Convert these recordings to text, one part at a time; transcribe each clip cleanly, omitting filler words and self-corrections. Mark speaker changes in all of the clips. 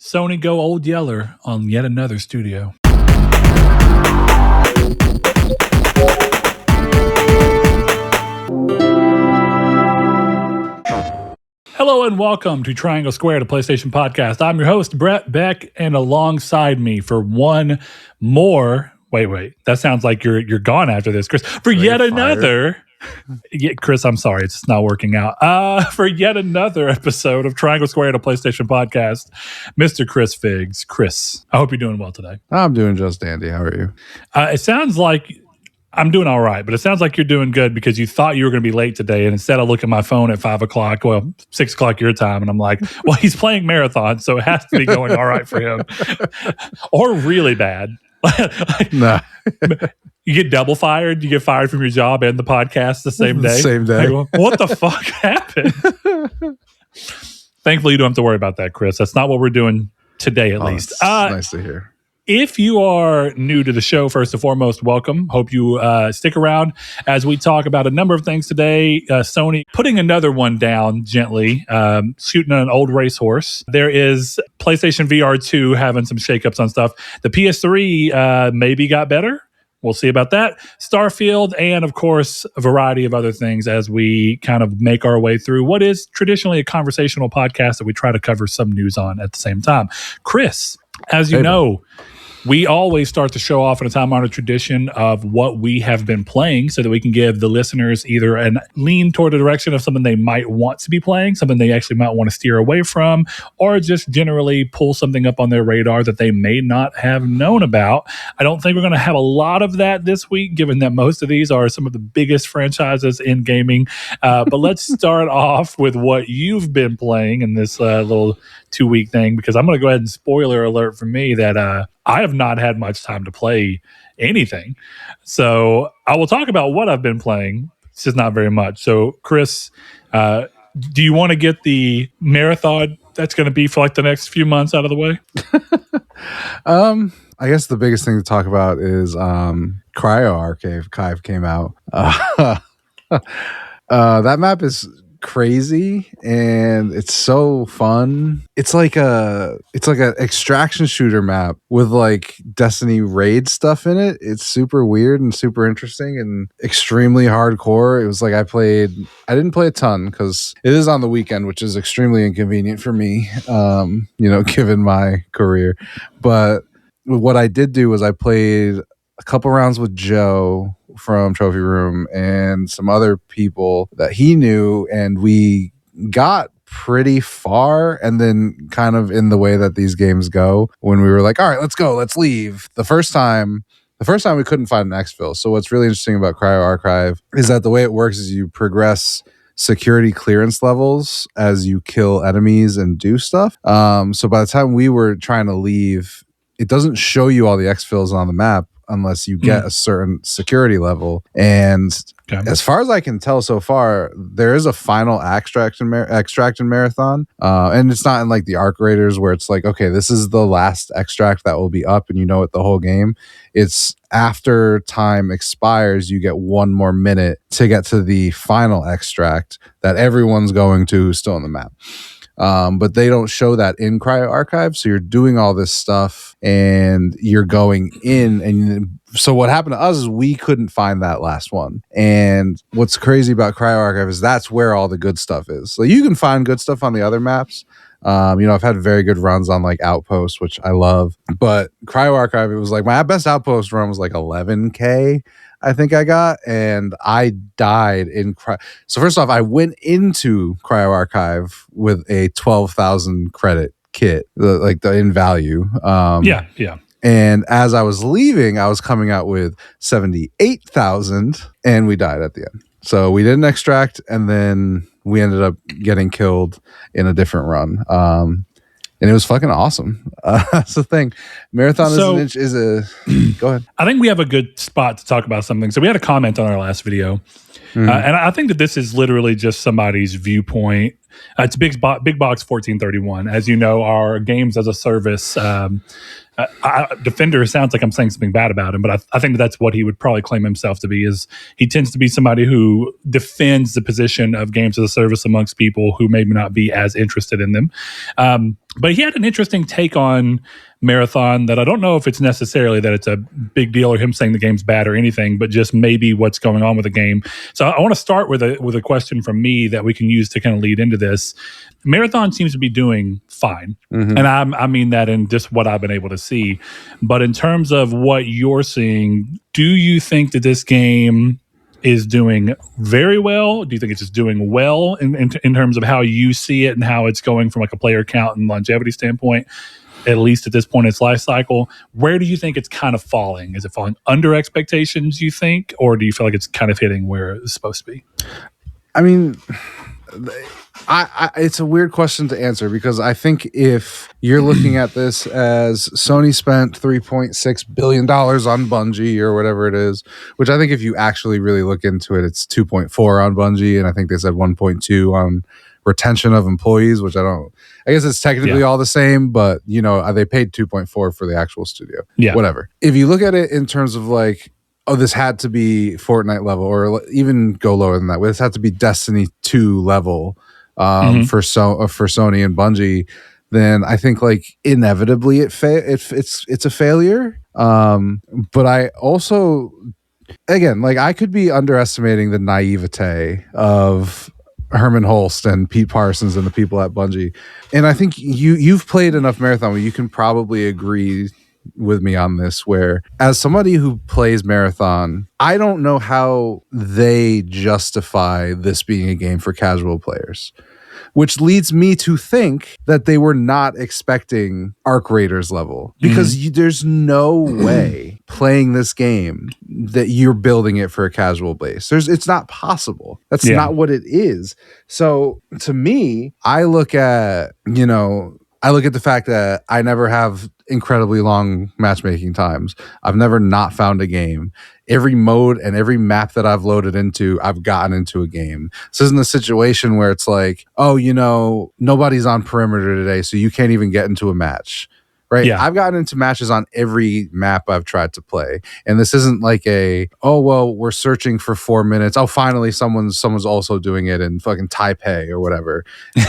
Speaker 1: Sony go old yeller on yet another studio. Hello and welcome to Triangle Square, the PlayStation podcast. I'm your host, Brett Beck, and alongside me for one more... Wait. That sounds like you're gone after this, Chris. For yet another... Yeah, Chris, I'm sorry. It's not working out. For yet another episode of Triangle Square, the PlayStation podcast, Mr. Chris Figs. Chris, I hope you're doing well today.
Speaker 2: I'm doing just dandy. How are you?
Speaker 1: It sounds like I'm doing all right, but it sounds like you're doing good because you thought you were going to be late today. And instead, I look at my phone at 5 o'clock, 6 o'clock your time, and I'm like, well, he's playing marathon, so it has to be going all right for him. Or really bad.
Speaker 2: Nah.
Speaker 1: You get double fired. You get fired from your job and the podcast the same day.
Speaker 2: Same day.
Speaker 1: Like, what the fuck happened? Thankfully, you don't have to worry about that, Chris. That's not what we're doing today, at least.
Speaker 2: Nice to hear.
Speaker 1: If you are new to the show, first and foremost, welcome. Hope you stick around as we talk about a number of things today. Sony putting another one down gently, shooting an old racehorse. There is PlayStation VR 2 having some shakeups on stuff. The PS3 maybe got better. We'll see about that. Starfield, and of course, a variety of other things as we kind of make our way through what is traditionally a conversational podcast that we try to cover some news on at the same time. Chris, as you know, we always start the show off in a time-honored tradition of what we have been playing so that we can give the listeners either a lean toward the direction of something they might want to be playing, something they actually might want to steer away from, or just generally pull something up on their radar that they may not have known about. I don't think we're going to have a lot of that this week, given that most of these are some of the biggest franchises in gaming. But let's start off with what you've been playing in this little 2-week thing, because I'm going to go ahead and spoiler alert for me that I have not had much time to play anything. So I will talk about what I've been playing. It's just not very much. So Chris, do you want to get the marathon that's going to be for like the next few months out of the way?
Speaker 2: I guess the biggest thing to talk about is Cryo Archive came out. That map is crazy and it's so fun. It's like an extraction shooter map with like Destiny raid stuff in it. It's super weird and super interesting and extremely hardcore. It was like I didn't play a ton because it is on the weekend, which is extremely inconvenient for me, given my career. But what I did do was I played a couple rounds with Joe from Trophy Room and some other people that he knew, and we got pretty far. And then kind of in the way that these games go, when we were like, all right, let's go, let's leave. The first time we couldn't find an exfil. So what's really interesting about Cryo Archive is that the way it works is you progress security clearance levels as you kill enemies and do stuff. So by the time we were trying to leave, it doesn't show you all the exfils on the map unless you get a certain security level. And as far as I can tell so far, there is a final extraction marathon. And it's not in like the Arc Raiders where it's like, okay, this is the last extract that will be up and you know it the whole game. It's after time expires, you get 1 more minute to get to the final extract that everyone's going to who's still on the map. But they don't show that in Cryo Archive. So you're doing all this stuff and you're going in. And so what happened to us is we couldn't find that last one. And what's crazy about Cryo Archive is that's where all the good stuff is. So you can find good stuff on the other maps. I've had very good runs on like Outpost, which I love. But Cryo Archive, it was like my best Outpost run was like 11K. I think I got, and I died in So first off, I went into Cryo Archive with a 12,000 credit kit, in value.
Speaker 1: Yeah.
Speaker 2: And as I was leaving, I was coming out with 78,000, and we died at the end. So we didn't extract, and then we ended up getting killed in a different run. And it was fucking awesome. That's the thing. Marathon is a... Go ahead.
Speaker 1: I think we have a good spot to talk about something. So we had a comment on our last video. And I think that this is literally just somebody's viewpoint It's big box 1431. As you know, our games as a service. Defender sounds like I'm saying something bad about him, but I think that's what he would probably claim himself to be. Is he tends to be somebody who defends the position of games as a service amongst people who maybe not be as interested in them. But he had an interesting take on Marathon that I don't know if it's necessarily that it's a big deal or him saying the game's bad or anything, but just maybe what's going on with the game. So I want to start with a question from me that we can use to kind of lead into this. Marathon seems to be doing fine. Mm-hmm. And I mean that in just what I've been able to see. But in terms of what you're seeing, do you think that this game is doing very well? Do you think it's just doing well in terms of how you see it and how it's going from like a player count and longevity standpoint, at least at this point in its life cycle? Where do you think it's kind of falling? Is it falling under expectations, you think? Or do you feel like it's kind of hitting where it's supposed to be?
Speaker 2: I mean, it's a weird question to answer because I think if you're looking at this as Sony spent $3.6 billion on Bungie or whatever it is, which I think if you actually really look into it, it's 2.4 on Bungie, and I think they said 1.2 on retention of employees, which I guess it's technically all the same, but you know, they paid 2.4 for the actual studio. Yeah. Whatever. If you look at it in terms of like, oh, this had to be Fortnite level, or even go lower than that. This had to be Destiny 2 level for Sony and Bungie. Then I think like inevitably it's a failure. But I also, again, like I could be underestimating the naivete of Herman Holst and Pete Parsons and the people at Bungie. And I think you've played enough Marathon where you can probably agree with me on this, where as somebody who plays Marathon, I don't know how they justify this being a game for casual players, which leads me to think that they were not expecting Arc Raiders level, because there's no way playing this game that you're building it for a casual base. It's not possible. That's not what it is. So to me, I look at the fact that I never have incredibly long matchmaking times. I've never not found a game. Every mode and every map that I've loaded into, I've gotten into a game. This isn't a situation where it's like, oh, nobody's on perimeter today, so you can't even get into a match. Right? Yeah. I've gotten into matches on every map I've tried to play. And this isn't like we're searching for 4 minutes. Oh, finally someone's also doing it in fucking Taipei or whatever.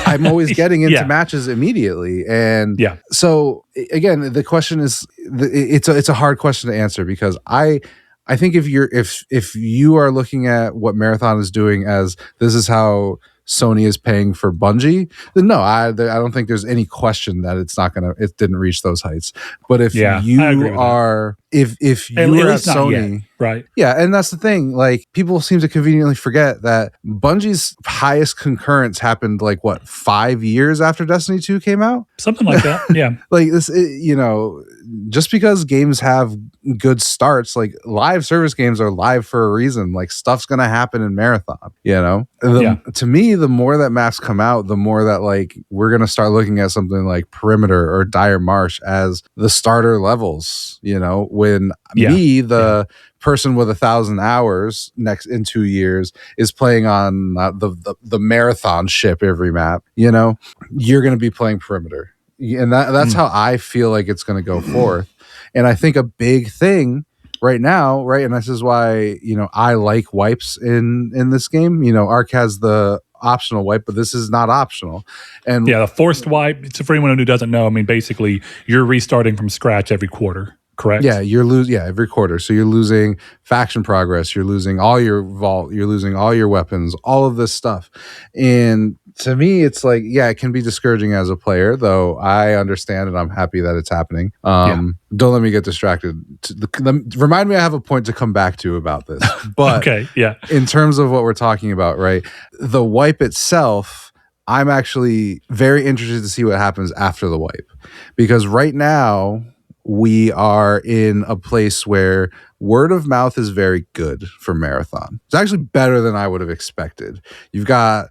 Speaker 2: I'm always getting into matches immediately. And so again, the question is, it's a hard question to answer, because I think if you are looking at what Marathon is doing as this is how Sony is paying for Bungie, then no, I don't think there's any question that it didn't reach those heights. But if you are at Sony, right? Yeah, and that's the thing. Like, people seem to conveniently forget that Bungie's highest concurrence happened 5 years after Destiny 2 came out,
Speaker 1: something like that. Yeah,
Speaker 2: like this, just because games have good starts, like live service games are live for a reason. Like, stuff's gonna happen in Marathon. To me, the more that maps come out, the more that we're gonna start looking at something like Perimeter or Dire Marsh as the starter levels. When the person with 1,000 hours in 2 years is playing on the Marathon ship every map, you're gonna be playing Perimeter. And that's how I feel like it's going to go forth. And I think a big thing right now, right, and this is why I like wipes in this game. Arc has the optional wipe, but this is not optional. And
Speaker 1: the forced wipe, it's for anyone who doesn't know, I mean, basically you're restarting from scratch every quarter. Correct. Yeah,
Speaker 2: every quarter. So you're losing faction progress, you're losing all your vault, you're losing all your weapons, all of this stuff. And to me, it's it can be discouraging as a player, though I understand and I'm happy that it's happening. Don't let me get distracted. Remind me I have a point to come back to about this. But in terms of what we're talking about, right, the wipe itself, I'm actually very interested to see what happens after the wipe. Because right now, we are in a place where word of mouth is very good for Marathon. It's actually better than I would have expected. You've got,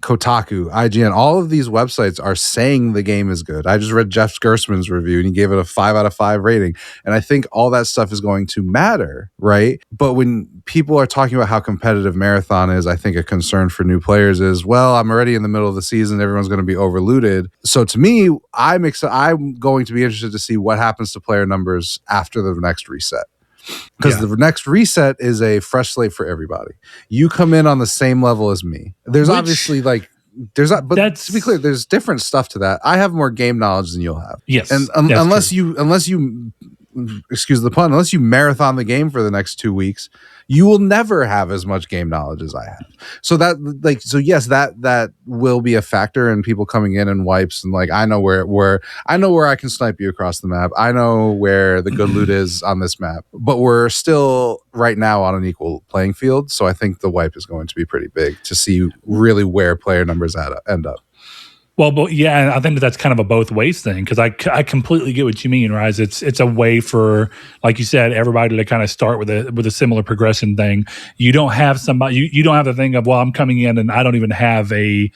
Speaker 2: Kotaku, IGN, all of these websites are saying the game is good. I just read Jeff Gerstmann's review and he gave it a 5 out of 5 rating. And I think all that stuff is going to matter, right? But when people are talking about how competitive Marathon is, I think a concern for new players is, well, I'm already in the middle of the season. Everyone's going to be overlooted. So to me, I'm going to be interested to see what happens to player numbers after the next reset. Because the next reset is a fresh slate for everybody. You come in on the same level as me. There's obviously but to be clear, there's different stuff to that. I have more game knowledge than you'll have.
Speaker 1: Yes,
Speaker 2: and unless you excuse the pun, unless you marathon the game for the next 2 weeks, you will never have as much game knowledge as I have. So yes, that will be a factor in people coming in and wipes, and like I know where I can snipe you across the map. I know where the good loot is on this map, but we're still right now on an equal playing field. So I think the wipe is going to be pretty big to see really where player numbers end up.
Speaker 1: Well, but yeah, I think that's kind of a both ways thing, because I completely get what you mean, Rise. It's a way for, like you said, everybody to kind of start with a similar progression thing. You don't have somebody, you don't have the thing of, well, I'm coming in and I don't even have a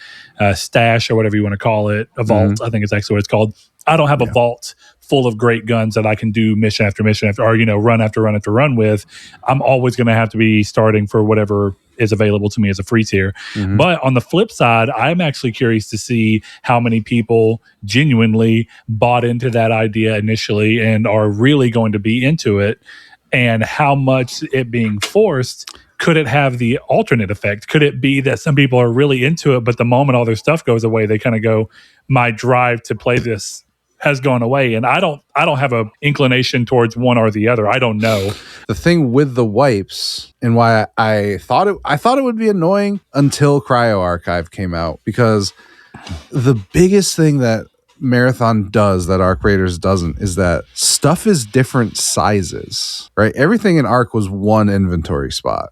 Speaker 1: stash or whatever you want to call it, a vault. I think it's actually what it's called. I don't have a vault full of great guns that I can do mission after mission after, or run after run after run with. I'm always going to have to be starting for whatever is available to me as a free tier. But on the flip side, I'm actually curious to see how many people genuinely bought into that idea initially and are really going to be into it, and how much it being forced, could it have the alternate effect? Could it be that some people are really into it, but the moment all their stuff goes away, they kind of go, my drive to play this has gone away? And I don't have a inclination towards one or the other. I don't know.
Speaker 2: The thing with the wipes, and why I thought it would be annoying until Cryo Archive came out, because the biggest thing that Marathon does that Arc Raiders doesn't is that stuff is different sizes, right? Everything in Arc was one inventory spot.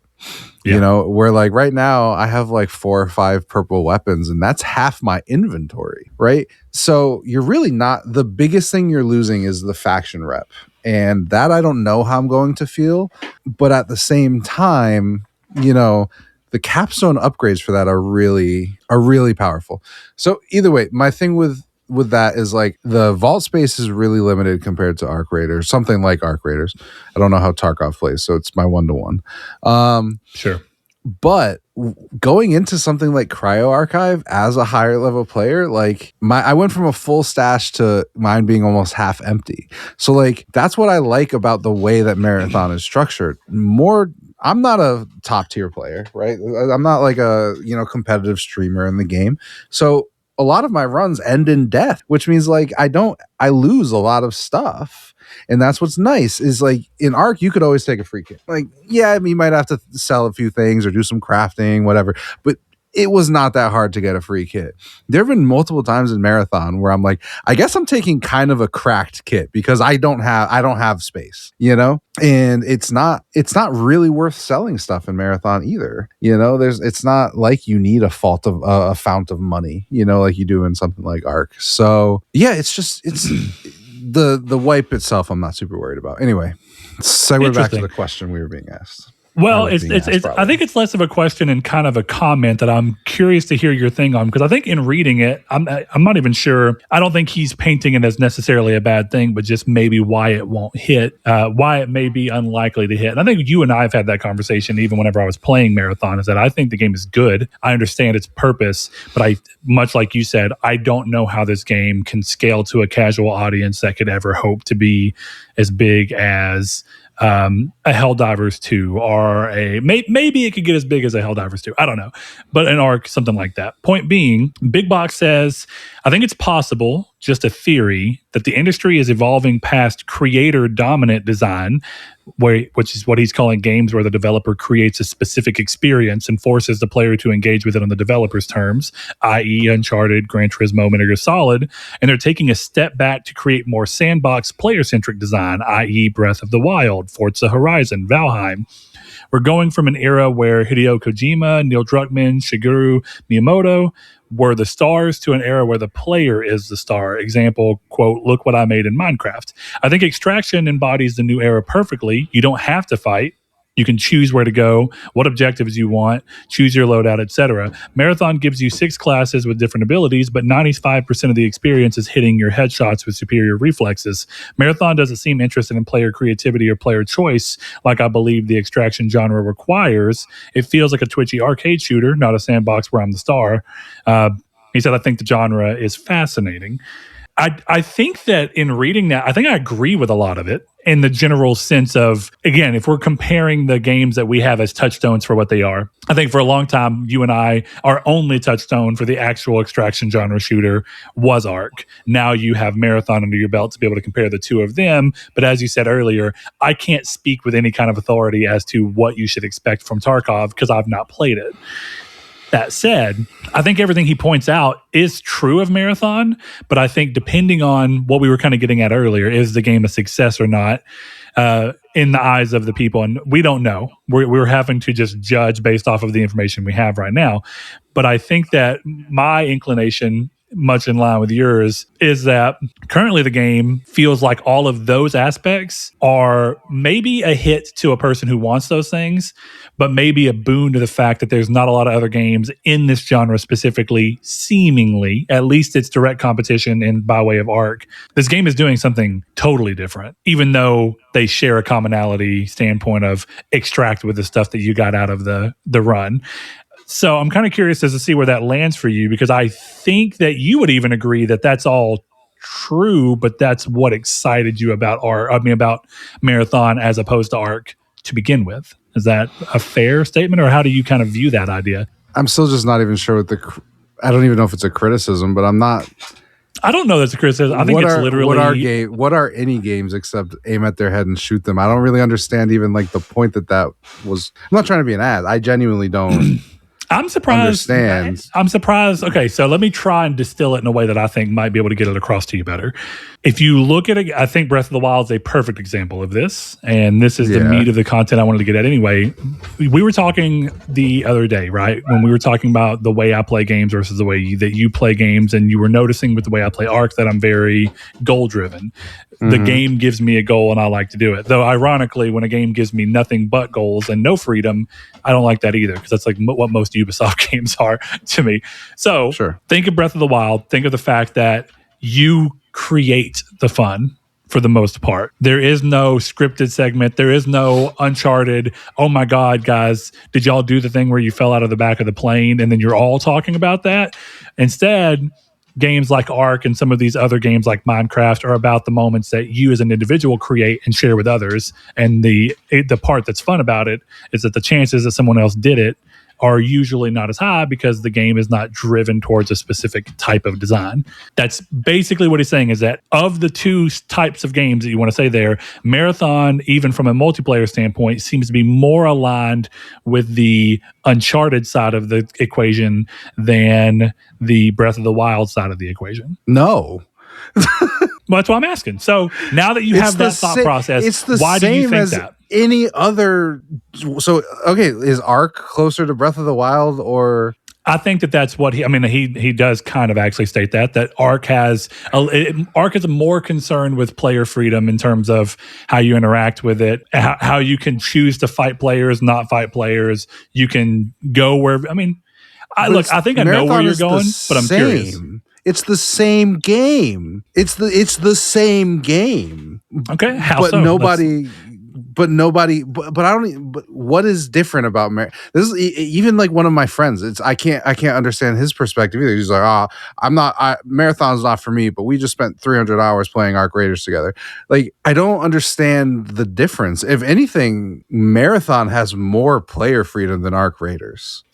Speaker 2: Where like right now I have like 4 or 5 purple weapons, and that's half my inventory, right? So you're really not, the biggest thing you're losing is the faction rep, and that I don't know how I'm going to feel, but at the same time, the capstone upgrades for that are really powerful. So either way, my thing with that is like the vault space is really limited compared to Arc Raiders, something like Arc Raiders. I don't know how Tarkov plays, so it's my 1-to-1.
Speaker 1: Sure.
Speaker 2: But going into something like Cryo Archive as a higher level player, like I went from a full stash to mine being almost half empty. So like that's what I like about the way that Marathon is structured. I'm not a top tier player, right? I'm not like a competitive streamer in the game. So a lot of my runs end in death, which means like I lose a lot of stuff. And that's what's nice is like in Arc, you could always take a free kit. Like, yeah, you might have to sell a few things or do some crafting, whatever. But it was not that hard to get a free kit. There have been multiple times in Marathon where I'm like, I guess I'm taking kind of a cracked kit because I don't have space, and it's not really worth selling stuff in Marathon either. It's not like you need a fount of money, like you do in something like Arc. So yeah, it's the wipe itself I'm not super worried about. Anyway, segue back to the question we were being asked.
Speaker 1: Well, I think it's less of a question and kind of a comment that I'm curious to hear your thing on, because I think in reading it, I'm not even sure. I don't think he's painting it as necessarily a bad thing, but just maybe why it won't hit, why it may be unlikely to hit. And I think you and I have had that conversation even whenever I was playing Marathon, is that I think the game is good. I understand its purpose, but much like you said, I don't know how this game can scale to a casual audience that could ever hope to be as big as a Helldivers 2, or maybe it could get as big as a Helldivers 2. I don't know. But an Arc, something like that. Point being, Big Box says, I think it's possible, just a theory, that the industry is evolving past creator-dominant design, which is what he's calling games where the developer creates a specific experience and forces the player to engage with it on the developer's terms, i.e. Uncharted, Gran Turismo, Metal Gear Solid, and they're taking a step back to create more sandbox player-centric design, i.e. Breath of the Wild, Forza Horizon, Valheim. We're going from an era where Hideo Kojima, Neil Druckmann, Shigeru Miyamoto were the stars to an era where the player is the star. Example, quote, look what I made in Minecraft. I think Extraction embodies the new era perfectly. You don't have to fight. You can choose where to go, what objectives you want, choose your loadout, etc. Marathon gives you 6 classes with different abilities, but 95% of the experience is hitting your headshots with superior reflexes. Marathon doesn't seem interested in player creativity or player choice like I believe the extraction genre requires. It feels like a twitchy arcade shooter, not a sandbox where I'm the star. He said, I think the genre is fascinating. I think that in reading that, I think I agree with a lot of it in the general sense of, again, if we're comparing the games that we have as touchstones for what they are, I think for a long time, you and I, our only touchstone for the actual extraction genre shooter was Ark. Now you have Marathon under your belt to be able to compare the two of them. But as you said earlier, I can't speak with any kind of authority as to what you should expect from Tarkov because I've not played it. That said, I think everything he points out is true of Marathon, but I think depending on what we were kind of getting at earlier, is the game a success or not, in the eyes of the people? And we don't know. We're having to just judge based off of the information we have right now. But I think that my inclination, much in line with yours, is that currently the game feels like all of those aspects are maybe a hit to a person who wants those things, but maybe a boon to the fact that there's not a lot of other games in this genre specifically, seemingly, at least it's direct competition and by way of Ark. This game is doing something totally different, even though they share a commonality standpoint of extract with the stuff that you got out of the run. So I'm kind of curious as to see where that lands for you, because I think that you would even agree that that's all true, but that's what excited you about about Marathon as opposed to Ark to begin with. Is that a fair statement, or how do you kind of view that idea?
Speaker 2: I'm still just not even sure what I don't even know if it's a criticism, but I'm not.
Speaker 1: I don't know that's a criticism. I think it's literally
Speaker 2: what are any games except aim at their head and shoot them? I don't really understand even like the point that was. I'm not trying to be an ad. I genuinely don't.
Speaker 1: I'm surprised.
Speaker 2: Understand.
Speaker 1: I'm surprised. Okay, so let me try and distill it in a way that I think might be able to get it across to you better. If you look at it, I think Breath of the Wild is a perfect example of this, and this is the meat of the content I wanted to get at anyway. We were talking the other day, right, when we were talking about the way I play games versus the way that you play games, and you were noticing with the way I play Ark that I'm very goal-driven. The game gives me a goal and I like to do it. Though ironically, when a game gives me nothing but goals and no freedom, I don't like that either, because that's like what most Ubisoft games are to me. So Think of Breath of the Wild. Think of the fact that you create the fun for the most part. There is no scripted segment. There is no Uncharted, oh my God, guys, did y'all do the thing where you fell out of the back of the plane and then you're all talking about that? Instead, games like Ark and some of these other games like Minecraft are about the moments that you as an individual create and share with others. And the part that's fun about it is that the chances that someone else did it are usually not as high because the game is not driven towards a specific type of design. That's basically what he's saying, is that of the two types of games that you want to say there, Marathon, even from a multiplayer standpoint, seems to be more aligned with the Uncharted side of the equation than the Breath of the Wild side of the equation.
Speaker 2: No.
Speaker 1: Well, that's what I'm asking. So now that you have that thought process, why do you think that?
Speaker 2: Any other? So, okay, is Ark closer to Breath of the Wild, or?
Speaker 1: I think that's what he does kind of actually state that Ark is more concerned with player freedom in terms of how you interact with it, how you can choose to fight players, not fight players. You can go wherever. I mean, I think I know where you're going, but I'm curious.
Speaker 2: It's the same game. It's the same game.
Speaker 1: Okay,
Speaker 2: but nobody. But I don't. But what is different about this? Is even like one of my friends. I can't understand his perspective either. He's like, Marathon's not for me. But we just spent 300 hours playing Ark Raiders together. Like, I don't understand the difference. If anything, Marathon has more player freedom than Ark Raiders.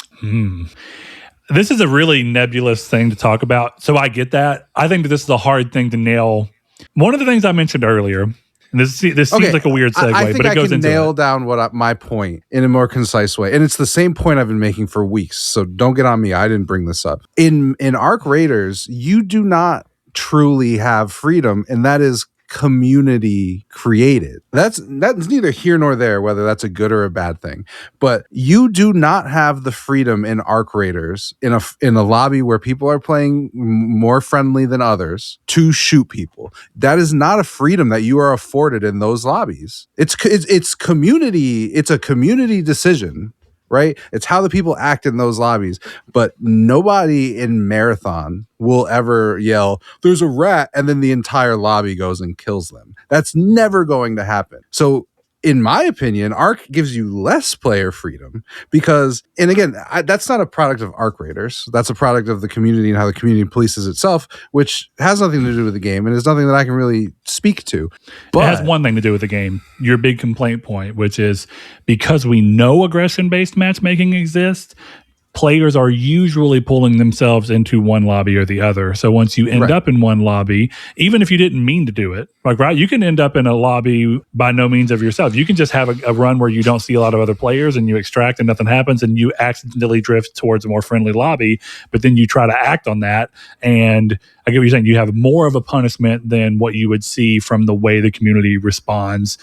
Speaker 1: This is a really nebulous thing to talk about. So I get that. I think that this is a hard thing to nail. One of the things I mentioned earlier. And this seems like a weird segue,
Speaker 2: but it goes into nail
Speaker 1: it.
Speaker 2: Down my point in a more concise way, and it's the same point I've been making for weeks. So don't get on me. I didn't bring this up. In Ark Raiders, you do not truly have freedom, and that is community created. That's neither here nor there whether that's a good or a bad thing. But you do not have the freedom in Arc Raiders in a lobby where people are playing more friendly than others to shoot people. That is not a freedom that you are afforded in those lobbies. It's community. It's a community decision, right? It's how the people act in those lobbies. But nobody in Marathon will ever yell, "There's a rat," and then the entire lobby goes and kills them. That's never going to happen. So in my opinion, Arc gives you less player freedom because, and again, that's not a product of Arc Raiders. That's a product of the community and how the community polices itself, which has nothing to do with the game and is nothing that I can really speak to. But
Speaker 1: it has one thing to do with the game, your big complaint point, which is because we know aggression-based matchmaking exists, players are usually pulling themselves into one lobby or the other. So once you end up in one lobby, even if you didn't mean to do it, like, right, you can end up in a lobby by no means of yourself. You can just have a run where you don't see a lot of other players and you extract and nothing happens and you accidentally drift towards a more friendly lobby, but then you try to act on that. And I get what you're saying. You have more of a punishment than what you would see from the way the community responds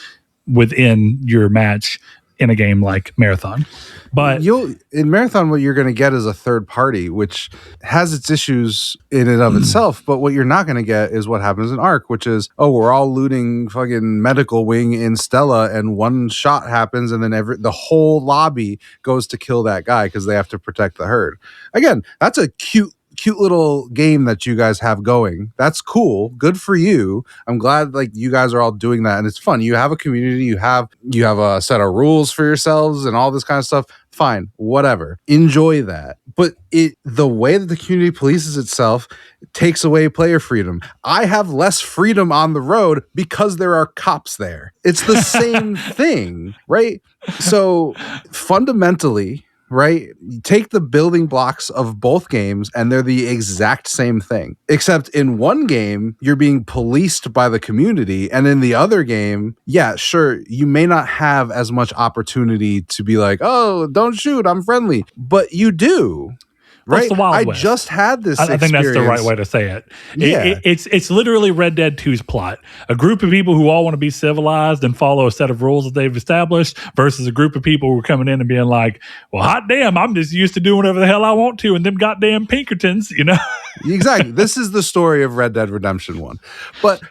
Speaker 1: within your match in a game like Marathon. But
Speaker 2: in Marathon, what you're going to get is a third party, which has its issues in and of itself. But what you're not going to get is what happens in Arc, which is, oh, we're all looting fucking medical wing in Stella, and one shot happens, and then the whole lobby goes to kill that guy because they have to protect the herd. Again, that's a cute little game that you guys have going. That's cool. Good for you. I'm glad like you guys are all doing that and it's fun. You have a community, you have a set of rules for yourselves and all this kind of stuff. Fine, whatever. Enjoy that. But the way that the community polices itself takes away player freedom. I have less freedom on the road because there are cops there. It's the same thing, right? So fundamentally, right? You take the building blocks of both games and they're the exact same thing. Except in one game, you're being policed by the community. And in the other game, yeah, sure, you may not have as much opportunity to be like, oh, don't shoot, I'm friendly. But you do. Right?
Speaker 1: The Wild
Speaker 2: I
Speaker 1: West.
Speaker 2: just had this
Speaker 1: I think that's the right way to say it.
Speaker 2: Yeah.
Speaker 1: It's literally Red Dead 2's plot. A group of people who all want to be civilized and follow a set of rules that they've established versus a group of people who are coming in and being like, well, hot damn, I'm just used to doing whatever the hell I want to and them goddamn Pinkertons, you know?
Speaker 2: Exactly. This is the story of Red Dead Redemption 1. But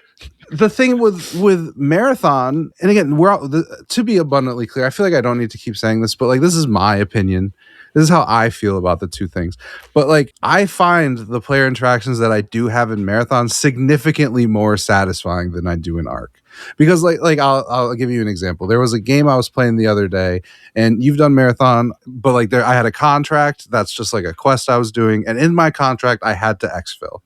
Speaker 2: the thing with Marathon, and again, to be abundantly clear, I feel like I don't need to keep saying this, but like this is my opinion. This is how I feel about the two things. But like I find the player interactions that I do have in Marathon significantly more satisfying than I do in Arc. Because like I'll give you an example. There was a game I was playing the other day, and you've done Marathon, but like I had a contract that's just like a quest I was doing, and in my contract I had to exfil.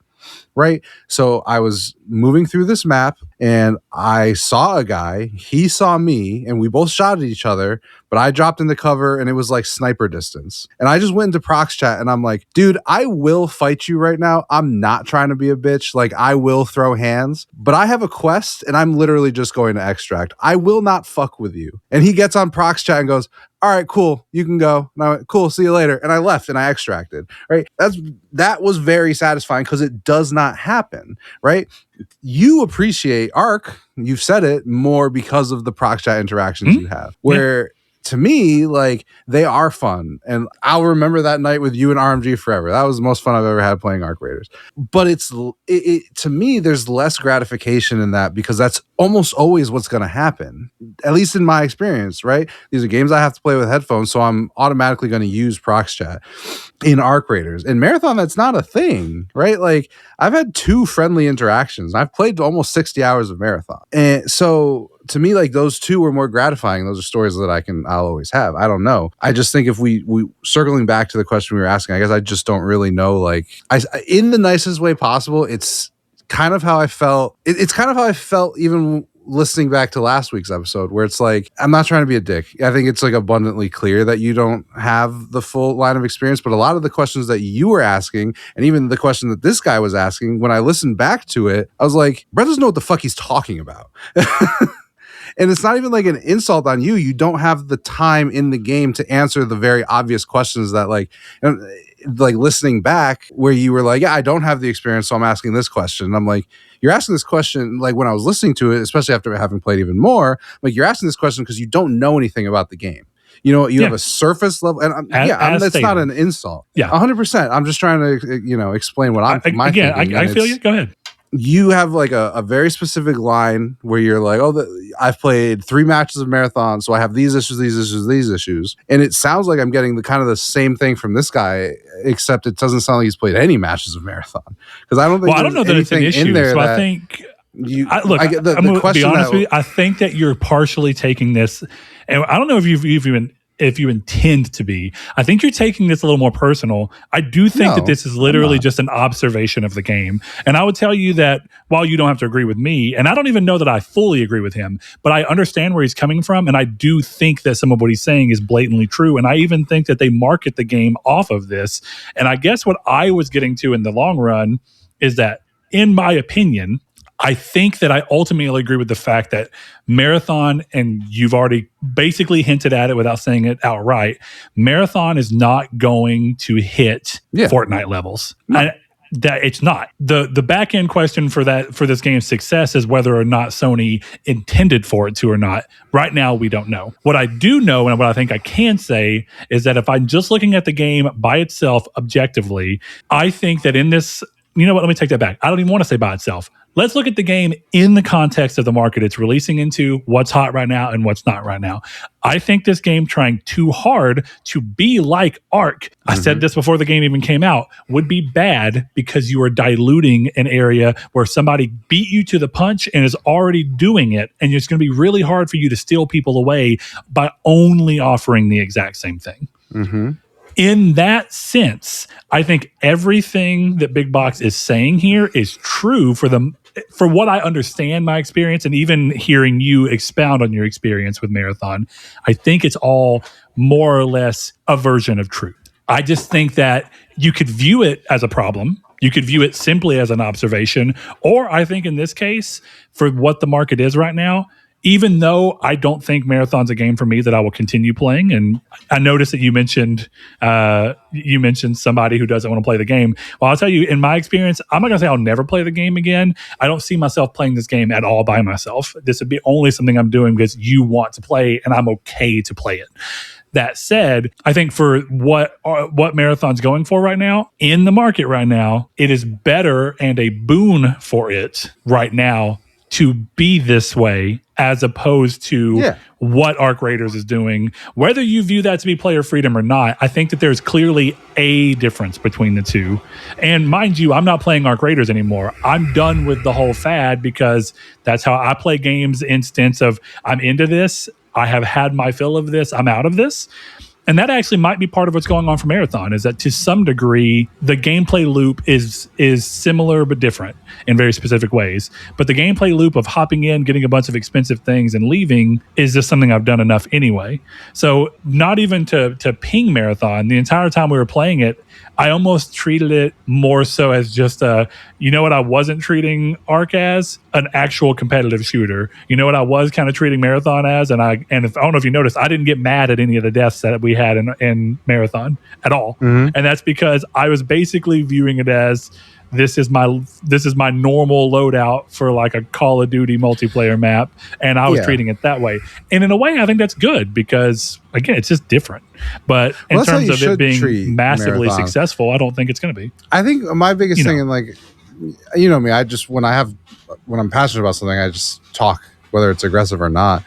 Speaker 2: Right? So I was moving through this map and I saw a guy, he saw me, and we both shot at each other, but I dropped into cover and it was like sniper distance. And I just went into prox chat and I'm like, dude, I will fight you right now. I'm not trying to be a bitch. Like I will throw hands, but I have a quest and I'm literally just going to extract. I will not fuck with you. And he gets on prox chat and goes, all right, cool, you can go. And I went, cool, see you later. And I left and I extracted, right? That was very satisfying because it does not happen, right? You appreciate Arc, you've said it, more because of the prox chat interactions you have. Where to me, like, they are fun. And I'll remember that night with you and RMG forever. That was the most fun I've ever had playing Arc Raiders. But to me, there's less gratification in that because that's almost always what's going to happen, at least in my experience, right? These are games I have to play with headphones, so I'm automatically going to use prox chat. In Arc Raiders. In Marathon, that's not a thing, right? Like, I've had 2 friendly interactions. I've played almost 60 hours of Marathon. And so, to me, like, those 2 were more gratifying. Those are stories that I'll always have. I don't know. I just think if we circling back to the question we were asking, I guess I just don't really know, like, in the nicest way possible, it's kind of how I felt. It's kind of how I felt even listening back to last week's episode, where it's like, I'm not trying to be a dick. I think it's like abundantly clear that you don't have the full line of experience, but a lot of the questions that you were asking, and even the question that this guy was asking, when I listened back to it, I was like, Brett doesn't know what the fuck he's talking about. And it's not even like an insult on you. You don't have the time in the game to answer the very obvious questions that, like, like listening back where you were like, yeah, I don't have the experience, so I'm asking this question. And I'm like, you're asking this question, like when I was listening to it, especially after having played even more, like you're asking this question because you don't know anything about the game. You know, you have a surface level, and that's not an insult.
Speaker 1: Yeah,
Speaker 2: 100%. I'm just trying to, explain what I'm thinking.
Speaker 1: I feel you. Go ahead.
Speaker 2: You have like a very specific line where you're like, I've played 3 matches of Marathon, so I have these issues. And it sounds like I'm getting the same thing from this guy, except it doesn't sound like he's played any matches of Marathon. Because I don't think
Speaker 1: I don't know that it's an issue. So I think I'm going to be honest with you. I think that you're partially taking this, and I don't know if you intend to be. I think you're taking this a little more personal. I do think that this is literally just an observation of the game. And I would tell you that while you don't have to agree with me, and I don't even know that I fully agree with him, but I understand where he's coming from. And I do think that some of what he's saying is blatantly true. And I even think that they market the game off of this. And I guess what I was getting to in the long run is that, in my opinion, I think that I ultimately agree with the fact that Marathon, and you've already basically hinted at it without saying it outright, Marathon is not going to hit Fortnite levels. No. That it's not. The back end question for this game's success is whether or not Sony intended for it to or not. Right now, we don't know. What I do know, and what I think I can say, is that if I'm just looking at the game by itself objectively, I think that in this, you know what, let me take that back. I don't even want to say by itself. Let's look at the game in the context of the market it's releasing into, what's hot right now and what's not right now. I think this game trying too hard to be like Ark, I said this before the game even came out, would be bad because you are diluting an area where somebody beat you to the punch and is already doing it. And it's going to be really hard for you to steal people away by only offering the exact same thing. Mm-hmm. In that sense, I think everything that Big Box is saying here is true for what I understand my experience, and even hearing you expound on your experience with Marathon, I think it's all more or less a version of truth. I just think that you could view it as a problem. You could view it simply as an observation, or I think in this case, for what the market is right now, even though I don't think Marathon's a game for me that I will continue playing, and I noticed that you mentioned somebody who doesn't want to play the game. Well, I'll tell you, in my experience, I'm not going to say I'll never play the game again. I don't see myself playing this game at all by myself. This would be only something I'm doing because you want to play, and I'm okay to play it. That said, I think for what Marathon's going for right now, in the market right now, it is better and a boon for it right now to be this way as opposed to what Arc Raiders is doing. Whether you view that to be player freedom or not, I think that there's clearly a difference between the two. And mind you, I'm not playing Arc Raiders anymore. I'm done with the whole fad because that's how I play games. Instance of I'm into this. I have had my fill of this. I'm out of this. And that actually might be part of what's going on for Marathon, is that to some degree, the gameplay loop is similar but different in very specific ways. But the gameplay loop of hopping in, getting a bunch of expensive things, and leaving is just something I've done enough anyway. So not even to ping Marathon, the entire time we were playing it, I almost treated it more so as just you know what I wasn't treating Ark as? An actual competitive shooter. You know what I was kind of treating Marathon as? And I don't know if you noticed, I didn't get mad at any of the deaths that we had in Marathon at all. Mm-hmm. And that's because I was basically viewing it as this is my normal loadout for like a Call of Duty multiplayer map, and I was treating it that way. And in a way, I think that's good because again, it's just different. But in terms of it being massively successful, I don't think it's going to be.
Speaker 2: I think my biggest thing, and like, you know me, I just when I'm passionate about something, I just talk, whether it's aggressive or not.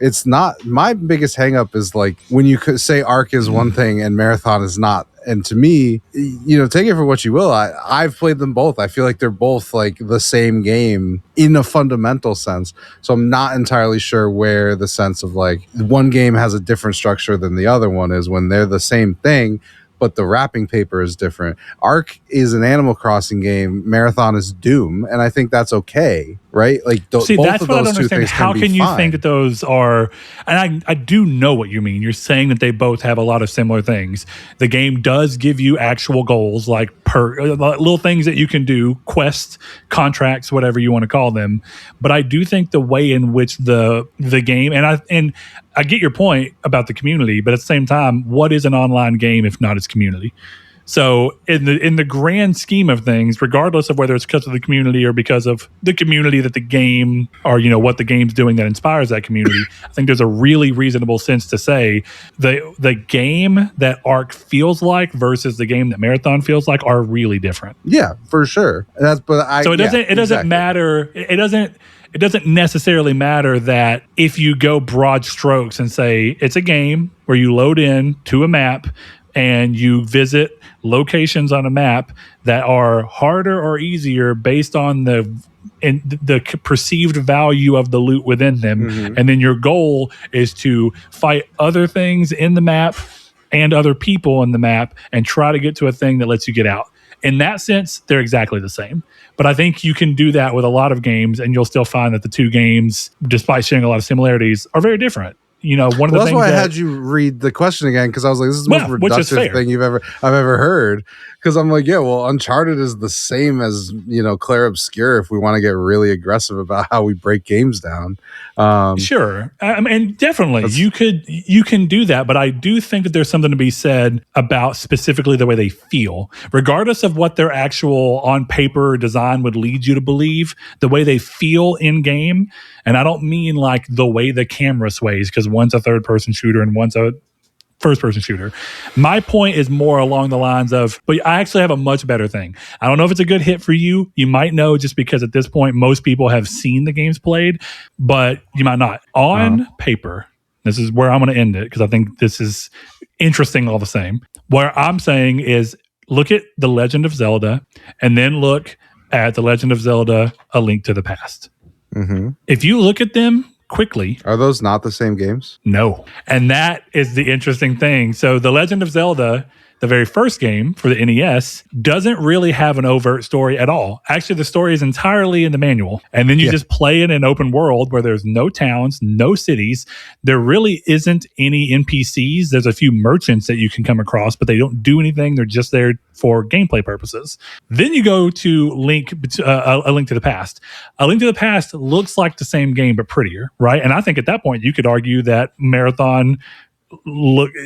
Speaker 2: It's not my biggest hang up is like when you could say Ark is one thing and Marathon is not. And to me, take it for what you will. I've played them both. I feel like they're both like the same game in a fundamental sense. So I'm not entirely sure where the sense of like one game has a different structure than the other one is when they're the same thing, but the wrapping paper is different. Ark is an Animal Crossing game. Marathon is Doom. And I think that's okay. right? Like
Speaker 1: See,
Speaker 2: both
Speaker 1: that's
Speaker 2: of
Speaker 1: what I don't
Speaker 2: those two
Speaker 1: understand.
Speaker 2: things
Speaker 1: How
Speaker 2: can be
Speaker 1: can you
Speaker 2: fine.
Speaker 1: think that those are? And I do know what you mean. You're saying that they both have a lot of similar things. The game does give you actual goals, like little things that you can do, quests, contracts, whatever you want to call them. But I do think the way in which the game, and I get your point about the community, but at the same time, what is an online game if not its community? So in the grand scheme of things, regardless of whether it's because of the community or because of the community that the game or what the game's doing that inspires that community, I think there's a really reasonable sense to say the game that Arc feels like versus the game that Marathon feels like are really different.
Speaker 2: Yeah, for sure. So
Speaker 1: it doesn't matter. It doesn't necessarily matter that if you go broad strokes and say it's a game where you load in to a map and you visit locations on a map that are harder or easier based on the perceived value of the loot within them.
Speaker 2: Mm-hmm.
Speaker 1: And then your goal is to fight other things in the map and other people in the map and try to get to a thing that lets you get out. In that sense, they're exactly the same. But I think you can do that with a lot of games, and you'll still find that the two games, despite sharing a lot of similarities, are very different. One of the things
Speaker 2: that's why I had you read the question again, because I was like, this is the most reductive thing I've ever heard. Because I'm like, yeah, well, Uncharted is the same as Claire Obscure if we want to get really aggressive about how we break games down.
Speaker 1: Sure, and definitely you can do that, but I do think that there's something to be said about specifically the way they feel, regardless of what their actual on paper design would lead you to believe. The way they feel in game, and I don't mean like the way the camera sways, because one's a third person shooter and one's a first person shooter. My point is more along the lines of, but I actually have a much better thing. I don't know if it's a good hit for you. You might know just because at this point, most people have seen the games played, but you might not. On paper, this is where I'm going to end it because I think this is interesting all the same. What I'm saying is look at The Legend of Zelda and then look at The Legend of Zelda, A Link to the Past.
Speaker 2: Mm-hmm.
Speaker 1: If you look at them quickly.
Speaker 2: Are those not the same games?
Speaker 1: No. And that is the interesting thing. So The Legend of Zelda, the very first game for the NES, doesn't really have an overt story at all. Actually, the story is entirely in the manual. And then you just play in an open world where there's no towns, no cities. There really isn't any NPCs. There's a few merchants that you can come across, but they don't do anything. They're just there for gameplay purposes. Then you go to A Link to the Past. A Link to the Past looks like the same game, but prettier, right? And I think at that point, you could argue that Marathon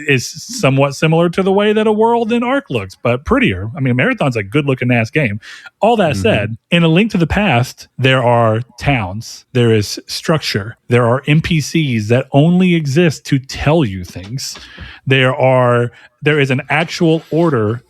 Speaker 1: is somewhat similar to the way that a world in Arc looks, but prettier. I mean, Marathon's a good looking ass game. All that said, in A Link to the Past, there are towns, there is structure, there are NPCs that only exist to tell you things. There is an actual order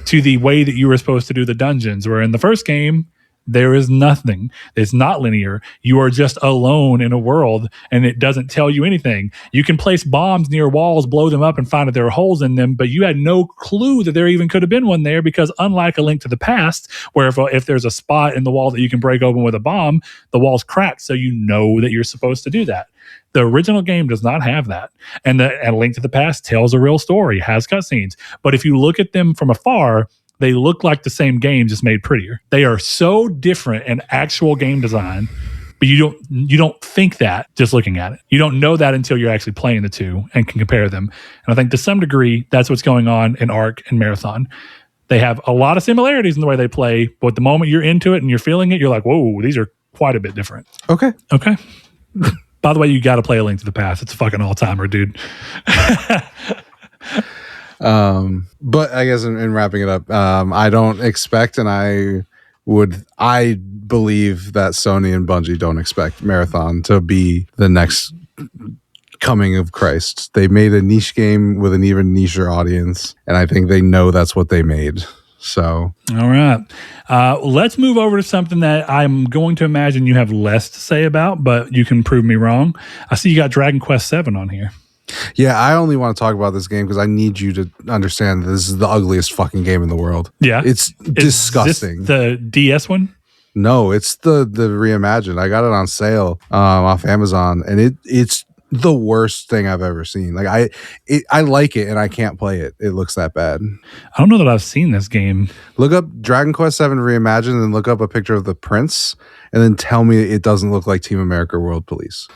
Speaker 1: to the way that you were supposed to do the dungeons, where in the first game, there is nothing. It's not linear. You are just alone in a world and it doesn't tell you anything. You can place bombs near walls, blow them up and find that there are holes in them, but you had no clue that there even could have been one there because unlike A Link to the Past, where if there's a spot in the wall that you can break open with a bomb, the wall's cracked so you know that you're supposed to do that. The original game does not have that. And A Link to the Past tells a real story, has cutscenes. But if you look at them from afar, they look like the same game, just made prettier. They are so different in actual game design, but you don't think that just looking at it. You don't know that until you're actually playing the two and can compare them. And I think to some degree, that's what's going on in Arc and Marathon. They have a lot of similarities in the way they play, but the moment you're into it and you're feeling it, you're like, whoa, these are quite a bit different.
Speaker 2: Okay.
Speaker 1: By the way, you got to play A Link to the Past. It's a fucking all-timer, dude.
Speaker 2: But I guess in wrapping it up, I don't expect, and I believe that Sony and Bungie don't expect Marathon to be the next coming of Christ. They made a niche game with an even nicher audience, and I think they know that's what they made. So,
Speaker 1: all right, let's move over to something that I'm going to imagine you have less to say about, but you can prove me wrong. I see you got Dragon Quest VII on here.
Speaker 2: Yeah, I only want to talk about this game because I need you to understand that this is the ugliest fucking game in the world.
Speaker 1: Yeah.
Speaker 2: It's disgusting.
Speaker 1: Is this the DS one?
Speaker 2: No, it's the Reimagined. I got it on sale off Amazon, and it's the worst thing I've ever seen. Like I like it and I can't play it. It looks that bad.
Speaker 1: I don't know that I've seen this game.
Speaker 2: Look up Dragon Quest VII Reimagined and look up a picture of the prince and then tell me it doesn't look like Team America World Police.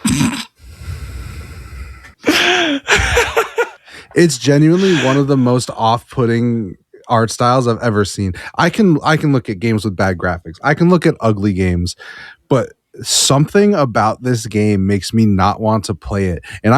Speaker 2: It's genuinely one of the most off-putting art styles I've ever seen. I can look at games with bad graphics. I can look at ugly games, but something about this game makes me not want to play it. And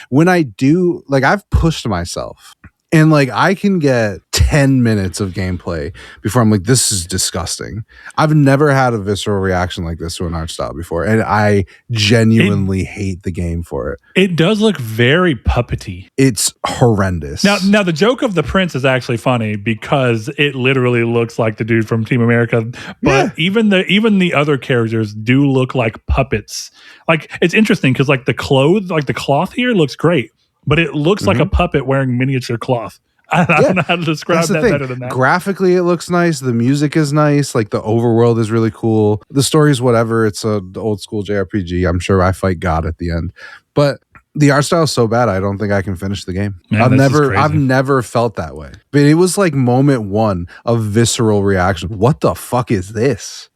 Speaker 2: when I do, like, I've pushed myself and like I can get 10 minutes of gameplay before I'm like, this is disgusting. I've never had a visceral reaction like this to an art style before, and I genuinely hate the game for it.
Speaker 1: It does look very puppety.
Speaker 2: It's horrendous.
Speaker 1: Now the joke of the prince is actually funny because it literally looks like the dude from Team America, but even the other characters do look like puppets. Like, it's interesting because like the cloth here looks great, but it looks like a puppet wearing miniature cloth. I don't know how to describe that better than that.
Speaker 2: Graphically, it looks nice. The music is nice. Like, the overworld is really cool. The story's whatever. It's an old school JRPG. I'm sure I fight God at the end. But the art style is so bad, I don't think I can finish the game.
Speaker 1: Man,
Speaker 2: I've never felt that way. But it was like moment one of visceral reaction. What the fuck is this?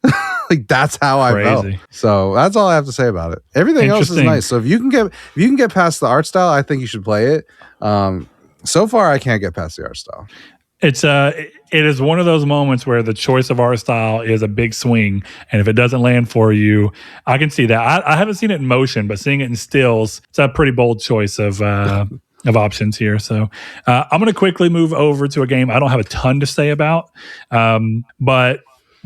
Speaker 2: Like, that's how I felt. So that's all I have to say about it. Everything else is nice. So if you can get past the art style, I think you should play it. So far, I can't get past the art style.
Speaker 1: It is one of those moments where the choice of art style is a big swing, and if it doesn't land for you, I can see that. I haven't seen it in motion, but seeing it in stills, it's a pretty bold choice of options here. So I'm going to quickly move over to a game I don't have a ton to say about, but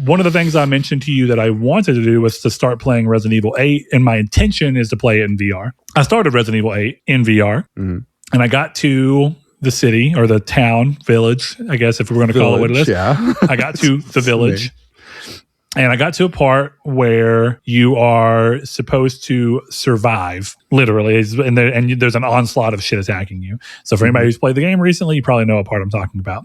Speaker 1: one of the things I mentioned to you that I wanted to do was to start playing Resident Evil 8, and my intention is to play it in VR. I started Resident Evil 8 in VR, and I got to the city or the town, village, I guess, if we're going to call it what it is.
Speaker 2: Yeah.
Speaker 1: I got to the village, and I got to a part where you are supposed to survive, literally, and there's an onslaught of shit attacking you. So for anybody who's played the game recently, you probably know what part I'm talking about.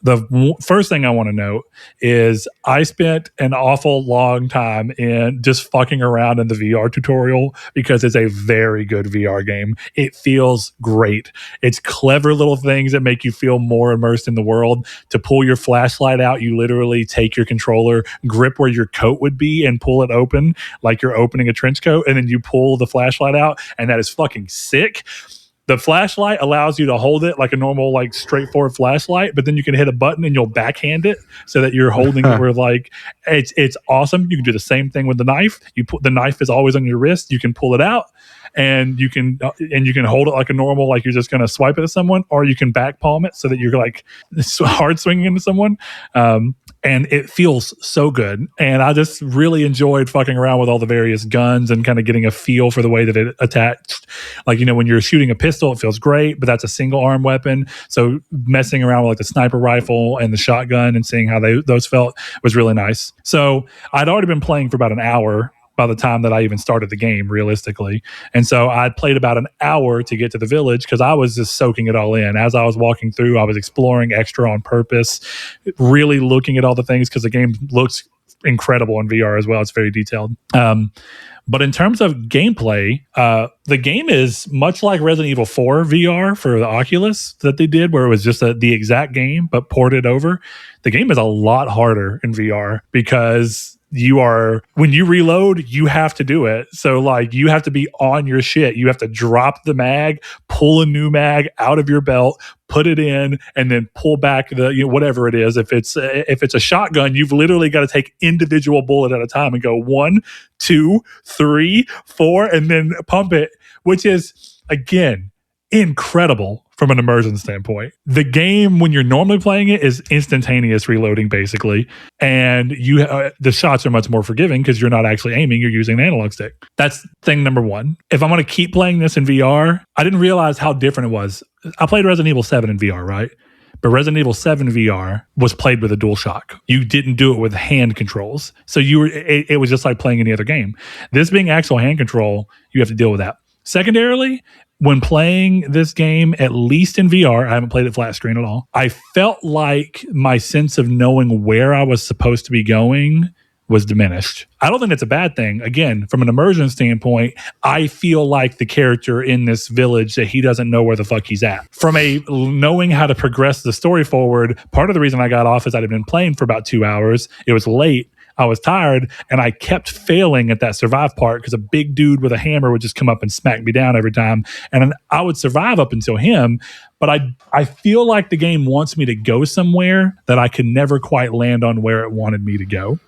Speaker 1: The first thing I want to note is I spent an awful long time in just fucking around in the VR tutorial because it's a very good VR game. It feels great. It's clever little things that make you feel more immersed in the world. To pull your flashlight out, you literally take your controller, grip where your coat would be, and pull it open like you're opening a trench coat, and then you pull the flashlight out, and that is fucking sick. The flashlight allows you to hold it like a normal, like straightforward flashlight, but then you can hit a button and you'll backhand it so that you're holding it where like it's awesome. You can do the same thing with the knife. The knife is always on your wrist. You can pull it out and you can hold it like a normal, like you're just going to swipe it at someone, or you can back palm it so that you're like hard swinging into someone. And it feels so good. And I just really enjoyed fucking around with all the various guns and kind of getting a feel for the way that it attached. Like, when you're shooting a pistol, it feels great, but that's a single arm weapon. So messing around with like the sniper rifle and the shotgun and seeing how those felt was really nice. So I'd already been playing for about an hour by the time that I even started the game, realistically. And so I played about an hour to get to the village because I was just soaking it all in. As I was walking through, I was exploring extra on purpose, really looking at all the things because the game looks incredible in VR as well. It's very detailed. But in terms of gameplay, the game is much like Resident Evil 4 VR for the Oculus that they did, where it was just the exact game, but ported over. The game is a lot harder in VR because when you reload, you have to do it. So like you have to be on your shit. You have to drop the mag, pull a new mag out of your belt, put it in, and then pull back the whatever it is. If it's a shotgun, you've literally got to take individual bullet at a time and go 1, 2, 3, 4, and then pump it, which is again incredible from an immersion standpoint. The game, when you're normally playing it, is instantaneous reloading basically, and the shots are much more forgiving because you're not actually aiming, you're using an analog stick. That's thing number one. If I'm going to keep playing this in VR, I didn't realize how different it was. I played Resident Evil 7 in VR, right? But Resident Evil 7 VR was played with a DualShock. You didn't do it with hand controls. So it was just like playing any other game. This being actual hand control, you have to deal with that. Secondarily, when playing this game, at least in VR, I haven't played it flat screen at all, I felt like my sense of knowing where I was supposed to be going was diminished. I don't think it's a bad thing. Again, from an immersion standpoint, I feel like the character in this village that he doesn't know where the fuck he's at. From a knowing how to progress the story forward, part of the reason I got off is I'd been playing for about 2 hours. It was late. I was tired, and I kept failing at that survive part because a big dude with a hammer would just come up and smack me down every time. And I would survive up until him, but I feel like the game wants me to go somewhere that I can never quite land on where it wanted me to go.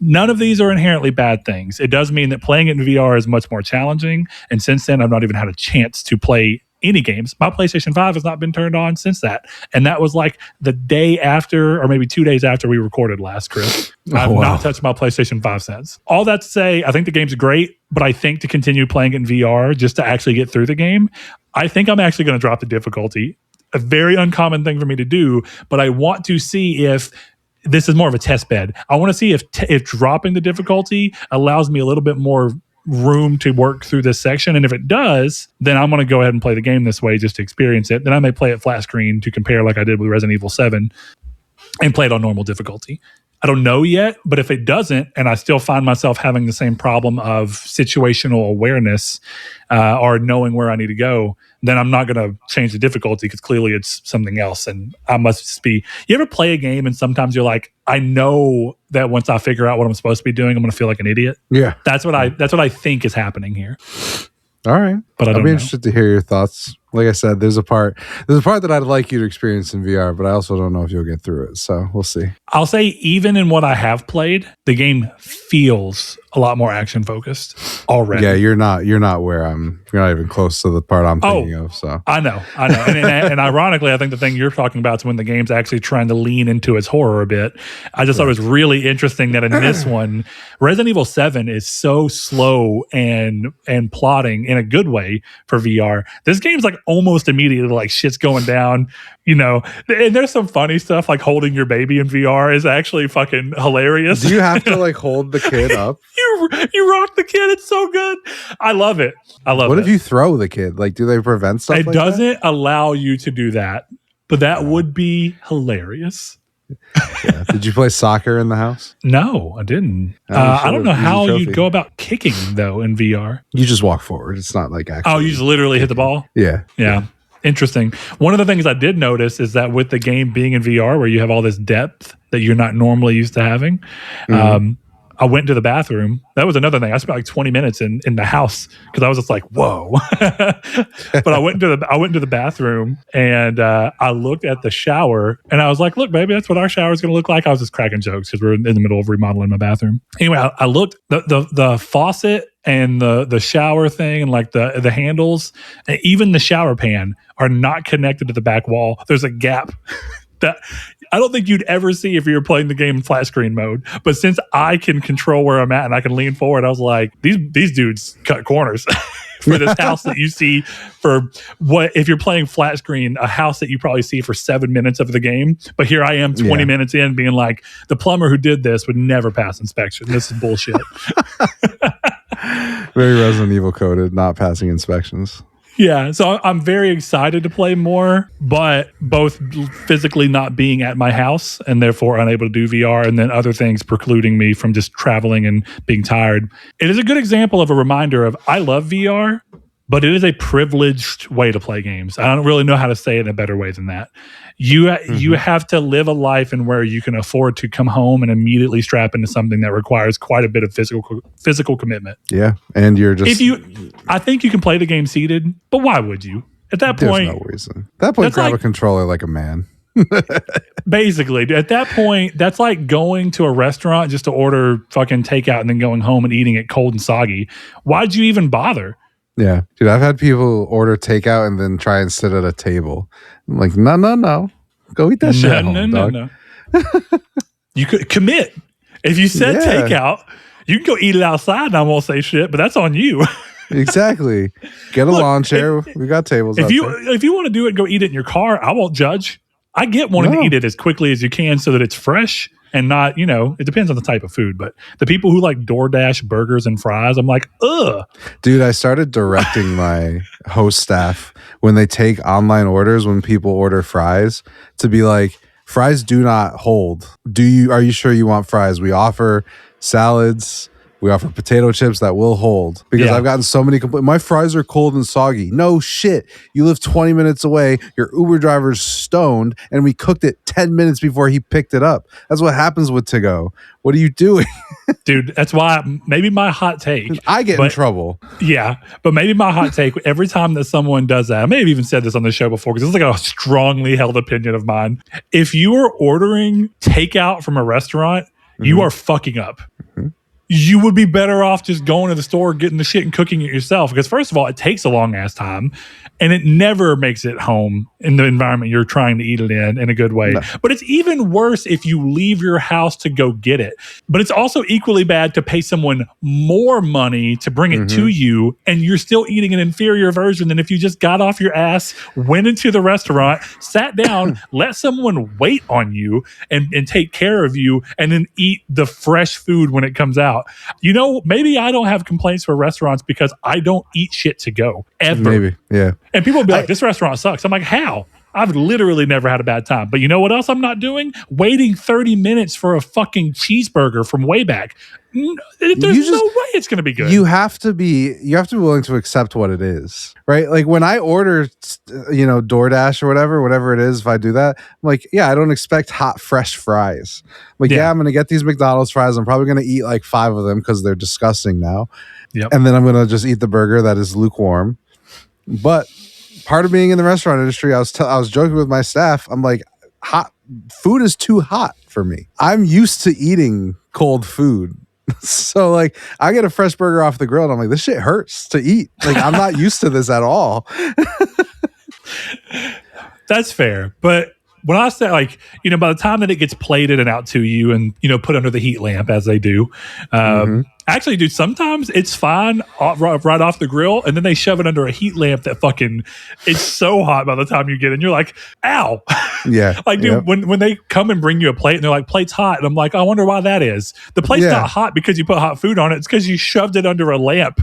Speaker 1: None of these are inherently bad things. It does mean that playing it in VR is much more challenging. And since then, I've not even had a chance to play any games. My PlayStation 5 has not been turned on since that. And that was like the day after, or maybe 2 days after we recorded last, Chris. I've not touched my PlayStation 5 since. All that to say, I think the game's great, but I think to continue playing it in VR just to actually get through the game, I think I'm actually going to drop the difficulty. A very uncommon thing for me to do, but I want to see if this is more of a test bed. I want to see if dropping the difficulty allows me a little bit more room to work through this section. And if it does, then I'm going to go ahead and play the game this way just to experience it. Then I may play it flat screen to compare like I did with Resident Evil 7 and play it on normal difficulty. I don't know yet, but if it doesn't, and I still find myself having the same problem of situational awareness or knowing where I need to go, then I'm not going to change the difficulty because clearly it's something else. And I must just be, you ever play a game and sometimes you're like, I know that once I figure out what I'm supposed to be doing, I'm going to feel like an idiot.
Speaker 2: Yeah.
Speaker 1: That's what I think is happening here.
Speaker 2: All right.
Speaker 1: But
Speaker 2: I'd be interested to hear your thoughts. Like I said, there's a part that I'd like you to experience in VR, but I also don't know if you'll get through it. So we'll see.
Speaker 1: I'll say even in what I have played, the game feels a lot more action focused already.
Speaker 2: Yeah, you're not where you're not even close to the part I'm thinking of. So
Speaker 1: I know. And ironically, I think the thing you're talking about is when the game's actually trying to lean into its horror a bit. I just thought it was really interesting that in this one, Resident Evil 7 is so slow and plotting in a good way for VR. This game's like almost immediately like shit's going down, you know. And there's some funny stuff like holding your baby in VR is actually fucking hilarious.
Speaker 2: Do you have to like hold the kid up?
Speaker 1: You rock the kid. It's so good. I love it.
Speaker 2: What if you throw the kid? Like, do they prevent stuff?
Speaker 1: It doesn't allow you to do that, but that would be hilarious.
Speaker 2: Yeah. Did you play soccer in the house?
Speaker 1: No, I didn't. I don't know how you'd go about kicking though in VR.
Speaker 2: You just walk forward. It's not like actually.
Speaker 1: Oh, you just literally hit the ball?
Speaker 2: Yeah.
Speaker 1: Interesting. One of the things I did notice is that with the game being in VR, where you have all this depth that you're not normally used to having, I went to the bathroom. That was another thing. I spent like 20 minutes in the house because I was just like, whoa. But I went into the bathroom and I looked at the shower and I was like, look, baby, that's what our shower is going to look like. I was just cracking jokes because we're in the middle of remodeling my bathroom. Anyway, I looked, the faucet and the shower thing and like the handles and even the shower pan are not connected to the back wall. There's a gap that I don't think you'd ever see if you were playing the game in flat screen mode. But since I can control where I'm at and I can lean forward, I was like, these dudes cut corners for this house that you see for what, if you're playing flat screen, a house that you probably see for 7 minutes of the game. But here I am 20 minutes in being like, the plumber who did this would never pass inspection. This is bullshit.
Speaker 2: Very Resident Evil coded, not passing inspections.
Speaker 1: Yeah, so I'm very excited to play more, but both physically not being at my house and therefore unable to do VR, and then other things precluding me from just traveling and being tired. It is a good example of a reminder of I love VR, but it is a privileged way to play games. I don't really know how to say it in a better way than that. You have to live a life in where you can afford to come home and immediately strap into something that requires quite a bit of physical commitment.
Speaker 2: Yeah, and you're just
Speaker 1: I think you can play the game seated, but why would you? At that point,
Speaker 2: there's no reason. At that point, grab a controller like a man.
Speaker 1: Basically, at that point, that's like going to a restaurant just to order fucking takeout and then going home and eating it cold and soggy. Why'd you even bother?
Speaker 2: Yeah. Dude, I've had people order takeout and then try and sit at a table. I'm like, no. Go eat that shit at home, dog.
Speaker 1: No. You could commit. If you said takeout, you can go eat it outside and I won't say shit, but that's on you.
Speaker 2: Exactly. Get a lawn chair. We got tables
Speaker 1: If you want to do it, go eat it in your car. I won't judge. I get wanting to eat it as quickly as you can so that it's fresh and not, it depends on the type of food. But the people who like DoorDash burgers and fries, I'm like, ugh.
Speaker 2: Dude, I started directing my host staff when they take online orders, when people order fries, to be like, fries do not hold. Are you sure you want fries? We offer salads. We offer potato chips that will hold because I've gotten so many complaints. My fries are cold and soggy. No shit. You live 20 minutes away. Your Uber driver's stoned, and we cooked it 10 minutes before he picked it up. That's what happens with to-go. What are you doing?
Speaker 1: Dude, that's why maybe my hot take.
Speaker 2: I get in trouble.
Speaker 1: Yeah, but maybe my hot take, every time that someone does that, I may have even said this on the show before because it's like a strongly held opinion of mine. If you are ordering takeout from a restaurant, you are fucking up. You would be better off just going to the store, getting the shit and cooking it yourself. Because first of all, it takes a long ass time and it never makes it home in the environment you're trying to eat it in a good way. No. But it's even worse if you leave your house to go get it. But it's also equally bad to pay someone more money to bring it to you and you're still eating an inferior version than if you just got off your ass, went into the restaurant, sat down, let someone wait on you and take care of you and then eat the fresh food when it comes out. You know, maybe I don't have complaints for restaurants because I don't eat shit to go ever.
Speaker 2: Maybe, yeah.
Speaker 1: And people will be like, this restaurant sucks. I'm like, how? I've literally never had a bad time. But you know what else I'm not doing? Waiting 30 minutes for a fucking cheeseburger from way back. There's no way it's going to be good.
Speaker 2: You have to be willing to accept what it is, right? Like when I order, DoorDash or whatever it is, if I do that, I'm like, yeah, I don't expect hot, fresh fries. Like, I'm going to get these McDonald's fries. I'm probably going to eat like 5 of them because they're disgusting now. Yep. And then I'm going to just eat the burger that is lukewarm. But part of being in the restaurant industry, I was joking with my staff. I'm like, hot food is too hot for me. I'm used to eating cold food. So like I get a fresh burger off the grill and I'm like, this shit hurts to eat. Like I'm not used to this at all.
Speaker 1: That's fair. But when I say like, by the time that it gets plated and out to you and, put under the heat lamp as they do, actually, dude, sometimes it's fine right off the grill and then they shove it under a heat lamp that it's so hot by the time you get in. You're like, ow.
Speaker 2: Yeah.
Speaker 1: Like, dude, when they come and bring you a plate and they're like, plate's hot. And I'm like, I wonder why that is. The plate's not hot because you put hot food on it. It's because you shoved it under a lamp.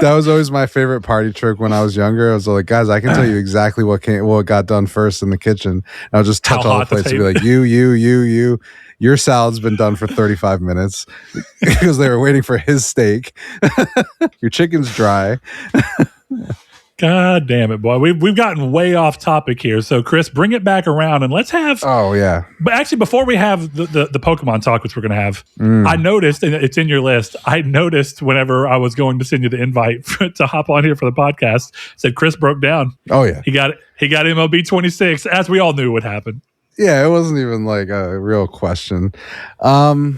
Speaker 2: That was always my favorite party trick when I was younger. I was like, guys, I can tell you exactly what got done first in the kitchen. And I'll just touch all the plates and be like, you. Your salad's been done for 35 minutes because they were waiting for his steak. Your chicken's dry.
Speaker 1: God damn it, boy. We've gotten way off topic here. So, Chris, bring it back around and let's have...
Speaker 2: Oh, yeah.
Speaker 1: But actually, before we have the Pokemon talk, which we're going to have, I noticed, and it's in your list, I noticed whenever I was going to send you the invite to hop on here for the podcast, said Chris broke down.
Speaker 2: Oh, yeah.
Speaker 1: He got MLB 26, as we all knew would happen.
Speaker 2: Yeah, it wasn't even like a real question. I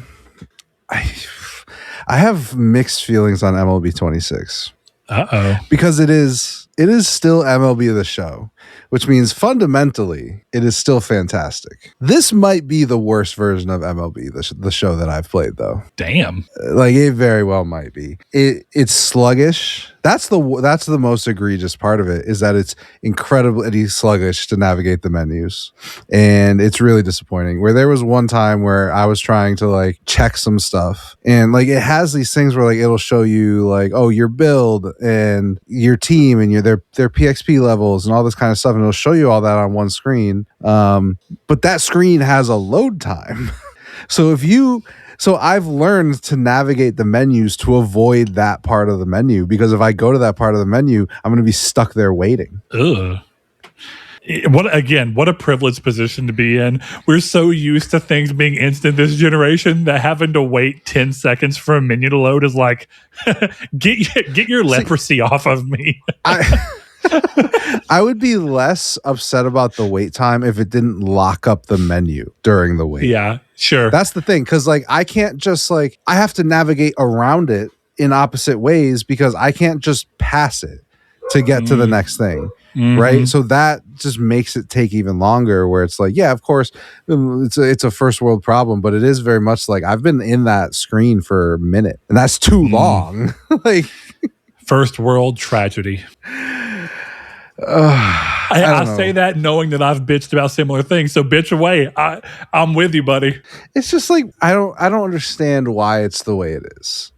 Speaker 2: have mixed feelings on MLB 26.
Speaker 1: Uh-oh.
Speaker 2: Because it is still MLB The Show, which means fundamentally it is still fantastic. This might be the worst version of MLB The Show that I've played, though.
Speaker 1: Damn.
Speaker 2: Like it very well might be. It's sluggish. That's the most egregious part of it, is that it's incredibly sluggish to navigate the menus. And it's really disappointing. Where there was one time where I was trying to like check some stuff and like it has these things where like it'll show you like, oh, your build and your team and their PXP levels and all this kind of stuff. And it'll show you all that on one screen. But that screen has a load time. So I've learned to navigate the menus to avoid that part of the menu, because if I go to that part of the menu, I'm going to be stuck there waiting.
Speaker 1: Ugh. What a privileged position to be in. We're so used to things being instant this generation that having to wait 10 seconds for a menu to load is like, get your leprosy off of me.
Speaker 2: I would be less upset about the wait time if it didn't lock up the menu during the wait.
Speaker 1: Yeah, sure.
Speaker 2: That's the thing, because like I can't just like, I have to navigate around it in opposite ways because I can't just pass it to get to the next thing. Right. So that just makes it take even longer, where it's like, yeah, of course it's a first world problem, but it is very much like I've been in that screen for a minute and that's too long. Like
Speaker 1: first world tragedy. I say that knowing that I've bitched about similar things. So bitch away. I'm with you, buddy.
Speaker 2: It's just like, I don't understand why it's the way it is.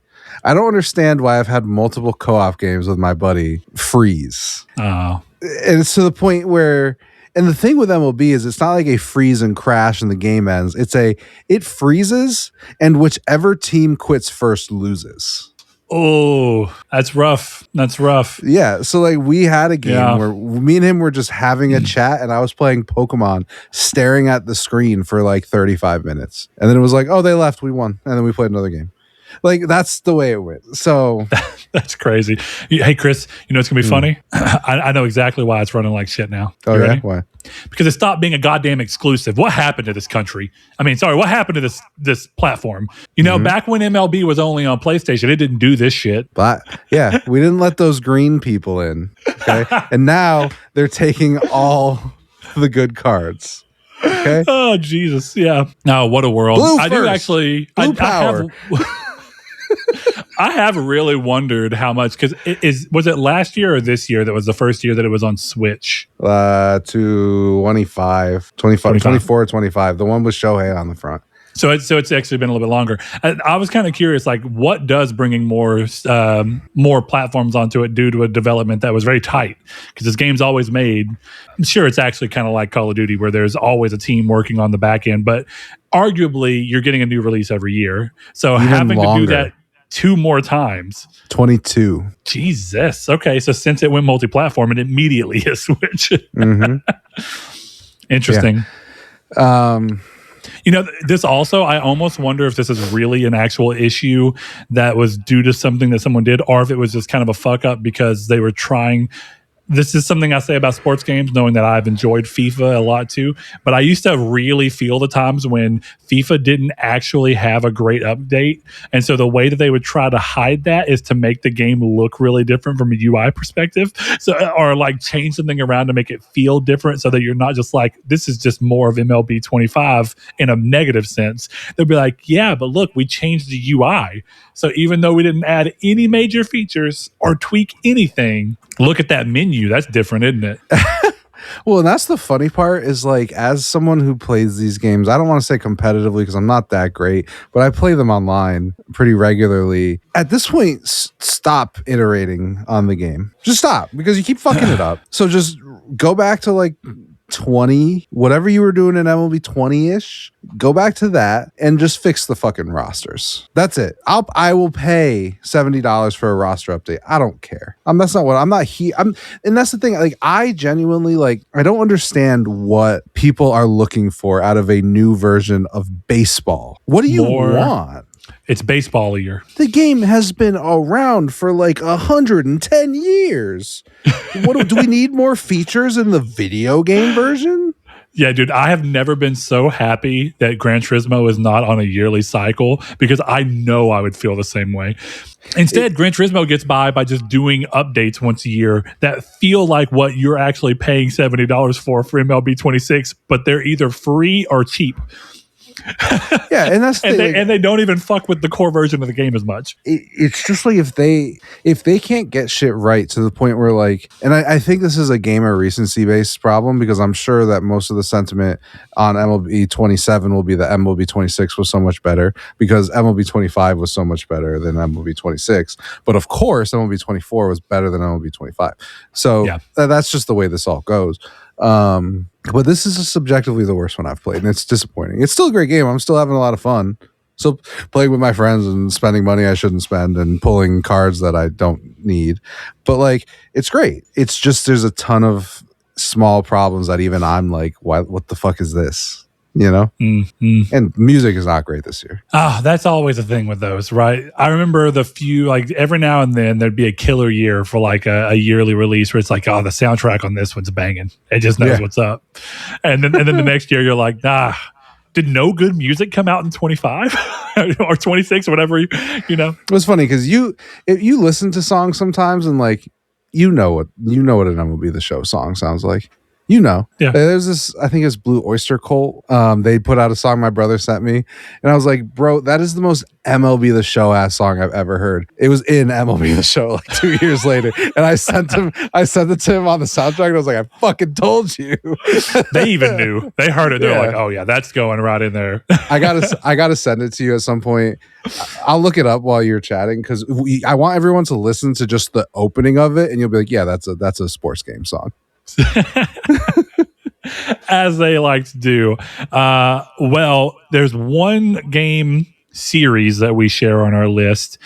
Speaker 2: I don't understand why I've had multiple co-op games with my buddy freeze.
Speaker 1: Oh.
Speaker 2: And it's to the point where And the thing with MLB is it's not like a freeze and crash and the game ends. It freezes and whichever team quits first loses.
Speaker 1: Oh, that's rough. That's rough.
Speaker 2: Yeah. So like we had a game
Speaker 1: Yeah.
Speaker 2: where me and him were just having a chat and I was playing Pokemon staring at the screen for like 35 minutes. And then it was like, oh, they left, we won. And then we played another game. Like that's the way it went. So
Speaker 1: That's crazy. Hey, Chris, you know it's going to be funny? I know exactly why it's running like shit now.
Speaker 2: oh
Speaker 1: You
Speaker 2: yeah,
Speaker 1: ready?
Speaker 2: why?
Speaker 1: Because it stopped being a goddamn exclusive. What happened to this country? I mean, sorry, what happened to this platform? You know, back when MLB was only on PlayStation, it didn't do this shit.
Speaker 2: But yeah, we didn't let those green people in. Okay. And now they're taking all the good cards. Okay.
Speaker 1: Oh, Jesus. Yeah. No, what a world.
Speaker 2: Blue
Speaker 1: I do
Speaker 2: first.
Speaker 1: actually.
Speaker 2: Blue power.
Speaker 1: I have really wondered how much, because was it last year or this year that was the first year that it was on Switch?
Speaker 2: 25, 24, 25. The one with Shohei on the front.
Speaker 1: So it's actually been a little bit longer. I was kind of curious, like, what does bringing more platforms onto it do to a development that was very tight? Because this game's always made. Sure, it's actually kind of like Call of Duty, where there's always a team working on the back end, but arguably you're getting a new release every year. So
Speaker 2: Even
Speaker 1: having
Speaker 2: longer.
Speaker 1: to do that 2 more times.
Speaker 2: 22.
Speaker 1: Jesus. Okay, so since it went multi-platform, it immediately is Switch.
Speaker 2: Mm-hmm.
Speaker 1: Interesting.
Speaker 2: Yeah.
Speaker 1: You know, this also, I almost wonder if this is really an actual issue that was due to something that someone did, or if it was just kind of a fuck up because they were trying. This is something I say about sports games, knowing that I've enjoyed FIFA a lot too. But I used to really feel the times when FIFA didn't actually have a great update. And so the way that they would try to hide that is to make the game look really different from a UI perspective. So, or like change something around to make it feel different so that you're not just like, this is just more of MLB 25 in a negative sense. They'll be like, yeah, but look, we changed the UI. So even though we didn't add any major features or tweak anything, look at that menu. That's different, isn't it?
Speaker 2: Well, and that's the funny part is like, as someone who plays these games, I don't want to say competitively because I'm not that great, but I play them online pretty regularly. At this point, stop iterating on the game. Just stop because you keep fucking it up. So just go back to like 20, whatever you were doing in MLB 20-ish, go back to that and just fix the fucking rosters. That's it. I will pay $70 for a roster update. I don't care. That's not what I'm not here. And that's the thing. Like, I genuinely I don't understand what people are looking for out of a new version of baseball. What do you want?
Speaker 1: It's baseball-ier.
Speaker 2: The game has been around for like 110 years. What do we need more features in the video game version?
Speaker 1: Yeah, dude, I have never been so happy that Gran Turismo is not on a yearly cycle because I know I would feel the same way. Instead, Gran Turismo gets by just doing updates once a year that feel like what you're actually paying $70 for MLB 26, but they're either free or cheap.
Speaker 2: Yeah, and that's
Speaker 1: and they don't even fuck with the core version of the game as much.
Speaker 2: It's just like if they can't get shit right to the point where and I think this is a gamer recency based problem because I'm sure that most of the sentiment on MLB 27 will be that MLB 26 was so much better because MLB 25 was so much better than MLB 26, but of course MLB 24 was better than MLB 25. So yeah. That's just the way this all goes. But this is subjectively the worst one I've played, and it's disappointing. It's still a great game. I'm still having a lot of fun. Still playing with my friends and spending money I shouldn't spend and pulling cards that I don't need. But it's great. It's just there's a ton of small problems that even I'm like, what the fuck is this? You know? Mm-hmm. And music is not great this year.
Speaker 1: That's always a thing with those, right? I remember the few, every now and then there'd be a killer year for a yearly release where it's like, oh, the soundtrack on this one's banging. It just knows what's up. And then the next year you're like, did no good music come out in 25 or 26 or whatever, you know?
Speaker 2: It was funny because if you listen to songs sometimes and you know what an MLB The Show song sounds like. You know, there's this, I think it's Blue Oyster Cult. They put out a song my brother sent me, and I was like, bro, that is the most MLB The Show ass song I've ever heard. It was in MLB The Show 2 years later, and I sent it to him on the soundtrack, and I was like, I fucking told you.
Speaker 1: They even knew. They heard it. They're like, oh yeah, that's going right in there.
Speaker 2: I gotta send it to you at some point. I'll look it up while you're chatting because I want everyone to listen to just the opening of it, and you'll be like, yeah, that's a sports game song.
Speaker 1: as they like to do. Well, there's one game series that we share on our list.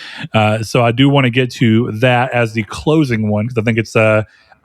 Speaker 1: So I do want to get to that as the closing one because I think it's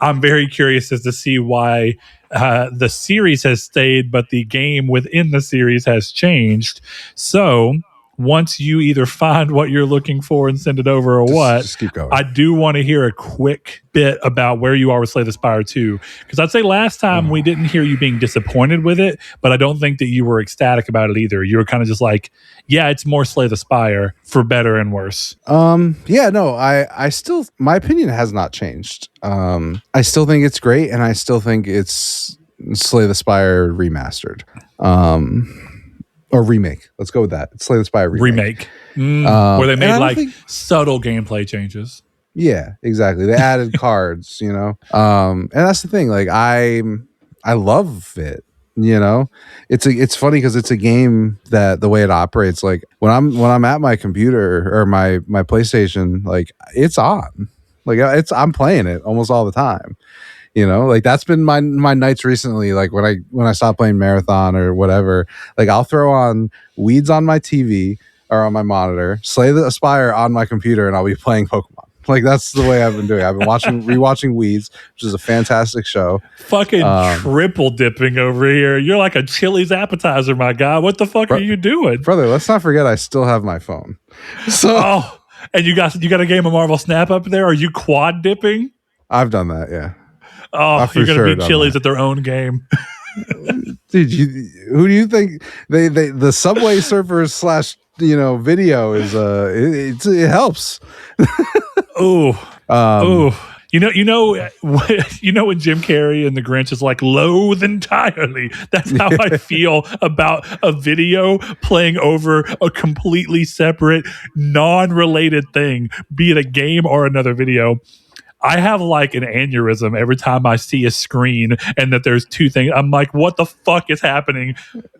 Speaker 1: I'm very curious as to see why the series has stayed, but the game within the series has changed. So once you either find what you're looking for and send it over or
Speaker 2: Just keep going.
Speaker 1: I do want to hear a quick bit about where you are with Slay the Spire 2. Because I'd say last time we didn't hear you being disappointed with it, but I don't think that you were ecstatic about it either. You were kind of just like, yeah, it's more Slay the Spire for better and worse.
Speaker 2: Yeah, no, I still, my opinion has not changed. I still think it's great, and I still think it's Slay the Spire remastered. Or remake. Let's go with that. It's Slay the Spire remake.
Speaker 1: Where they made like subtle gameplay changes.
Speaker 2: Yeah, exactly. They added cards, you know. And that's the thing. Like I love it. You know, it's funny because it's a game that the way it operates, like when I'm at my computer or my PlayStation, like it's on, like I'm playing it almost all the time. You know, like that's been my nights recently. Like when I stop playing Marathon or whatever, like I'll throw on Weeds on my TV or on my monitor, Slay the Spire on my computer, and I'll be playing Pokemon. Like that's the way I've been doing. I've been rewatching Weeds, which is a fantastic show.
Speaker 1: Fucking triple dipping over here. You're like a Chili's appetizer, my guy. What the fuck are you doing,
Speaker 2: brother? Let's not forget I still have my phone. So
Speaker 1: and you got a game of Marvel Snap up there. Are you quad dipping?
Speaker 2: I've done that, yeah.
Speaker 1: Oh, you're gonna beat Chili's at their own game.
Speaker 2: Dude, who do you think they the Subway Surfers / video is it helps.
Speaker 1: You know when Jim Carrey and the Grinch is like loathe entirely. That's how I feel about a video playing over a completely separate, non-related thing, be it a game or another video. I have like an aneurysm every time I see a screen and that there's two things. I'm like, what the fuck is happening?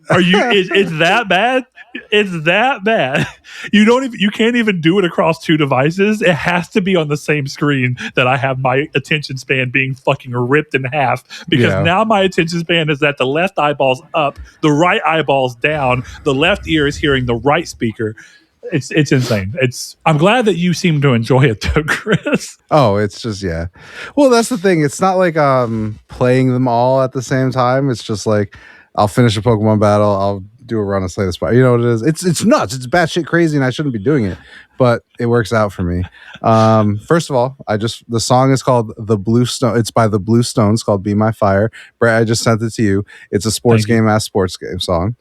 Speaker 1: It's that bad? It's that bad. You can't even do it across two devices. It has to be on the same screen that I have my attention span being fucking ripped in half because now my attention span is that the left eyeball's up, the right eyeball's down, the left ear is hearing the right speaker. It's insane. I'm glad that you seem to enjoy it though, Chris.
Speaker 2: Oh, it's just well, that's the thing. It's not like playing them all at the same time. It's just like I'll finish a Pokemon battle, I'll do a run of Slay the Spire. You know what it is? It's nuts. It's batshit crazy, and I shouldn't be doing it, but it works out for me. First of all, the song is called The Blue Stone. It's by the Blue Stones, called "Be My Fire." Brett, I just sent it to you. It's a sports game song.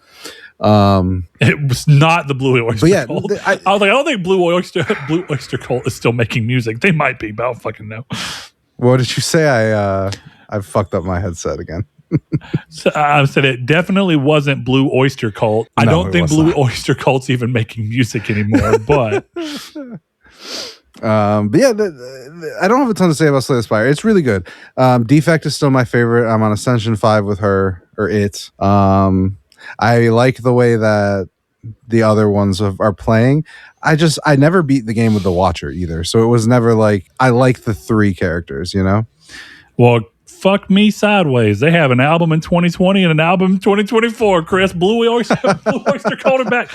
Speaker 1: It was not the Blue Oyster Cult.
Speaker 2: I was
Speaker 1: like, I don't think Blue Oyster Cult is still making music. They might be, but I don't fucking know.
Speaker 2: What did you say? I fucked up my headset again.
Speaker 1: So I said it definitely wasn't Blue Oyster Cult. I don't think Blue Oyster Cult's even making music anymore, but
Speaker 2: I don't have a ton to say about Slay the Spire. It's really good. Defect is still my favorite. I'm on Ascension 5 with her or it. I like the way that the other ones are playing. I never beat the game with the Watcher either, so it was never like I like the three characters, you know.
Speaker 1: Well, fuck me sideways. They have an album in 2020 and an album in 2024. Chris, Blue Oyster called it back.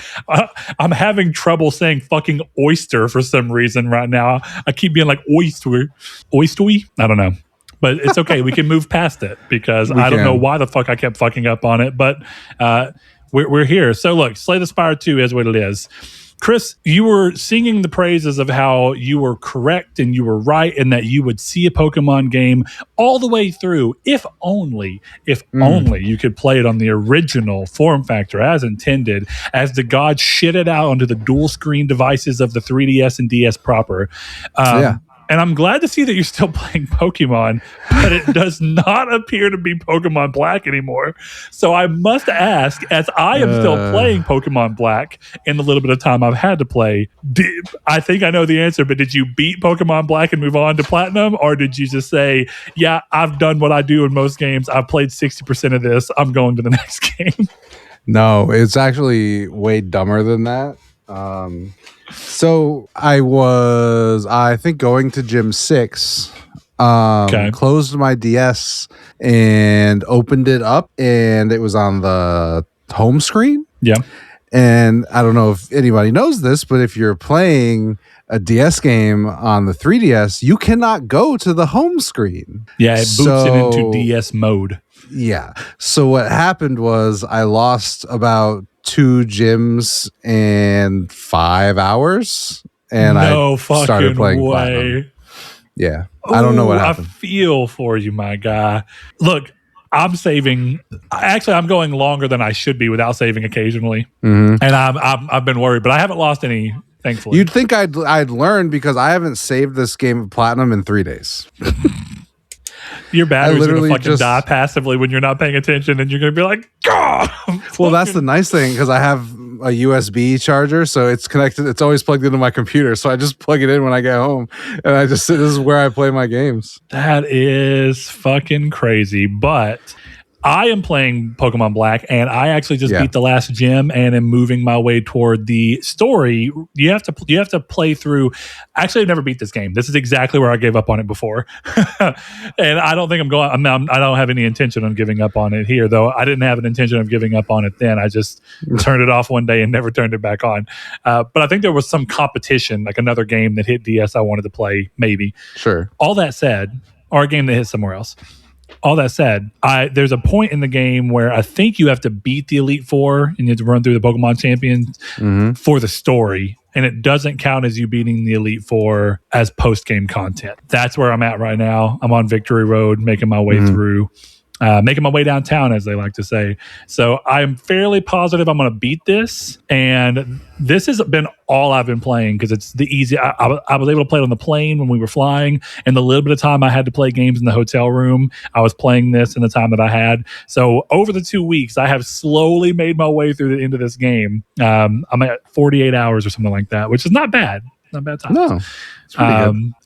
Speaker 1: I'm having trouble saying fucking oyster for some reason right now. I keep being like oyster. I don't know. But it's okay. We can move past it because I don't know why the fuck I kept fucking up on it. But we're here. So look, Slay the Spire 2 is what it is. Chris, you were singing the praises of how you were correct and you were right and that you would see a Pokemon game all the way through if only you could play it on the original form factor as intended, as the gods shit it out onto the dual screen devices of the 3DS and DS proper. And I'm glad to see that you're still playing Pokemon, but it does not appear to be Pokemon Black anymore. So I must ask, as I am still playing Pokemon Black in the little bit of time I've had to play, I think I know the answer, but did you beat Pokemon Black and move on to Platinum? Or did you just say, yeah, I've done what I do in most games. I've played 60% of this. I'm going to the next game.
Speaker 2: No, it's actually way dumber than that. So I think going to Gym 6
Speaker 1: Okay.
Speaker 2: Closed my DS and opened it up, and it was on the home screen.
Speaker 1: Yeah.
Speaker 2: And I don't know if anybody knows this, but if you're playing a DS game on the 3DS, you cannot go to the home screen.
Speaker 1: Yeah, it boots it into DS mode.
Speaker 2: Yeah. So what happened was I lost about 2 gyms in 5 hours, and
Speaker 1: No
Speaker 2: I started
Speaker 1: fucking
Speaker 2: playing
Speaker 1: way.
Speaker 2: Platinum. Yeah. I don't know what happened.
Speaker 1: I feel for you, my guy. Look, I'm saving. Actually, I'm going longer than I should be without saving occasionally, and I've been worried, but I haven't lost any. Thankfully,
Speaker 2: You'd think I'd learn because I haven't saved this game of Platinum in 3 days.
Speaker 1: your battery's gonna fucking die passively when you're not paying attention, and you're gonna be like, "God."
Speaker 2: Well, that's the nice thing because I have a USB charger, so it's connected. It's always plugged into my computer, so I just plug it in when I get home, and this is where I play my games.
Speaker 1: That is fucking crazy, but I am playing Pokemon Black, and I actually just beat the last gym and am moving my way toward the story. You have to play through. Actually, I've never beat this game. This is exactly where I gave up on it before, and I don't think I'm going. I don't have any intention on giving up on it here, though. I didn't have an intention of giving up on it then. I just turned it off one day and never turned it back on. But I think there was some competition, like another game that hit DS I wanted to play, maybe.
Speaker 2: Sure.
Speaker 1: All that said, or a game that hit somewhere else. All that said, there's a point in the game where I think you have to beat the Elite Four and you have to run through the Pokemon Champions for the story. And it doesn't count as you beating the Elite Four as post-game content. That's where I'm at right now. I'm on Victory Road, making my way through. Making my way downtown, as they like to say. So I'm fairly positive I'm going to beat this. And this has been all I've been playing because it's the easy. I was able to play it on the plane when we were flying. And the little bit of time I had to play games in the hotel room, I was playing this in the time that I had. So over the 2 weeks, I have slowly made my way through the end of this game. I'm at 48 hours or something like that, which is not bad. Not bad time.
Speaker 2: No.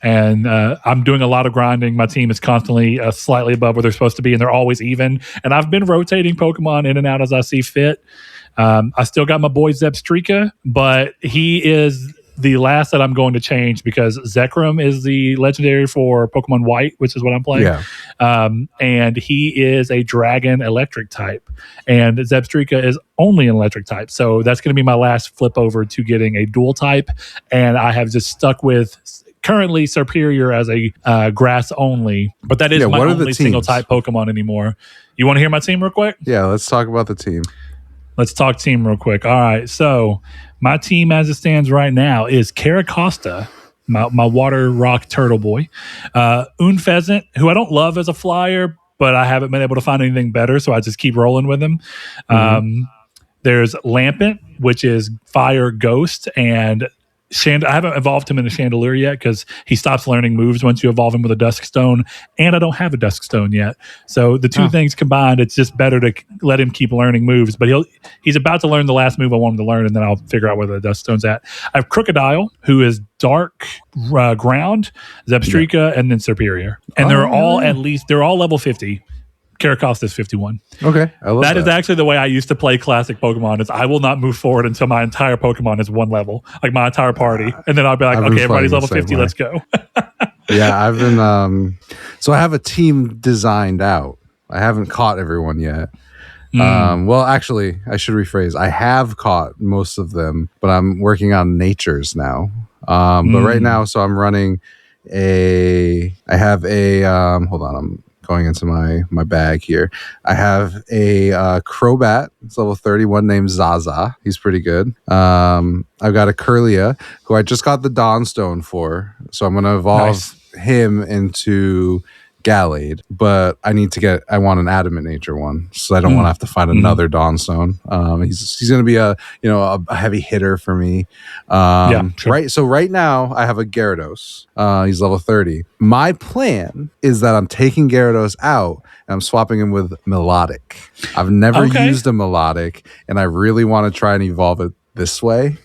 Speaker 1: And I'm doing a lot of grinding. My team is constantly slightly above where they're supposed to be, and they're always even. And I've been rotating Pokemon in and out as I see fit. I still got my boy Zebstrika, but he is the last that I'm going to change because Zekrom is the legendary for Pokemon White, which is what I'm playing.
Speaker 2: Yeah.
Speaker 1: And he is a dragon electric type. And Zebstrika is only an electric type. So that's going to be my last flip over to getting a dual type. And I have just stuck with currently Superior as a grass only. But that is my only single type Pokemon anymore. You want to hear my team real quick?
Speaker 2: Yeah, let's talk about the team.
Speaker 1: Let's talk team real quick. All right. So my team as it stands right now is Caracosta, my water rock turtle boy. Unfezant, who I don't love as a flyer, but I haven't been able to find anything better, so I just keep rolling with him. There's Lampent, which is fire ghost, and I haven't evolved him in a Chandelier yet because he stops learning moves once you evolve him with a Dusk Stone, and I don't have a Dusk Stone yet. So the two things combined, it's just better to let him keep learning moves. But he's about to learn the last move I want him to learn, and then I'll figure out where the Dusk Stone's at. I have Crocodile, who is Dark Ground, Zebstrika, and then Superior. And they're all level 50. Caracosta is 51.
Speaker 2: Okay, I love that.
Speaker 1: That is actually the way I used to play classic Pokemon. Is I will not move forward until my entire Pokemon is one level, like my entire party, and then I'll be like, okay, everybody's level 50, let's go.
Speaker 2: Yeah, I've been. So I have a team designed out. I haven't caught everyone yet. Well, actually, I should rephrase. I have caught most of them, but I'm working on natures now. But right now, so I'm running I have a. Hold on, I'm going into my bag here. I have a Crobat. It's level 31 named Zaza. He's pretty good. I've got a Curlia who I just got the Dawnstone for. So I'm going to evolve him into Gallade, but I want an Adamant Nature one, so I don't want to have to find another Dawnstone. He's going to be a heavy hitter for me. Right. So right now I have a Gyarados. He's level 30. My plan is that I'm taking Gyarados out and I'm swapping him with Melodic. I've never used a Melodic, and I really want to try and evolve it this way.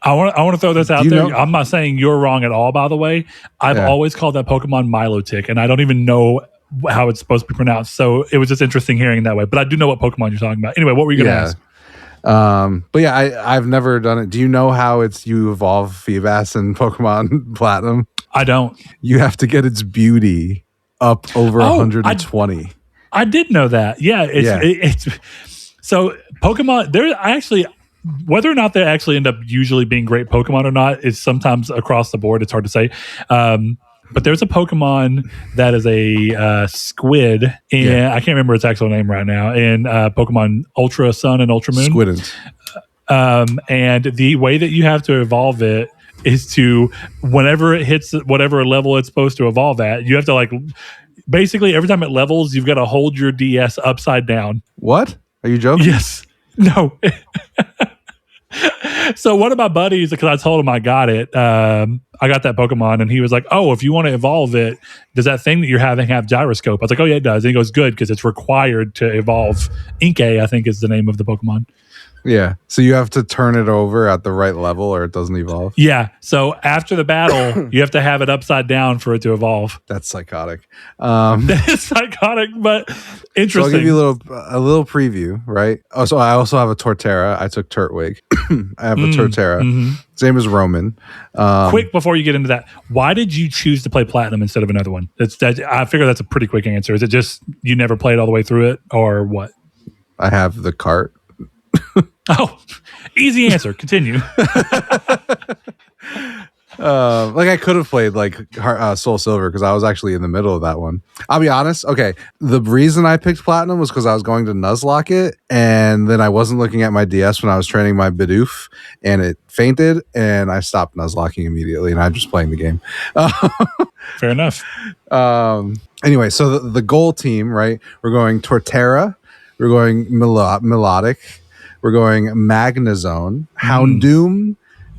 Speaker 1: I want to throw this out there. I'm not saying you're wrong at all, by the way. I've always called that Pokemon Milotic, and I don't even know how it's supposed to be pronounced. So it was just interesting hearing it that way. But I do know what Pokemon you're talking about. Anyway, what were you going to ask?
Speaker 2: But yeah, I've never done it. Do you know how you evolve Feebas in Pokemon Platinum?
Speaker 1: I don't.
Speaker 2: You have to get its beauty up over
Speaker 1: Oh,
Speaker 2: 120.
Speaker 1: I did know that. Yeah, it's so Pokemon. There actually, whether or not they actually end up usually being great Pokemon or not is sometimes across the board. It's hard to say. But there's a Pokemon that is a squid, and I can't remember its actual name right now. In Pokemon Ultra Sun and Ultra Moon,
Speaker 2: Squiddens.
Speaker 1: And the way that you have to evolve it is to, whenever it hits whatever level it's supposed to evolve at, you have to basically every time it levels, you've got to hold your DS upside down.
Speaker 2: What? Are you joking?
Speaker 1: Yes. No. So one of my buddies, because I told him I got it, I got that Pokemon, and he was like, "Oh, if you want to evolve it, does that thing that you're having have gyroscope?" I was like, "Oh yeah, it does." And he goes, "Good, because it's required to evolve." Inkay, I think, is the name of the Pokemon.
Speaker 2: Yeah. So you have to turn it over at the right level or it doesn't evolve?
Speaker 1: Yeah. So after the battle, you have to have it upside down for it to evolve.
Speaker 2: That's psychotic.
Speaker 1: That is psychotic, but interesting.
Speaker 2: So I'll give you a little preview, right? Oh, so I also have a Torterra. I took Turtwig. I have a Torterra.
Speaker 1: Mm-hmm.
Speaker 2: Same as Roman.
Speaker 1: Quick, before you get into that, why did you choose to play Platinum instead of another one? I figure that's a pretty quick answer. Is it just you never played all the way through it, or what?
Speaker 2: I have the cart.
Speaker 1: Oh, easy answer. Continue.
Speaker 2: I could have played Soul Silver because I was actually in the middle of that one. I'll be honest. Okay, the reason I picked Platinum was because I was going to Nuzlocke it, and then I wasn't looking at my DS when I was training my Bidoof, and it fainted, and I stopped Nuzlocking immediately, and I'm just playing the game.
Speaker 1: Fair enough.
Speaker 2: Anyway, so the goal team, right? We're going Torterra, we're going Melodic, we're going Magnezone, Houndoom,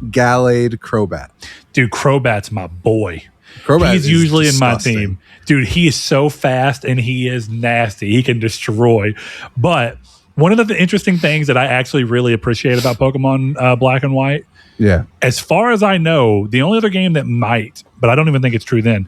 Speaker 2: Gallade, Crobat.
Speaker 1: Dude, Crobat's my boy.
Speaker 2: Crobat
Speaker 1: He's usually
Speaker 2: disgusting.
Speaker 1: in my team. Dude, he is so fast and he is nasty. He can destroy. But one of the interesting things that I actually really appreciate about Pokemon Black and White, as far as I know, the only other game that might, but I don't even think it's true then,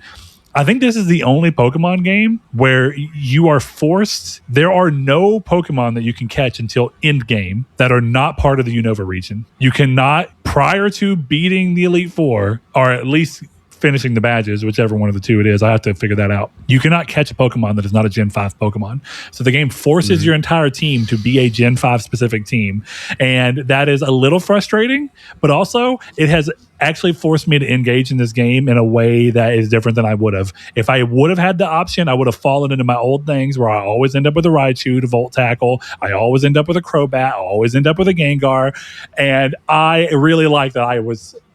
Speaker 1: I think this is the only Pokemon game where you are forced. There are no Pokemon that you can catch until end game that are not part of the Unova region. You cannot, prior to beating the Elite Four, or at least finishing the badges, whichever one of the two it is. I have to figure that out. You cannot catch a Pokemon that is not a Gen 5 Pokemon. So the game forces your entire team to be a Gen 5 specific team. And that is a little frustrating, but also it has actually forced me to engage in this game in a way that is different than I would have. If I would have had the option, I would have fallen into my old things where I always end up with a Raichu to Volt Tackle. I always end up with a Crobat. I always end up with a Gengar. And I really like that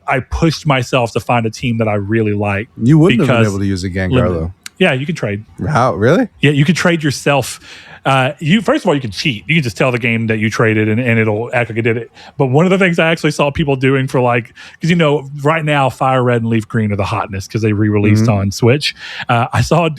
Speaker 1: I pushed myself to find a team that I really like.
Speaker 2: You wouldn't have been able to use a Gengar, though.
Speaker 1: Yeah, you can trade.
Speaker 2: How? Really?
Speaker 1: Yeah, you can trade yourself. First of all, you can cheat. You can just tell the game that you traded and it'll act like it did it. But one of the things I actually saw people doing for because right now Fire Red and Leaf Green are the hotness because they re-released on Switch. I saw a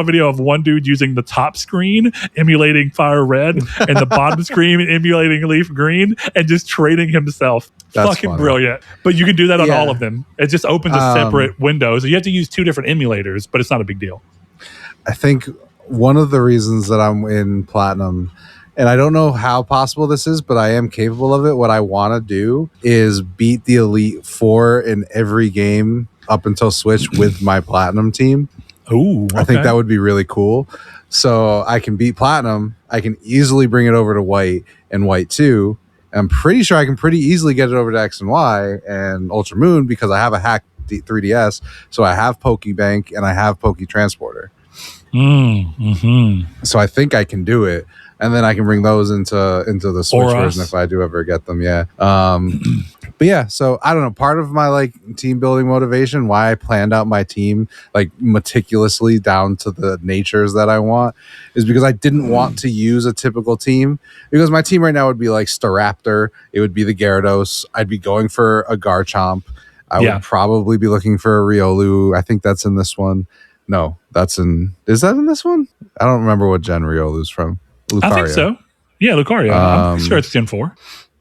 Speaker 1: video of one dude using the top screen emulating Fire Red and the bottom screen emulating Leaf Green and just trading himself.
Speaker 2: That's
Speaker 1: fucking
Speaker 2: funny.
Speaker 1: Brilliant. But you can do that on all of them. It just opens a separate window. So you have to use two different emulators, but it's not a big deal.
Speaker 2: I think one of the reasons that I'm in Platinum, and I don't know how possible this is, but I am capable of it. What I want to do is beat the Elite Four in every game up until Switch with my Platinum team.
Speaker 1: Ooh, okay.
Speaker 2: I think that would be really cool. So I can beat Platinum. I can easily bring it over to White and White 2. I'm pretty sure I can pretty easily get it over to X and Y and Ultra Moon because I have a hacked 3DS. So I have Pokebank and I have Poke Transporter. So I think I can do it, and then I can bring those into the Switch version if I do ever get them. But yeah, so I don't know, part of my team building motivation, why I planned out my team meticulously down to the natures that I want, is because I didn't want to use a typical team, because my team right now would be Staraptor, it would be the Gyarados, I'd be going for a Garchomp, I would probably be looking for a Riolu. I think that's in this one. No, is that in this one? I don't remember what gen Riolu's from. Lucario.
Speaker 1: I think so. Yeah, Lucario. I'm sure it's Gen 4.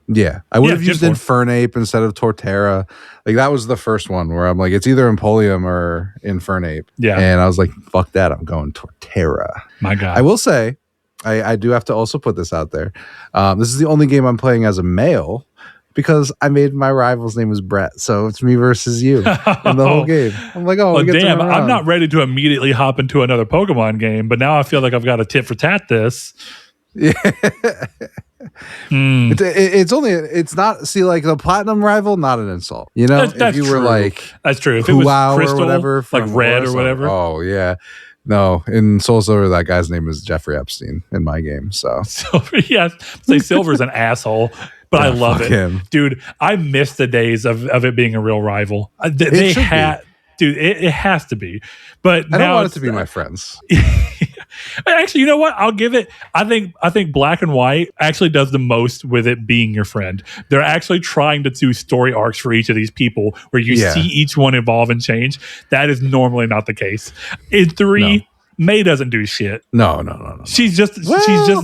Speaker 2: Yeah. I would have used Infernape instead of Torterra. That was the first one where I'm it's either Empoleon or Infernape. Yeah. And I was like, fuck that. I'm going Torterra.
Speaker 1: My God.
Speaker 2: I will say, I do have to also put this out there. This is the only game I'm playing as a male because I made my rival's name was Brett, so it's me versus you in the whole game. I'm like,
Speaker 1: well,
Speaker 2: we get
Speaker 1: damn,
Speaker 2: to run around.
Speaker 1: I'm not ready to immediately hop into another Pokemon game, but now I feel like I've got a tit for tat this.
Speaker 2: Yeah. It's not, see, like the platinum rival, not an insult. You know,
Speaker 1: that's
Speaker 2: if you
Speaker 1: true.
Speaker 2: were like,
Speaker 1: that's true. If it was crystal,
Speaker 2: or whatever,
Speaker 1: like red or whatever.
Speaker 2: Oh yeah. No, in Soul Silver, that guy's name is Jeffrey Epstein in my game. So
Speaker 1: Silver, yeah, say Silver's an asshole, but I love it,
Speaker 2: him.
Speaker 1: Dude. I miss the days of it being a real rival. They had, dude. It has to be, but
Speaker 2: I
Speaker 1: now
Speaker 2: don't want it to be my friends.
Speaker 1: Actually, you know what? I'll give it. I think Black and White actually does the most with it being your friend. They're actually trying to do story arcs for each of these people where you see each one evolve and change. That is normally not the case. In 3, May doesn't do shit.
Speaker 2: No.
Speaker 1: She's just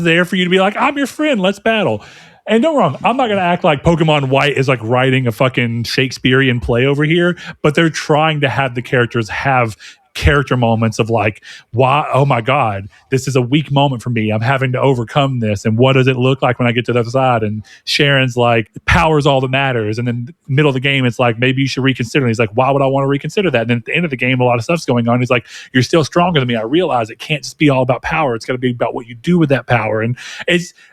Speaker 1: there for you to be like, I'm your friend. Let's battle. And don't get me wrong, I'm not going to act like Pokemon White is like writing a fucking Shakespearean play over here, but they're trying to have the characters have character moments of like, why, oh my God, this is a weak moment for me. I'm having to overcome this. And what does it look like when I get to the other side? And Sharon's like, power's all that matters. And then middle of the game, it's like, maybe you should reconsider. And he's like, why would I want to reconsider that? And then at the end of the game, a lot of stuff's going on. He's like, you're still stronger than me. I realize it can't just be all about power. It's got to be about what you do with that power. And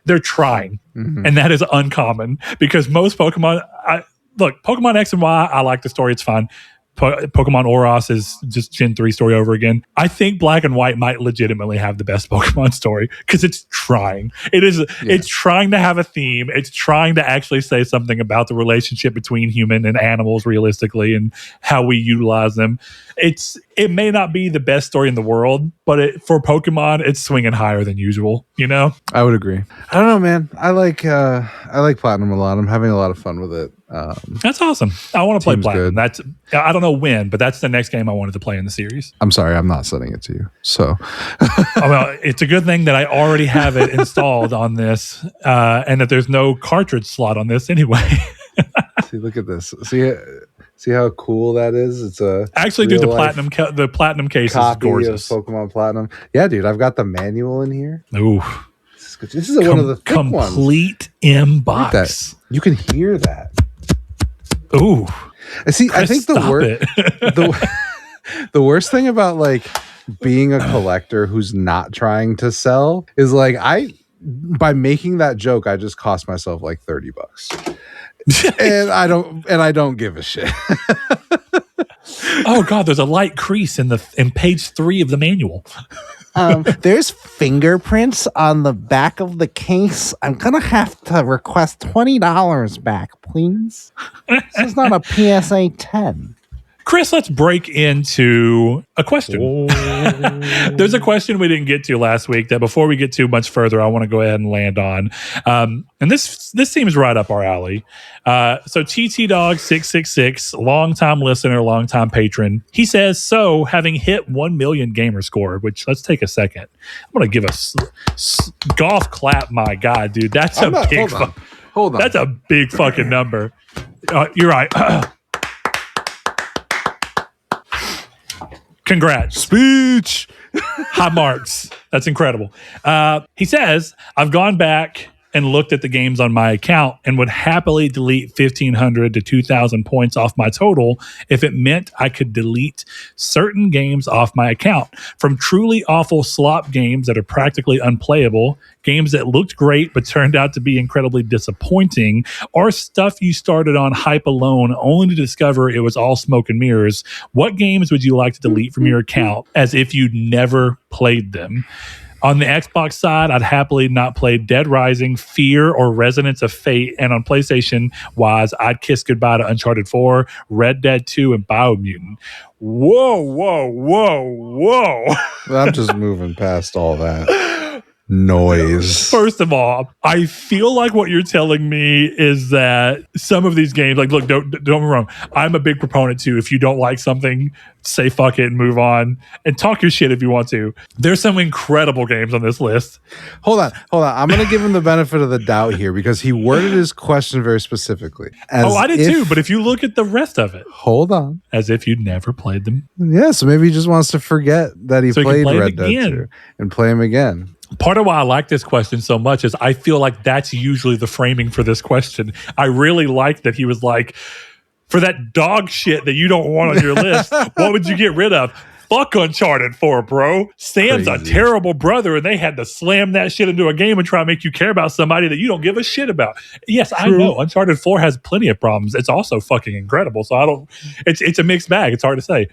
Speaker 1: they're trying. Mm-hmm. And that is uncommon because most Pokemon, look, Pokemon X and Y, I like the story. It's fun. Pokemon Oros is just Gen 3 story over again. I think Black and White might legitimately have the best Pokemon story because it's trying. It's trying to have a theme. It's trying to actually say something about the relationship between human and animals realistically and how we utilize them. It may not be the best story in the world, but for Pokemon, it's swinging higher than usual. You know,
Speaker 2: I would agree. I don't know, man. I like Platinum a lot. I'm having a lot of fun with it.
Speaker 1: That's awesome. I want to play Platinum.
Speaker 2: Good.
Speaker 1: I don't know when, but that's the next game I wanted to play in the series.
Speaker 2: I'm sorry, I'm not sending it to you. So,
Speaker 1: well, it's a good thing that I already have it installed on this, and that there's no cartridge slot on this anyway.
Speaker 2: See, look at this. See how cool that is? It's
Speaker 1: actually, dude. The platinum case is gorgeous.
Speaker 2: Of Pokemon Platinum. Yeah, dude. I've got the manual in here.
Speaker 1: Ooh,
Speaker 2: this is one of the thick
Speaker 1: complete M-box.
Speaker 2: You can hear that.
Speaker 1: Ooh.
Speaker 2: See, I think the worst thing about like being a collector who's not trying to sell is like by making that joke, I just cost myself like $30. and I don't give a shit.
Speaker 1: Oh God, there's a light crease in page 3 of the manual.
Speaker 3: There's fingerprints on the back of the case. I'm gonna have to request $20 back, please. This is not a PSA 10.
Speaker 1: Chris, let's break into a question. There's a question we didn't get to last week that before we get too much further, I want to go ahead and land on. And this seems right up our alley. So TT Dog 666, longtime listener, longtime patron. He says, so having hit 1 million gamer score, which let's take a second. I'm going to give a golf clap. My God, dude, that's hold on. That's a big fucking number. You're right. Congrats.
Speaker 2: Speech.
Speaker 1: High marks. That's incredible. He says, I've gone back and looked at the games on my account and would happily delete 1,500 to 2,000 points off my total if it meant I could delete certain games off my account. From truly awful slop games that are practically unplayable, games that looked great but turned out to be incredibly disappointing, or stuff you started on hype alone only to discover it was all smoke and mirrors. What games would you like to delete from your account as if you'd never played them? On the Xbox side, I'd happily not play Dead Rising, Fear, or Resonance of Fate. And on PlayStation wise, I'd kiss goodbye to Uncharted 4, Red Dead 2, and Biomutant. Whoa.
Speaker 2: I'm just moving past all that noise.
Speaker 1: First of all, I feel like what you're telling me is that some of these games, like, look, don't get me wrong. I'm a big proponent too. If you don't like something, say fuck it and move on and talk your shit if you want to. There's some incredible games on this list.
Speaker 2: Hold on. I'm going to give him the benefit of the doubt here because he worded his question very specifically.
Speaker 1: I did too. But if you look at the rest of it,
Speaker 2: hold on,
Speaker 1: as if you'd never played them.
Speaker 2: Yeah. So maybe he just wants to forget that he played Red Dead 2 and play him again.
Speaker 1: Part of why I like this question so much is I feel like that's usually the framing for this question. I really like that he was like, for that dog shit that you don't want on your list, what would you get rid of? Fuck Uncharted 4, bro. Sam's a
Speaker 2: Crazy.
Speaker 1: terrible brother, and they had to slam that shit into a game and try to make you care about somebody that you don't give a shit about. Yes, I know Uncharted 4 has plenty of problems. It's also fucking incredible. So it's a mixed bag. It's hard to say.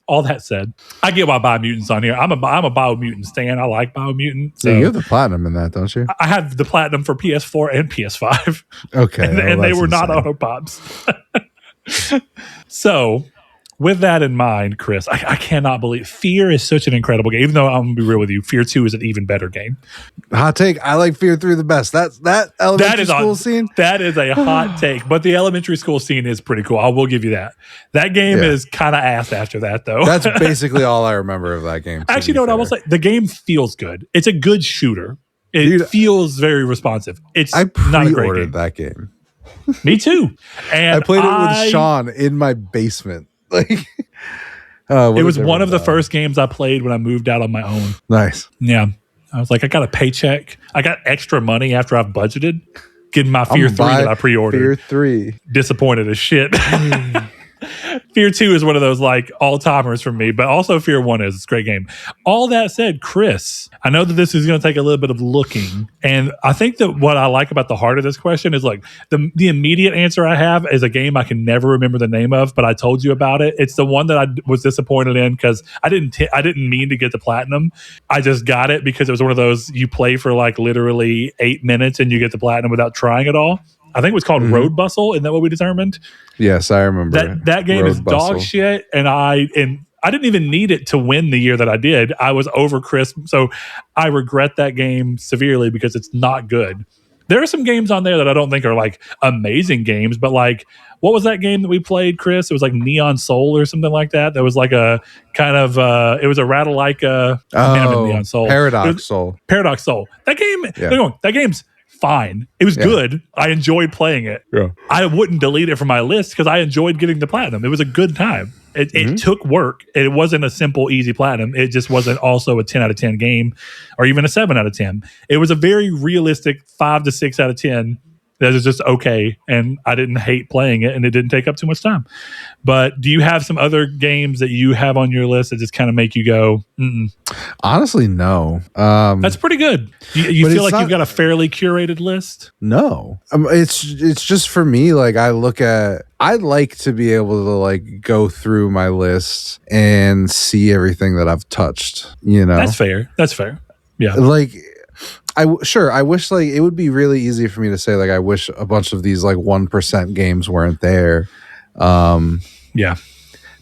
Speaker 1: All that said, I get why Biomutant's on here. I'm a Biomutant stan. I like Biomutant. So
Speaker 2: Yeah, you have the platinum in that, don't you?
Speaker 1: I have the platinum for PS4 and PS5.
Speaker 2: Okay.
Speaker 1: and they were not auto pops. So, with that in mind, Chris, I cannot believe Fear is such an incredible game. Even though I'm gonna be real with you, Fear 2 is an even better game.
Speaker 2: Hot take. I like Fear 3 the best. That elementary school scene.
Speaker 1: That is a hot take, but the elementary school scene is pretty cool. I will give you that. That game is kind of ass after that, though.
Speaker 2: That's basically all I remember of that game.
Speaker 1: Actually, no, I will say the game feels good. It's a good shooter. It feels very responsive. It's
Speaker 2: I
Speaker 1: not a great
Speaker 2: pre-ordered
Speaker 1: game.
Speaker 2: that game.
Speaker 1: Me too. And
Speaker 2: I played it with Sean in my basement. Like,
Speaker 1: it was one of the first games I played when I moved out on my own.
Speaker 2: Nice.
Speaker 1: Yeah. I was like, I got a paycheck. I got extra money after I've budgeted. Getting my Fear 3 that I pre-ordered.
Speaker 2: Fear 3.
Speaker 1: Disappointed as shit. Fear 2 is one of those like all-timers for me, but also Fear 1 is. It's a great game. All that said, Chris, I know that this is going to take a little bit of looking, and I think that what I like about the heart of this question is like the immediate answer I have is a game I can never remember the name of, but I told you about it. It's the one that I was disappointed in because I didn't mean to get the platinum. I just got it because it was one of those you play for like literally 8 minutes and you get the platinum without trying at all. I think it was called Road Bustle. Isn't that what we determined?
Speaker 2: Yes, I remember.
Speaker 1: That game is dog shit, and I didn't even need it to win the year that I did. I was over Christmas, so I regret that game severely because it's not good. There are some games on there that I don't think are like amazing games, but like, what was that game that we played, Chris? It was like Neon Soul or something like that. That was like a kind of it was a rattle-like Neon Soul.
Speaker 2: Paradox Soul.
Speaker 1: Paradox Soul. That game, that game's fine. It was good. I enjoyed playing it.
Speaker 2: Yeah.
Speaker 1: I wouldn't delete it from my list because I enjoyed getting the platinum. It was a good time. It took work. It wasn't a simple, easy platinum. It just wasn't also a 10 out of 10 game or even a 7 out of 10. It was a very realistic 5 to 6 out of 10 that is just okay. And I didn't hate playing it and it didn't take up too much time. But do you have some other games that you have on your list that just kind of make you go, mm-mm?
Speaker 2: Honestly, no.
Speaker 1: That's pretty good. You feel like you've got a fairly curated list?
Speaker 2: No. It's just for me, like I like to be able to like go through my list and see everything that I've touched, you know?
Speaker 1: That's fair. Yeah.
Speaker 2: Like I wish like it would be really easy for me to say like I wish a bunch of these like 1% games weren't there.
Speaker 1: Yeah.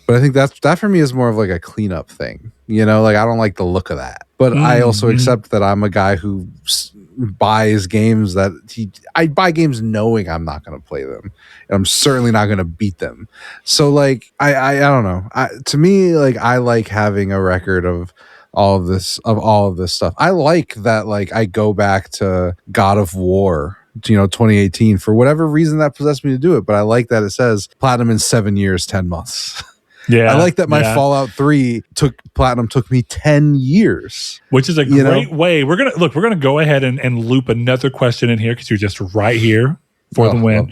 Speaker 2: But I think that for me is more of like a cleanup thing, you know, like I don't like the look of that. But I also accept that I'm a guy who buys games I buy games knowing I'm not going to play them, and I'm certainly not going to beat them. So like I don't know. To me, like I like having a record of all of this stuff. I like that. Like I go back to God of War, 2018 for whatever reason that possessed me to do it. But I like that it says platinum in 7 years, 10 months. Yeah, I like that my Fallout 3 took me 10 years,
Speaker 1: which is a great way. We're gonna go ahead and loop another question in here because you're just right here for the win.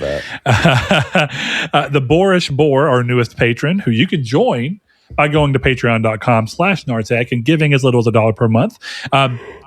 Speaker 1: The Boorish Boar, our newest patron, who you can join by going to patreon.com/Nartech and giving as little as $1 per month.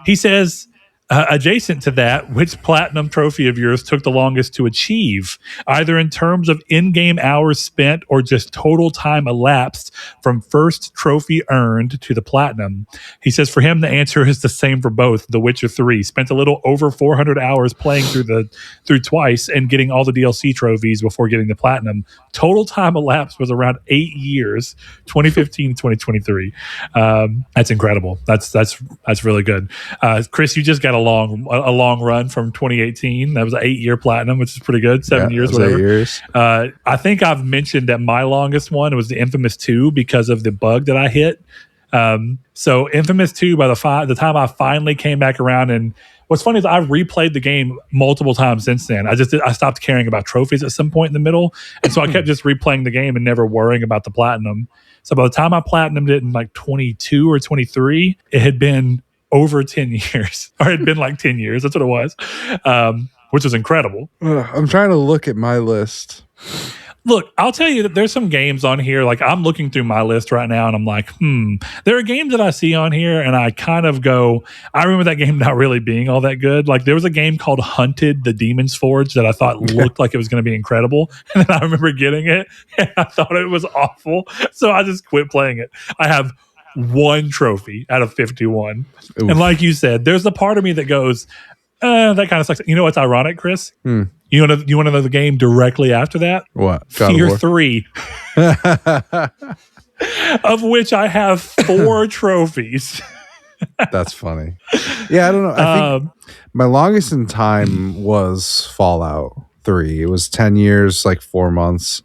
Speaker 1: He says, adjacent to that, which platinum trophy of yours took the longest to achieve, either in terms of in-game hours spent or just total time elapsed from first trophy earned to the platinum? He says for him, the answer is the same for both. The Witcher 3 spent a little over 400 hours playing through twice and getting all the DLC trophies before getting the platinum. Total time elapsed was around 8 years, 2015 to 2023. That's incredible. That's really good. Chris, you just got a long run from 2018. That was an 8-year platinum, which is pretty good. 7 years, whatever.
Speaker 2: 8 years.
Speaker 1: I think I've mentioned that my longest one was the Infamous 2 because of the bug that I hit. So Infamous 2, by the time I finally came back around, and what's funny is I've replayed the game multiple times since then. I stopped caring about trophies at some point in the middle, and so I kept just replaying the game and never worrying about the platinum. So by the time I platinumed it in like 22 or 23, it had been over 10 years, or it had been like 10 years. That's what it was, which is incredible.
Speaker 2: I'm trying to look at my list.
Speaker 1: Look, I'll tell you that there's some games on here. Like I'm looking through my list right now and I'm like, there are games that I see on here and I kind of go, I remember that game not really being all that good. Like there was a game called Hunted, the Demon's Forge that I thought looked like it was going to be incredible. And then I remember getting it and I thought it was awful. So I just quit playing it. I have one trophy out of 51. Oof. And like you said, there's the part of me that goes, that kind of sucks. You know what's ironic, Chris? You want to know the game directly after that?
Speaker 2: What?
Speaker 1: Fear 3. Of which I have 4 trophies.
Speaker 2: That's funny. Yeah, I don't know. I think my longest in time was Fallout 3. It was 10 years, like 4 months.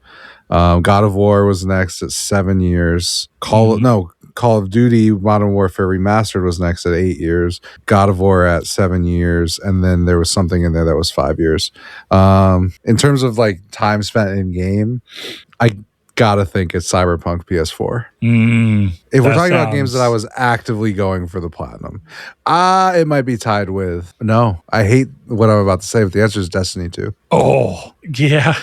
Speaker 2: God of War was next at 7 years. Call of Duty Modern Warfare Remastered was next at 8 years. God of War at 7 years. And then there was something in there that was 5 years. In terms of like time spent in game, I gotta think it's Cyberpunk PS4. If we're talking about games that I was actively going for the platinum, it might be tied with, no, I hate what I'm about to say, but the answer is Destiny 2.
Speaker 1: Oh, yeah.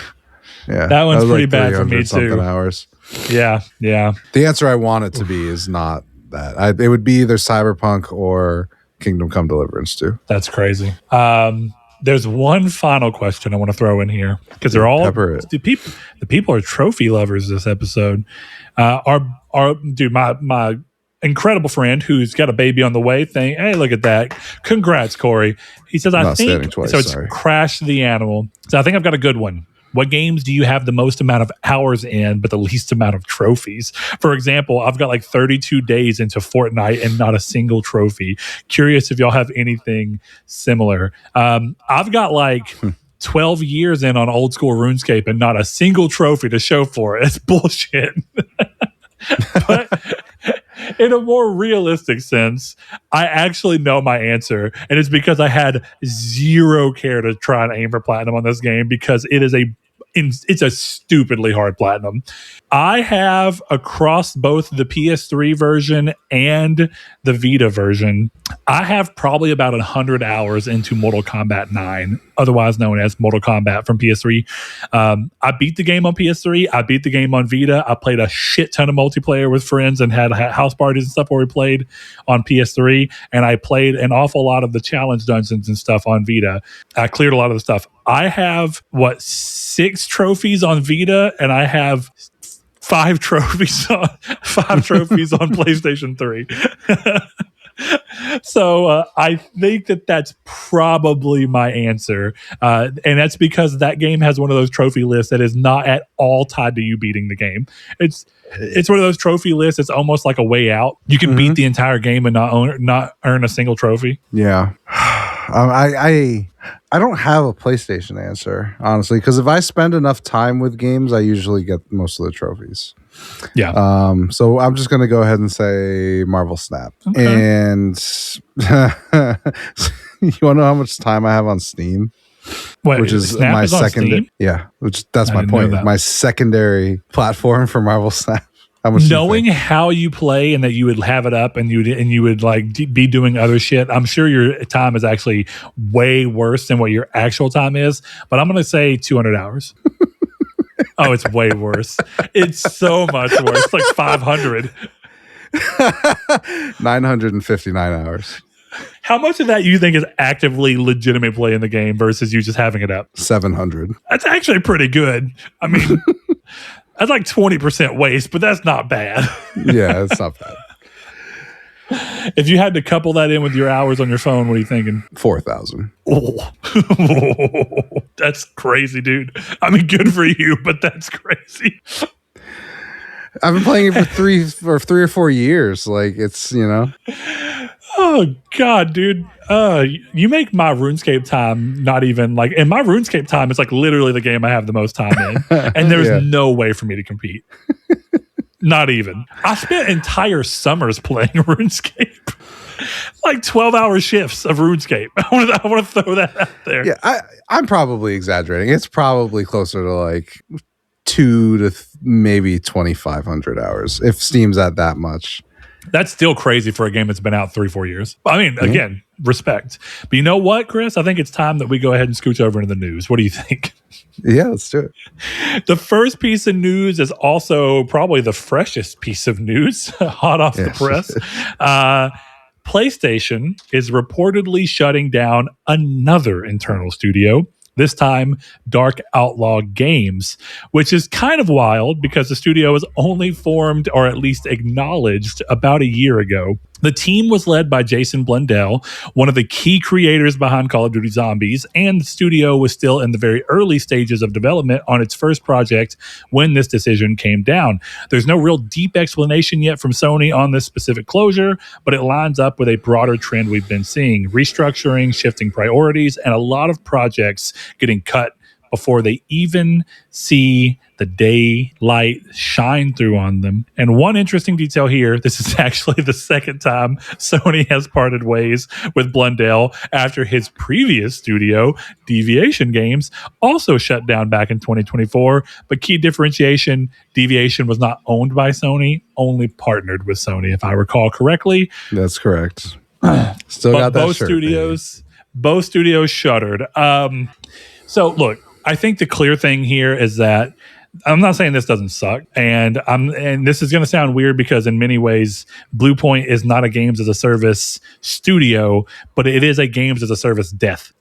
Speaker 2: Yeah,
Speaker 1: that one's pretty bad for me too.
Speaker 2: Hours.
Speaker 1: Yeah.
Speaker 2: The answer I want it to be is not that. It would be either Cyberpunk or Kingdom Come Deliverance 2.
Speaker 1: That's crazy. There's one final question I want to throw in here because they're all the people are trophy lovers this episode. My incredible friend who's got a baby on the way thing. Hey, look at that. Congrats, Corey. He says, I think twice, so. It's Crash the Animal. So I think I've got a good one. What games do you have the most amount of hours in, but the least amount of trophies? For example, I've got like 32 days into Fortnite and not a single trophy. Curious if y'all have anything similar. I've got like 12 years in on old school RuneScape and not a single trophy to show for it. It's bullshit. But in a more realistic sense, I actually know my answer, and it's because I had zero care to try and aim for platinum on this game because it's a stupidly hard platinum. I have across both the PS3 version and the Vita version, I have probably about 100 hours into Mortal Kombat 9, otherwise known as Mortal Kombat from PS3. I beat the game on PS3. I beat the game on Vita. I played a shit ton of multiplayer with friends and had house parties and stuff where we played on PS3. And I played an awful lot of the challenge dungeons and stuff on Vita. I cleared a lot of the stuff. I have, 6 trophies on Vita, and I have 5 trophies on PlayStation 3. So I think that's probably my answer. And that's because that game has one of those trophy lists that is not at all tied to you beating the game. It's one of those trophy lists. It's almost like a way out. You can beat the entire game and not earn a single trophy.
Speaker 2: Yeah. I don't have a PlayStation answer, honestly, because if I spend enough time with games, I usually get most of the trophies.
Speaker 1: Yeah.
Speaker 2: So I'm just going to go ahead and say Marvel Snap. Okay. And you want to know how much time I have on Steam?
Speaker 1: Wait,
Speaker 2: which is
Speaker 1: Snap
Speaker 2: my secondary. Yeah, that's my point. My secondary platform for Marvel Snap.
Speaker 1: Knowing how you play and that you would have it up and you would like be doing other shit, I'm sure your time is actually way worse than what your actual time is. But I'm going to say 200 hours. Oh, it's way worse. It's so much worse. It's like 500.
Speaker 2: 959 hours.
Speaker 1: How much of that you think is actively legitimate play in the game versus you just having it up?
Speaker 2: 700.
Speaker 1: That's actually pretty good. I mean, that's like 20% waste, but that's not bad.
Speaker 2: Yeah, it's not bad.
Speaker 1: If you had to couple that in with your hours on your phone, what are you thinking?
Speaker 2: 4,000.
Speaker 1: Oh. That's crazy, dude. I mean, good for you, but that's crazy.
Speaker 2: I've been playing it for three or 4 years. Like, it's,
Speaker 1: Oh God, dude. You make my RuneScape time not even like, and my RuneScape time is like literally the game I have the most time in. And there's no way for me to compete. Not even. I spent entire summers playing RuneScape. Like 12-hour shifts of RuneScape. I want to throw that out there.
Speaker 2: Yeah, I'm probably exaggerating. It's probably closer to like 2 to maybe 2,500 hours if Steam's at that much.
Speaker 1: That's still crazy for a game that's been out 3-4 years. I mean, again, respect. But you know what, Chris? I think it's time that we go ahead and scooch over into the news. What do you think?
Speaker 2: Yeah, let's do it.
Speaker 1: The first piece of news is also probably the freshest piece of news, hot off the press. PlayStation is reportedly shutting down another internal studio, this time Dark Outlaw Games, which is kind of wild because the studio was only formed or at least acknowledged about a year ago. The team was led by Jason Blundell, one of the key creators behind Call of Duty Zombies, and the studio was still in the very early stages of development on its first project when this decision came down. There's no real deep explanation yet from Sony on this specific closure, but it lines up with a broader trend we've been seeing: restructuring, shifting priorities, and a lot of projects getting cut before they even see the daylight shine through on them. And one interesting detail here, this is actually the second time Sony has parted ways with Blundell after his previous studio, Deviation Games, also shut down back in 2024. But key differentiation, Deviation was not owned by Sony, only partnered with Sony, if I recall correctly.
Speaker 2: That's correct. Still got that
Speaker 1: both
Speaker 2: shirt,
Speaker 1: both studios shuttered. So look, I think the clear thing here is that I'm not saying this doesn't suck, and this is going to sound weird because in many ways, Bluepoint is not a games as a service studio, but it is a games as a service death.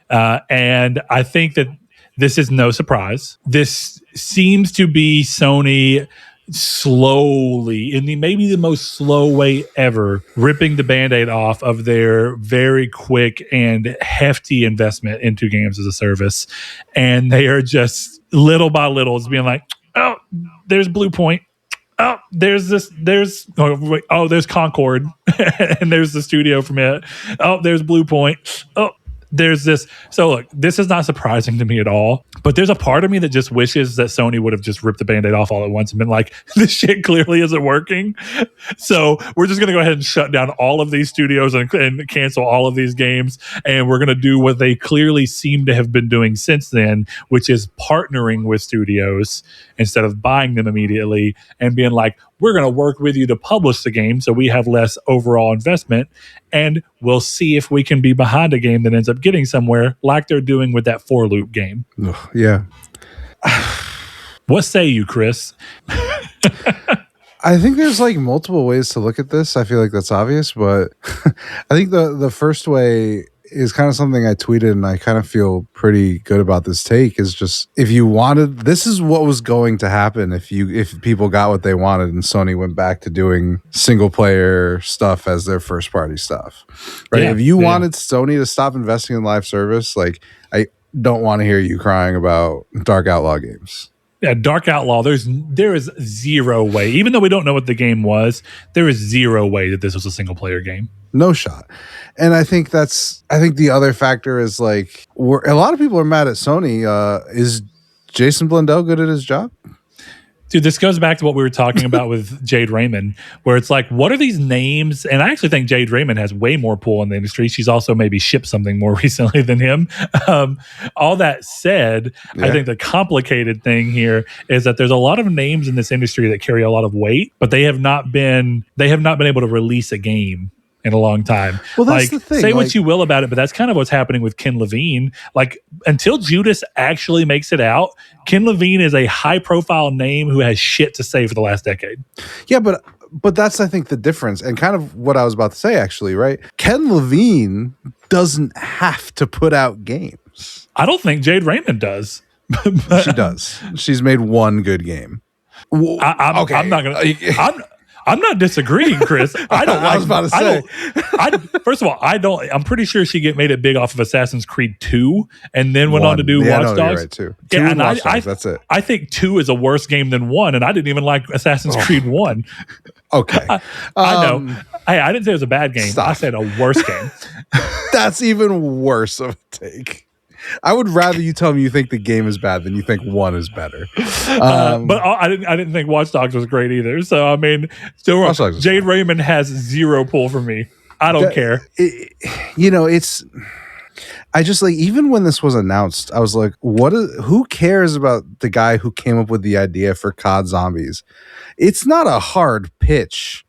Speaker 1: And I think that this is no surprise. This seems to be Sony slowly, in maybe the most slow way ever, ripping the Band-Aid off of their very quick and hefty investment into games as a service. And they are just little by little, it's being like, oh, there's Bluepoint. Oh, there's Concord. And there's the studio from it. Oh, there's Bluepoint. Oh, there's this. So look, this is not surprising to me at all, but there's a part of me that just wishes that Sony would have just ripped the Band-Aid off all at once and been like, this shit clearly isn't working. So we're just going to go ahead and shut down all of these studios and cancel all of these games. And we're going to do what they clearly seem to have been doing since then, which is partnering with studios instead of buying them immediately and being like, we're going to work with you to publish the game so we have less overall investment, and we'll see if we can be behind a game that ends up getting somewhere, like they're doing with that 4-loop game.
Speaker 2: Yeah.
Speaker 1: What say you, Chris?
Speaker 2: I think there's like multiple ways to look at this. I feel like that's obvious, but I think the first way is kind of something I tweeted, and I kind of feel pretty good about this take, is just, if you wanted, this is what was going to happen if people got what they wanted and Sony went back to doing single player stuff as their first party stuff, right? If you wanted Sony to stop investing in live service, like, I don't want to hear you crying about Dark Outlaw Games.
Speaker 1: Yeah, Dark Outlaw, there is zero way, even though we don't know what the game was, there is zero way that this was a single player game.
Speaker 2: No shot. And I think the other factor is, like, a lot of people are mad at Sony. Is Jason Blundell good at his job?
Speaker 1: Dude, this goes back to what we were talking about with Jade Raymond, where it's like, what are these names? And I actually think Jade Raymond has way more pull in the industry. She's also maybe shipped something more recently than him. All that said, I think the complicated thing here is that there's a lot of names in this industry that carry a lot of weight, but they have not been able to release a game in a long time.
Speaker 2: Well, that's the thing.
Speaker 1: Say what you will about it, but that's kind of what's happening with Ken Levine. Like, until Judas actually makes it out, Ken Levine is a high-profile name who has shit to say for the last decade.
Speaker 2: Yeah, but that's, I think, the difference, and kind of what I was about to say, actually, right? Ken Levine doesn't have to put out games.
Speaker 1: I don't think Jade Raymond does.
Speaker 2: She does. She's made one good game.
Speaker 1: I'm not gonna. I'm not disagreeing, Chris. I don't.
Speaker 2: I was about to say.
Speaker 1: First of all, I don't. I'm pretty sure she made it big off of Assassin's Creed 2, and then went on to do Watch Dogs.
Speaker 2: You're right, too.
Speaker 1: Yeah, and
Speaker 2: Watch Dogs, that's it.
Speaker 1: I think 2 is a worse game than 1, and I didn't even like Assassin's Creed 1.
Speaker 2: Okay,
Speaker 1: I know. Hey, I didn't say it was a bad game. Stop. I said a worse game.
Speaker 2: That's even worse of a take. I would rather you tell me you think the game is bad than you think 1 is better.
Speaker 1: But I didn't think Watch Dogs was great either. So I mean, still wrong. Jade Raymond has zero pull for me. I don't care.
Speaker 2: I just, like, even when this was announced, I was like, who cares about the guy who came up with the idea for COD Zombies? It's not a hard pitch.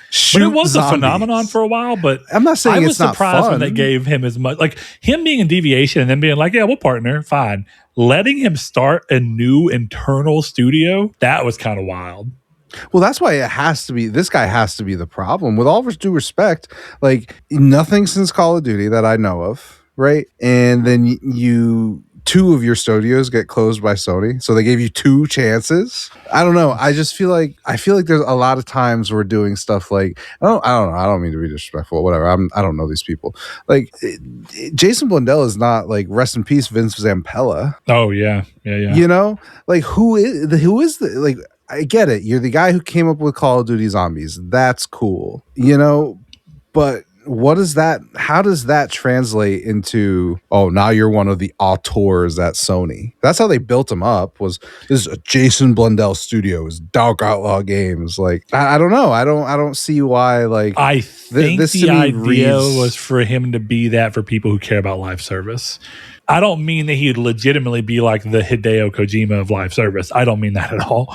Speaker 2: shoot
Speaker 1: But it was
Speaker 2: zombies.
Speaker 1: a phenomenon for a while. But
Speaker 2: I'm not saying
Speaker 1: I was
Speaker 2: it's not
Speaker 1: surprised
Speaker 2: fun.
Speaker 1: when they gave him as much, like him being in Deviation and then being like, yeah, we'll partner, fine. Letting him start a new internal studio, that was kind of wild.
Speaker 2: Well, that's why it has to be. This guy has to be the problem. With all due respect, like nothing since Call of Duty that I know of, right? And then you two of your studios get closed by Sony, so they gave you 2 chances. I don't know. I feel like there's a lot of times we're doing stuff like I don't know. I don't mean to be disrespectful. Whatever. I don't know these people. Like Jason Blundell is not like rest in peace Vince Zampella.
Speaker 1: Oh yeah.
Speaker 2: You know, like who is the like. I get it. You're the guy who came up with Call of Duty Zombies. That's cool. You know, but what is that? How does that translate into, oh, now you're one of the auteurs at Sony? That's how they built him up, was this is a Jason Blundell Studios, Dark Outlaw Games. Like, I don't know. I don't see why, like,
Speaker 1: I think
Speaker 2: this
Speaker 1: the
Speaker 2: to me
Speaker 1: idea
Speaker 2: reads-
Speaker 1: was for him to be that for people who care about live service. I don't mean that he'd legitimately be like the Hideo Kojima of live service. I don't mean that at all.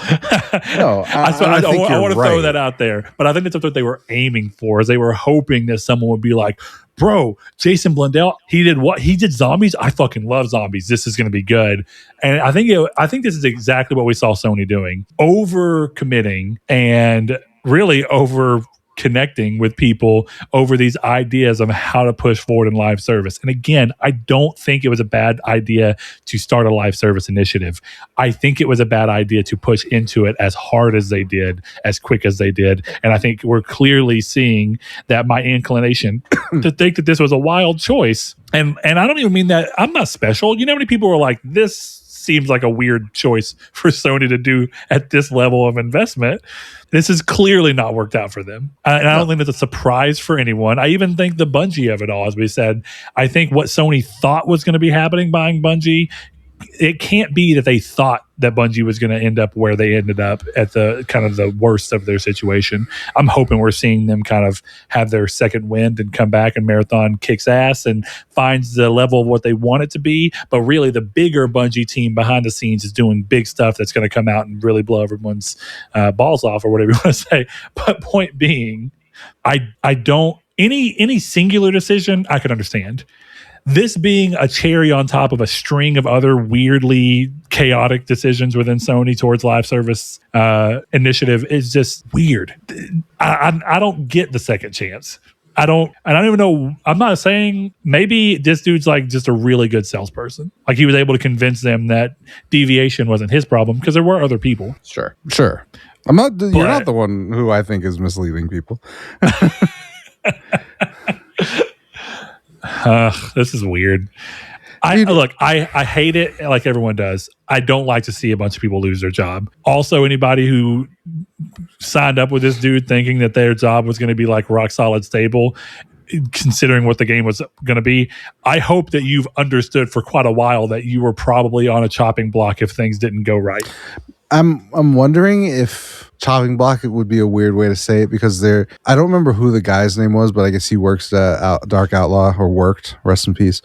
Speaker 2: No, I think you're
Speaker 1: want to
Speaker 2: right.
Speaker 1: throw that out there. But I think that's what they were aiming for, is they were hoping that someone would be like, bro, Jason Blundell, he did what? He did zombies? I fucking love zombies. This is going to be good. And I think this is exactly what we saw Sony doing. Over committing and really over connecting with people over these ideas of how to push forward in live service. And again, I don't think it was a bad idea to start a live service initiative. I think it was a bad idea to push into it as hard as they did, as quick as they did. And I think we're clearly seeing that my inclination to think that this was a wild choice. And I don't even mean that I'm not special. You know how many people were like, this seems like a weird choice for Sony to do at this level of investment. This has clearly not worked out for them. And I don't think that's a surprise for anyone. I even think the Bungie of it all, as we said, I think what Sony thought was going to be happening buying Bungie, it can't be that they thought that Bungie was going to end up where they ended up at the kind of the worst of their situation. I'm hoping we're seeing them kind of have their second wind and come back and Marathon kicks ass and finds the level of what they want it to be. But really the bigger Bungie team behind the scenes is doing big stuff that's going to come out and really blow everyone's balls off, or whatever you want to say. But point being, I don't, any singular decision I could understand. This being a cherry on top of a string of other weirdly chaotic decisions within Sony towards live service initiative is just weird. I don't get the second chance. I don't even know. I'm not saying, maybe this dude's like just a really good salesperson. Like he was able to convince them that Deviation wasn't his problem, because there were other people.
Speaker 2: Sure. I'm not. You're not the one who I think is misleading people.
Speaker 1: This is weird. I hate it like everyone does. I don't like to see a bunch of people lose their job. Also, anybody who signed up with this dude thinking that their job was going to be like rock solid stable, considering what the game was going to be, I hope that you've understood for quite a while that you were probably on a chopping block if things didn't go right.
Speaker 2: I'm wondering if chopping block would be a weird way to say it, because I don't remember who the guy's name was, but I guess he works at Dark Outlaw, or worked, rest in peace.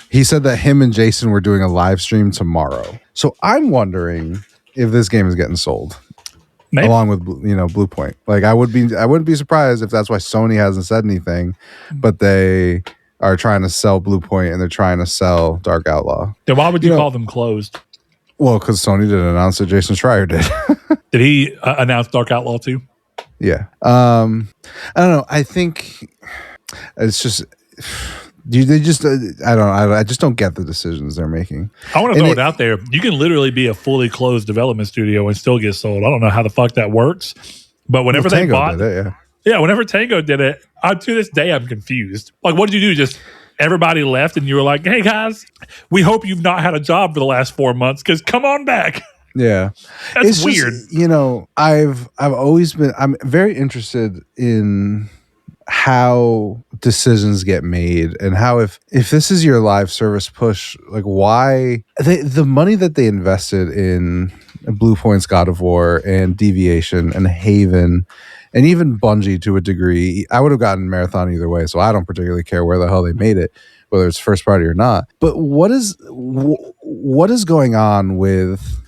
Speaker 2: He said that him and Jason were doing a live stream tomorrow. So I'm wondering if this game is getting sold. Maybe. Along with Bluepoint. Like I wouldn't be surprised if that's why Sony hasn't said anything, but they are trying to sell Bluepoint and they're trying to sell Dark Outlaw.
Speaker 1: Then why would you call them closed?
Speaker 2: Well, because Sony didn't announce it. Jason Schreier did.
Speaker 1: Did he announce Dark Outlaw too?
Speaker 2: Yeah. I don't know. I think it's just I just don't get the decisions they're making.
Speaker 1: I want to throw it out there. You can literally be a fully closed development studio and still get sold. I don't know how the fuck that works, but whenever they bought it, whenever Tango did it, to this day I'm confused. Like, what did you do? Just everybody left and you were like, hey guys, we hope you've not had a job for the last 4 months, because come on back.
Speaker 2: Yeah.
Speaker 1: That's weird.
Speaker 2: I'm very interested in how decisions get made, and how if this is your live service push, like why the money that they invested in Bluepoint's God of War and Deviation and Haven and even Bungie to a degree, I would have gotten Marathon either way, so I don't particularly care where the hell they made it, whether it's first party or not. But what is going on with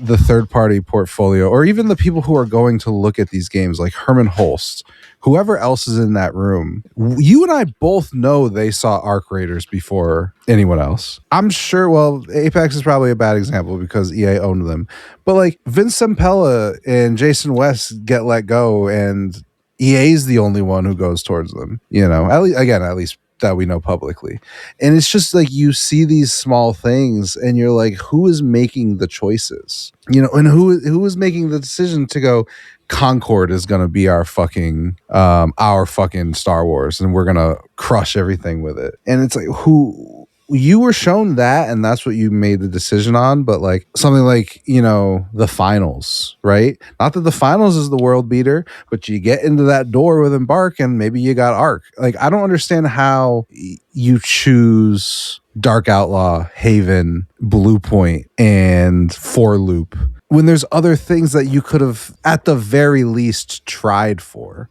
Speaker 2: the third party portfolio, or even the people who are going to look at these games, like Herman Holst, whoever else is in that room, you and I both know they saw Arc Raiders before anyone else. I'm sure, well, Apex is probably a bad example because EA owned them. But like Vince Zampella and Jason West get let go, and EA's the only one who goes towards them. At least that we know publicly. And it's just like you see these small things and you're like, who is making the choices? And who is making the decision to go, Concord is going to be our fucking Star Wars, and we're going to crush everything with it. And it's like, who you were shown that, and that's what you made the decision on. But like something like, the finals, right? Not that the finals is the world beater, but you get into that door with Embark and maybe you got Arc. Like, I don't understand how you choose Dark Outlaw, Haven, Bluepoint, and Four Loop when there's other things that you could have at the very least tried for.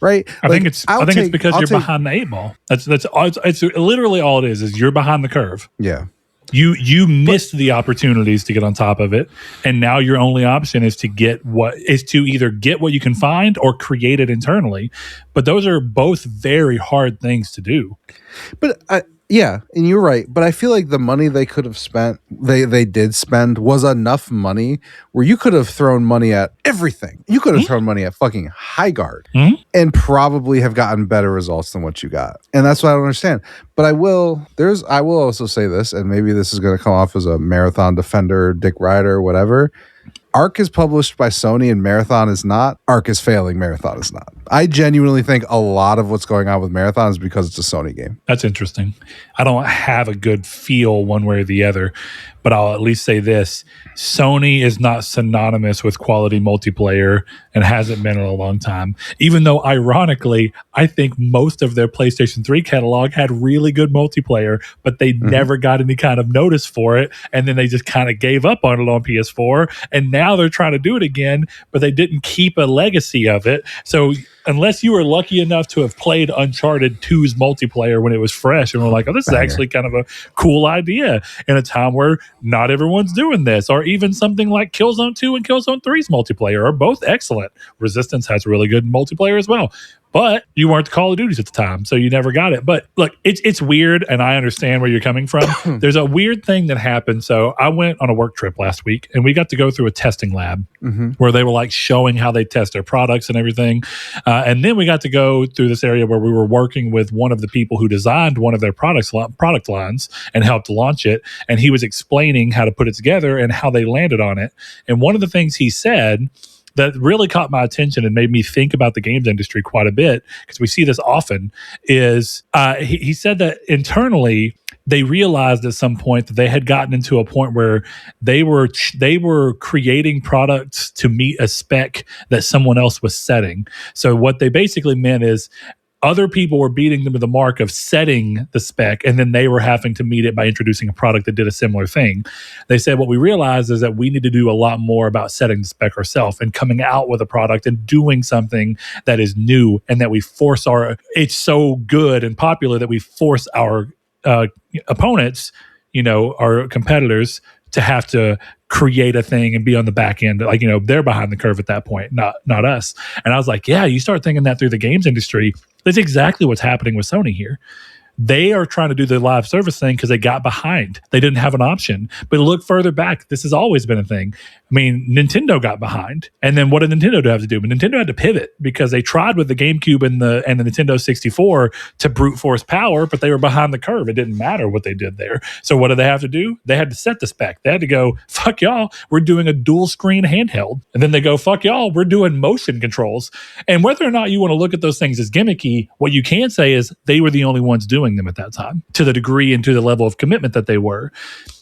Speaker 2: Right?
Speaker 1: I think it's because you're behind the 8-ball. That's it's literally all it is you're behind the curve.
Speaker 2: Yeah.
Speaker 1: You missed the opportunities to get on top of it, and now your only option is to either get what you can find or create it internally. But those are both very hard things to do.
Speaker 2: But yeah, and you're right. But I feel like the money they could have spent, they did spend, was enough money where you could have thrown money at everything. You could have thrown money at fucking High Guard and probably have gotten better results than what you got. And that's what I don't understand. But I will also say this, and maybe this is going to come off as a Marathon defender, Dick Ryder, whatever. Arc is published by Sony and Marathon is not. Arc is failing, Marathon is not. I genuinely think a lot of what's going on with Marathon is because it's a Sony game.
Speaker 1: That's interesting. I don't have a good feel one way or the other, but I'll at least say this. Sony is not synonymous with quality multiplayer and hasn't been in a long time. Even though, ironically, I think most of their PlayStation 3 catalog had really good multiplayer, but they never got any kind of notice for it. And then they just kind of gave up on it on PS4. And now they're trying to do it again, but they didn't keep a legacy of it. So unless you were lucky enough to have played Uncharted 2's multiplayer when it was fresh and were like, oh, this is actually kind of a cool idea in a time where not everyone's doing this, or even something like Killzone 2 and Killzone 3's multiplayer are both excellent. Resistance has really good multiplayer as well. But you weren't the Call of Duties at the time, so you never got it. But look, it's weird, and I understand where you're coming from. There's a weird thing that happened. So I went on a work trip last week, and we got to go through a testing lab where they were like showing how they test their products and everything. And then we got to go through this area where we were working with one of the people who designed one of their product lines and helped launch it. And he was explaining how to put it together and how they landed on it. And one of the things he said that really caught my attention and made me think about the games industry quite a bit, because we see this often, is he said that internally they realized at some point that they had gotten into a point where they were creating products to meet a spec that someone else was setting. So what they basically meant is other people were beating them to the mark of setting the spec, and then they were having to meet it by introducing a product that did a similar thing. They said what we realized is that we need to do a lot more about setting the spec ourselves and coming out with a product and doing something that is new, and that we force it's so good and popular that we force our opponents, our competitors, to have to create a thing and be on the back end. Like, they're behind the curve at that point, not us. And I was like, yeah, you start thinking that through the games industry, that's exactly what's happening with Sony here. They are trying to do the live service thing because they got behind. They didn't have an option. But look further back. This has always been a thing. I mean, Nintendo got behind. And then what did Nintendo have to do? But Nintendo had to pivot because they tried with the GameCube and the Nintendo 64 to brute force power, but they were behind the curve. It didn't matter what they did there. So what did they have to do? They had to set the spec. They had to go, fuck y'all, we're doing a dual screen handheld. And then they go, fuck y'all, we're doing motion controls. And whether or not you want to look at those things as gimmicky, what you can say is they were the only ones doing them at that time, to the degree and to the level of commitment that they were.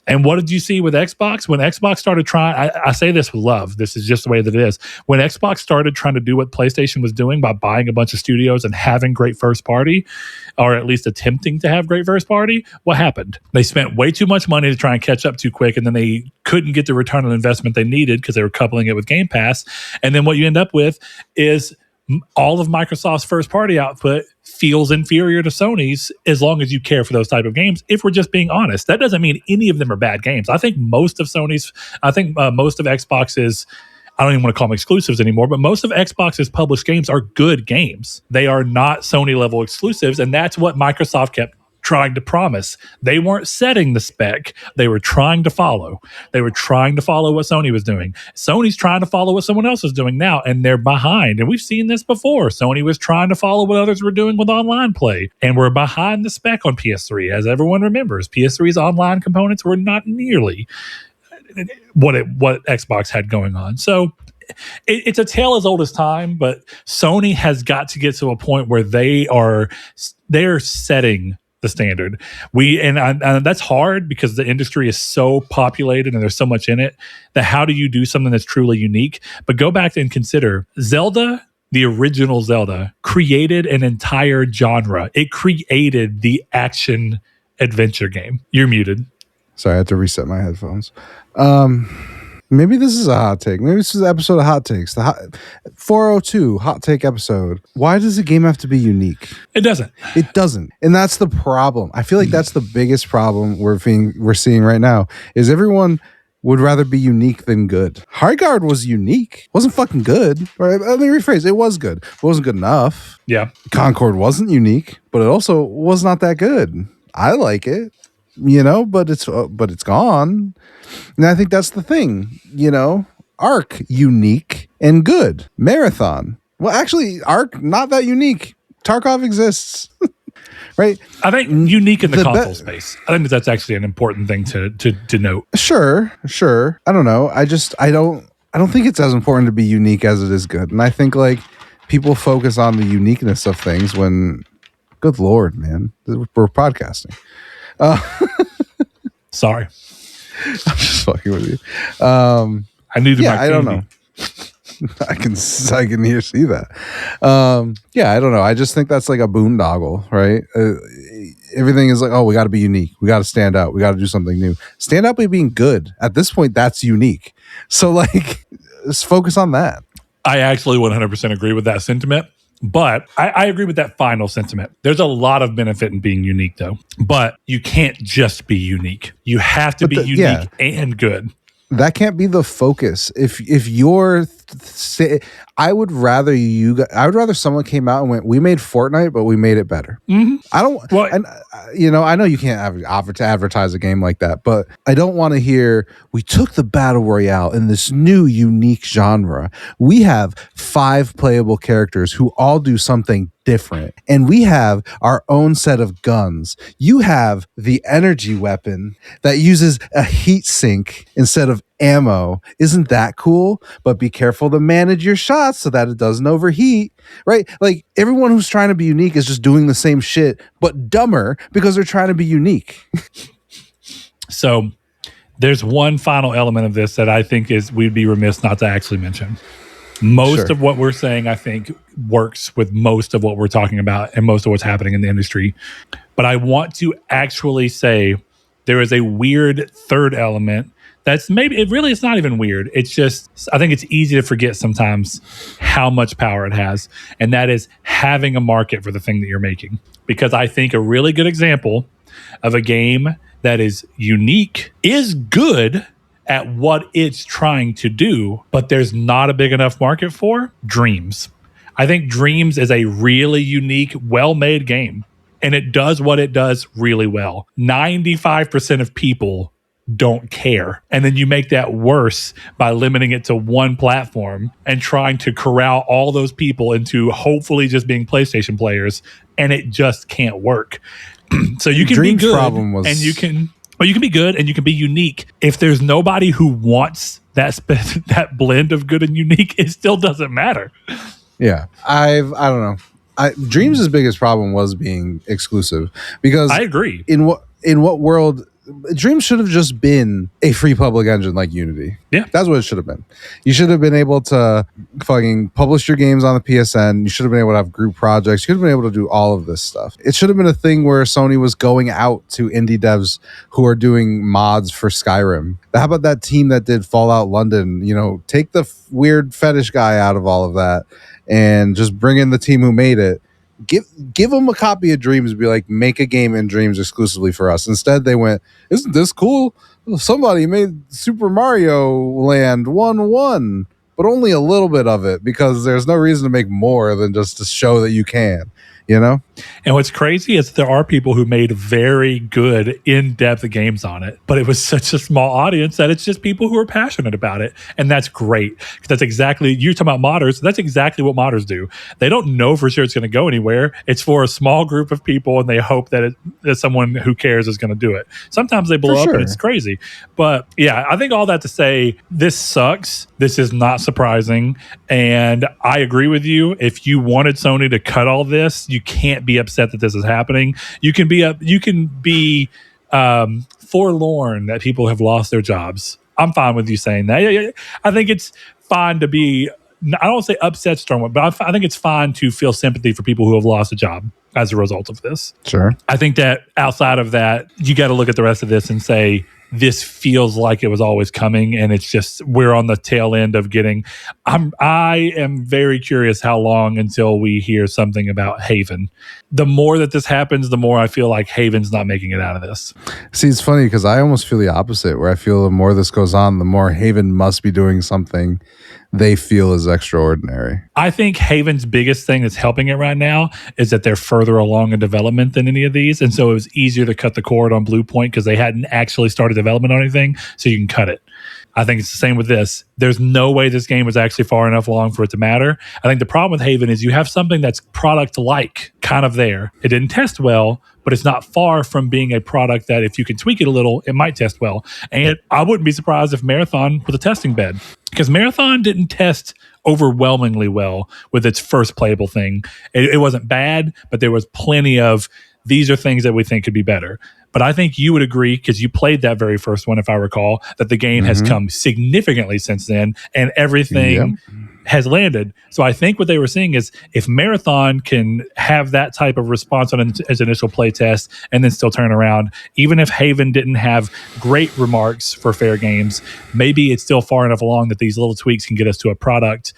Speaker 1: And what did you see with Xbox? When Xbox started trying, I say this with love, this is just the way that it is. When Xbox started trying to do what PlayStation was doing by buying a bunch of studios and having great first party, or at least attempting to have great first party, what happened? They spent way too much money to try and catch up too quick, and then they couldn't get the return on investment they needed because they were coupling it with Game Pass. And then what you end up with is all of Microsoft's first party output feels inferior to Sony's as long as you care for those type of games. If we're just being honest, that doesn't mean any of them are bad games. I think most of Xbox's, I don't even want to call them exclusives anymore, but most of Xbox's published games are good games. They are not Sony level exclusives, and that's what Microsoft kept trying to promise. They weren't setting the spec. They were trying to follow. They were trying to follow what Sony was doing. Sony's trying to follow what someone else is doing now, and they're behind. And we've seen this before. Sony was trying to follow what others were doing with online play, and we're behind the spec on PS3. As everyone remembers, PS3's online components were not nearly what Xbox had going on. So it's a tale as old as time, but Sony has got to get to a point where they're setting the standard. And that's hard because the industry is so populated and there's so much in it that how do you do something that's truly unique? But go back and consider Zelda. The original Zelda created an entire genre. It created the action adventure game. You're muted.
Speaker 2: Sorry, I had to reset my headphones. Maybe this is a hot take. Maybe this is an episode of Hot Takes. The 402 Hot Take episode. Why does a game have to be unique?
Speaker 1: It doesn't.
Speaker 2: It doesn't. And that's the problem. I feel like that's the biggest problem we're seeing right now is everyone would rather be unique than good. Highguard was unique. Wasn't fucking good. Right? Let me rephrase. It was good. It wasn't good enough.
Speaker 1: Yeah.
Speaker 2: Concord wasn't unique, but it also was not that good. I like it. But it's gone. And I think that's the thing, Arc, unique and good. Marathon. Well, actually, Arc, not that unique. Tarkov exists. Right?
Speaker 1: I think unique in the console space. I think that's actually an important thing to note.
Speaker 2: Sure. I don't know. I don't think it's as important to be unique as it is good. And I think like people focus on the uniqueness of things when, good Lord, man, we're podcasting.
Speaker 1: Sorry.
Speaker 2: I'm just fucking with you.
Speaker 1: I needed my candy.
Speaker 2: I don't know. I can see that. I don't know. I just think that's like a boondoggle, right? Everything is like, oh, we got to be unique. We got to stand out. We got to do something new. Stand out by being good. At this point, that's unique. So like, let's focus on that.
Speaker 1: I actually 100% agree with that sentiment. But I agree with that final sentiment. There's a lot of benefit in being unique, though. But you can't just be unique. You have to be unique and good.
Speaker 2: That can't be the focus. If you're, I would rather someone came out and went, we made Fortnite, but we made it better.
Speaker 1: Mm-hmm.
Speaker 2: I don't. Well, and I know you can't advertise a game like that, but I don't want to hear we took the battle royale in this new unique genre. We have 5 playable characters who all do something different, and we have our own set of guns. You have the energy weapon that uses a heat sink instead of ammo. Isn't that cool? But be careful to manage your shots so that it doesn't overheat, right? Like everyone who's trying to be unique is just doing the same shit, but dumber because they're trying to be unique.
Speaker 1: So there's one final element of this that I think we'd be remiss not to actually mention. Most of what we're saying, I think, works with most of what we're talking about and most of what's happening in the industry. But I want to actually say there is a weird third element that's it's not even weird. It's just, I think it's easy to forget sometimes how much power it has. And that is having a market for the thing that you're making. Because I think a really good example of a game that is unique is good at what it's trying to do, but there's not a big enough market for Dreams. I think Dreams is a really unique, well-made game, and it does what it does really well. 95% of people don't care. And then you make that worse by limiting it to one platform and trying to corral all those people into hopefully just being PlayStation players, and it just can't work. So you can
Speaker 2: Dreams'
Speaker 1: be good
Speaker 2: problem was...
Speaker 1: and you can be good and you can be unique. If there's nobody who wants that blend of good and unique, it still doesn't matter.
Speaker 2: Yeah. I don't know. Dreams' biggest problem was being exclusive because
Speaker 1: I agree.
Speaker 2: In what world Dreams should have just been a free public engine like Unity.
Speaker 1: Yeah.
Speaker 2: That's what it should have been. You should have been able to fucking publish your games on the PSN. You should have been able to have group projects. You should have been able to do all of this stuff. It should have been a thing where Sony was going out to indie devs who are doing mods for Skyrim. How about that team that did Fallout London? Take the weird fetish guy out of all of that and just bring in the team who made it give them a copy of Dreams and be like, make a game in Dreams exclusively for us. Instead, they went, isn't this cool? Somebody made Super Mario Land 1-1, but only a little bit of it because there's no reason to make more than just to show that you can, you know?
Speaker 1: And what's crazy is there are people who made very good in-depth games on it, but it was such a small audience that it's just people who are passionate about it. And that's great. That's exactly, you're talking about modders. That's exactly what modders do. They don't know for sure it's going to go anywhere. It's for a small group of people, and they hope that someone who cares is going to do it. Sometimes they blow up and it's crazy. But yeah, I think all that to say, this sucks. This is not surprising. And I agree with you. If you wanted Sony to cut all this, you can't be upset that this is happening. You can be forlorn that people have lost their jobs. I'm fine with you saying that. Yeah. I think it's fine to be, I don't say upset strong, but I think it's fine to feel sympathy for people who have lost a job as a result of this.
Speaker 2: Sure. I
Speaker 1: think that outside of that, you got to look at the rest of this and say, this feels like it was always coming, and it's just we're on the tail end of getting. I am very curious how long until we hear something about Haven. The more that this happens, the more I feel like Haven's not making it out of this.
Speaker 2: See, it's funny because I almost feel the opposite, where I feel the more this goes on, the more Haven must be doing something they feel is extraordinary.
Speaker 1: I think Haven's biggest thing that's helping it right now is that they're further along in development than any of these. And so it was easier to cut the cord on Bluepoint because they hadn't actually started development on anything. So you can cut it. I think it's the same with this. There's no way this game was actually far enough along for it to matter. I think the problem with Haven is you have something that's product-like kind of there. It didn't test well, but it's not far from being a product that if you can tweak it a little, it might test well. And I wouldn't be surprised if Marathon was a testing bed, because Marathon didn't test overwhelmingly well with its first playable thing. It wasn't bad, but there was plenty of, these are things that we think could be better. But I think you would agree, because you played that very first one, if I recall, that the game has come significantly since then, and everything has landed. So I think what they were saying is, if Marathon can have that type of response on its initial playtest and then still turn around, even if Haven didn't have great remarks for Fair Games, maybe it's still far enough along that these little tweaks can get us to a product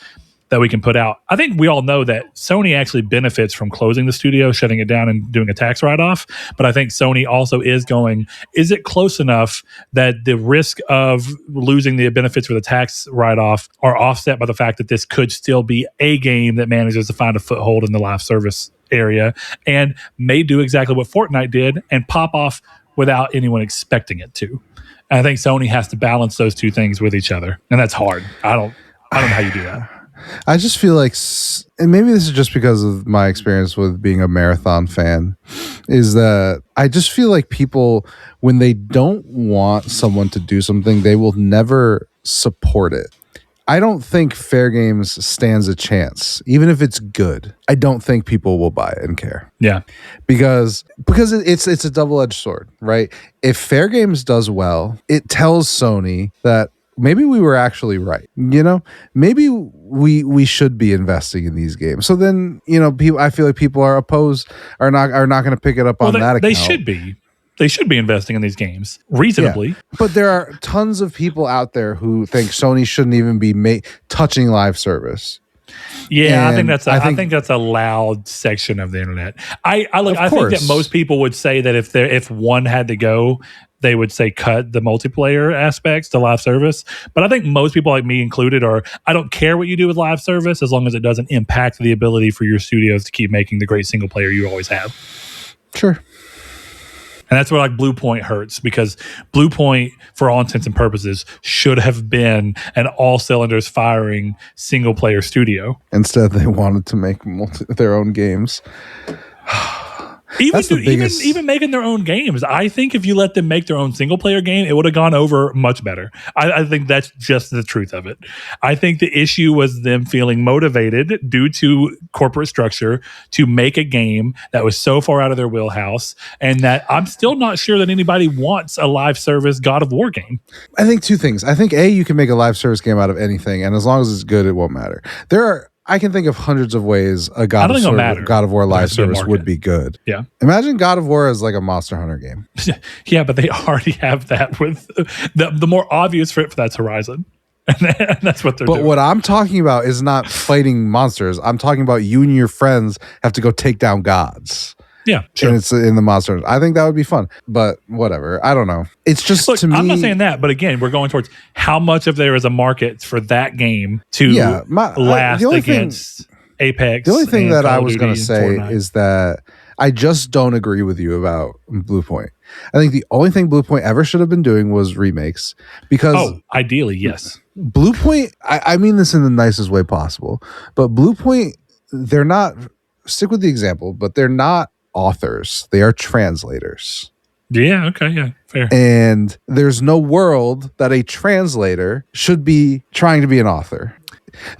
Speaker 1: that we can put out. I think we all know that Sony actually benefits from closing the studio, shutting it down, and doing a tax write-off. But I think Sony also is going, is it close enough that the risk of losing the benefits for the tax write-off are offset by the fact that this could still be a game that manages to find a foothold in the live service area and may do exactly what Fortnite did and pop off without anyone expecting it to. And I think Sony has to balance those two things with each other. And that's hard. I don't know how you do that.
Speaker 2: I just feel like, and maybe this is just because of my experience with being a Marathon fan, is that I just feel like people, when they don't want someone to do something, they will never support it. I don't think Fair Games stands a chance, even if it's good. I don't think people will buy it and care.
Speaker 1: Yeah,
Speaker 2: because it's a double-edged sword, right? If Fair Games does well, it tells Sony that maybe we were actually right. You know, maybe we should be investing in these games. So then, you know, people, I feel like people are not going to pick it up on that account.
Speaker 1: They should be. They should be investing in these games reasonably.
Speaker 2: Yeah. But there are tons of people out there who think Sony shouldn't even be touching live service.
Speaker 1: Yeah, I think that's a loud section of the internet. I think that most people would say that if one had to go, they would say cut the multiplayer aspects to live service. But I think most people, like me included, I don't care what you do with live service as long as it doesn't impact the ability for your studios to keep making the great single player you always have.
Speaker 2: Sure.
Speaker 1: And that's where like Bluepoint hurts, because Bluepoint, for all intents and purposes, should have been an all cylinders firing single player studio.
Speaker 2: Instead, they wanted to make their own games.
Speaker 1: Even making their own games. I think if you let them make their own single player game, it would have gone over much better. I think that's just the truth of it. I think the issue was them feeling motivated due to corporate structure to make a game that was so far out of their wheelhouse, and that I'm still not sure that anybody wants a live service God of War game.
Speaker 2: I think two things. I think you can make a live service game out of anything, and as long as it's good, it won't matter. I can think of hundreds of ways a God of War live service would be good.
Speaker 1: Yeah.
Speaker 2: Imagine God of War as like a Monster Hunter game.
Speaker 1: Yeah, but they already have that with the more obvious fit for that's Horizon. And that's what they're
Speaker 2: But
Speaker 1: doing.
Speaker 2: what I'm talking about is not fighting monsters. I'm talking about you and your friends have to go take down gods.
Speaker 1: Yeah, sure.
Speaker 2: And it's in the monsters. I think that would be fun. But whatever. I don't know. It's just
Speaker 1: Look,
Speaker 2: to me.
Speaker 1: I'm not saying that, but again, we're going towards how much of there is a market for that game to last
Speaker 2: the only
Speaker 1: against Apex.
Speaker 2: The only thing
Speaker 1: and
Speaker 2: that
Speaker 1: Call
Speaker 2: I
Speaker 1: of
Speaker 2: was
Speaker 1: Duty
Speaker 2: going to
Speaker 1: and
Speaker 2: say
Speaker 1: Fortnite.
Speaker 2: is that I just don't agree with you about Bluepoint. I think the only thing Bluepoint ever should have been doing was remakes, because
Speaker 1: ideally, yes.
Speaker 2: Bluepoint, I mean this in the nicest way possible, but Bluepoint, they're not, stick with the example, but they're not authors. They are translators.
Speaker 1: Yeah, okay, yeah, fair.
Speaker 2: And there's no world that a translator should be trying to be an author.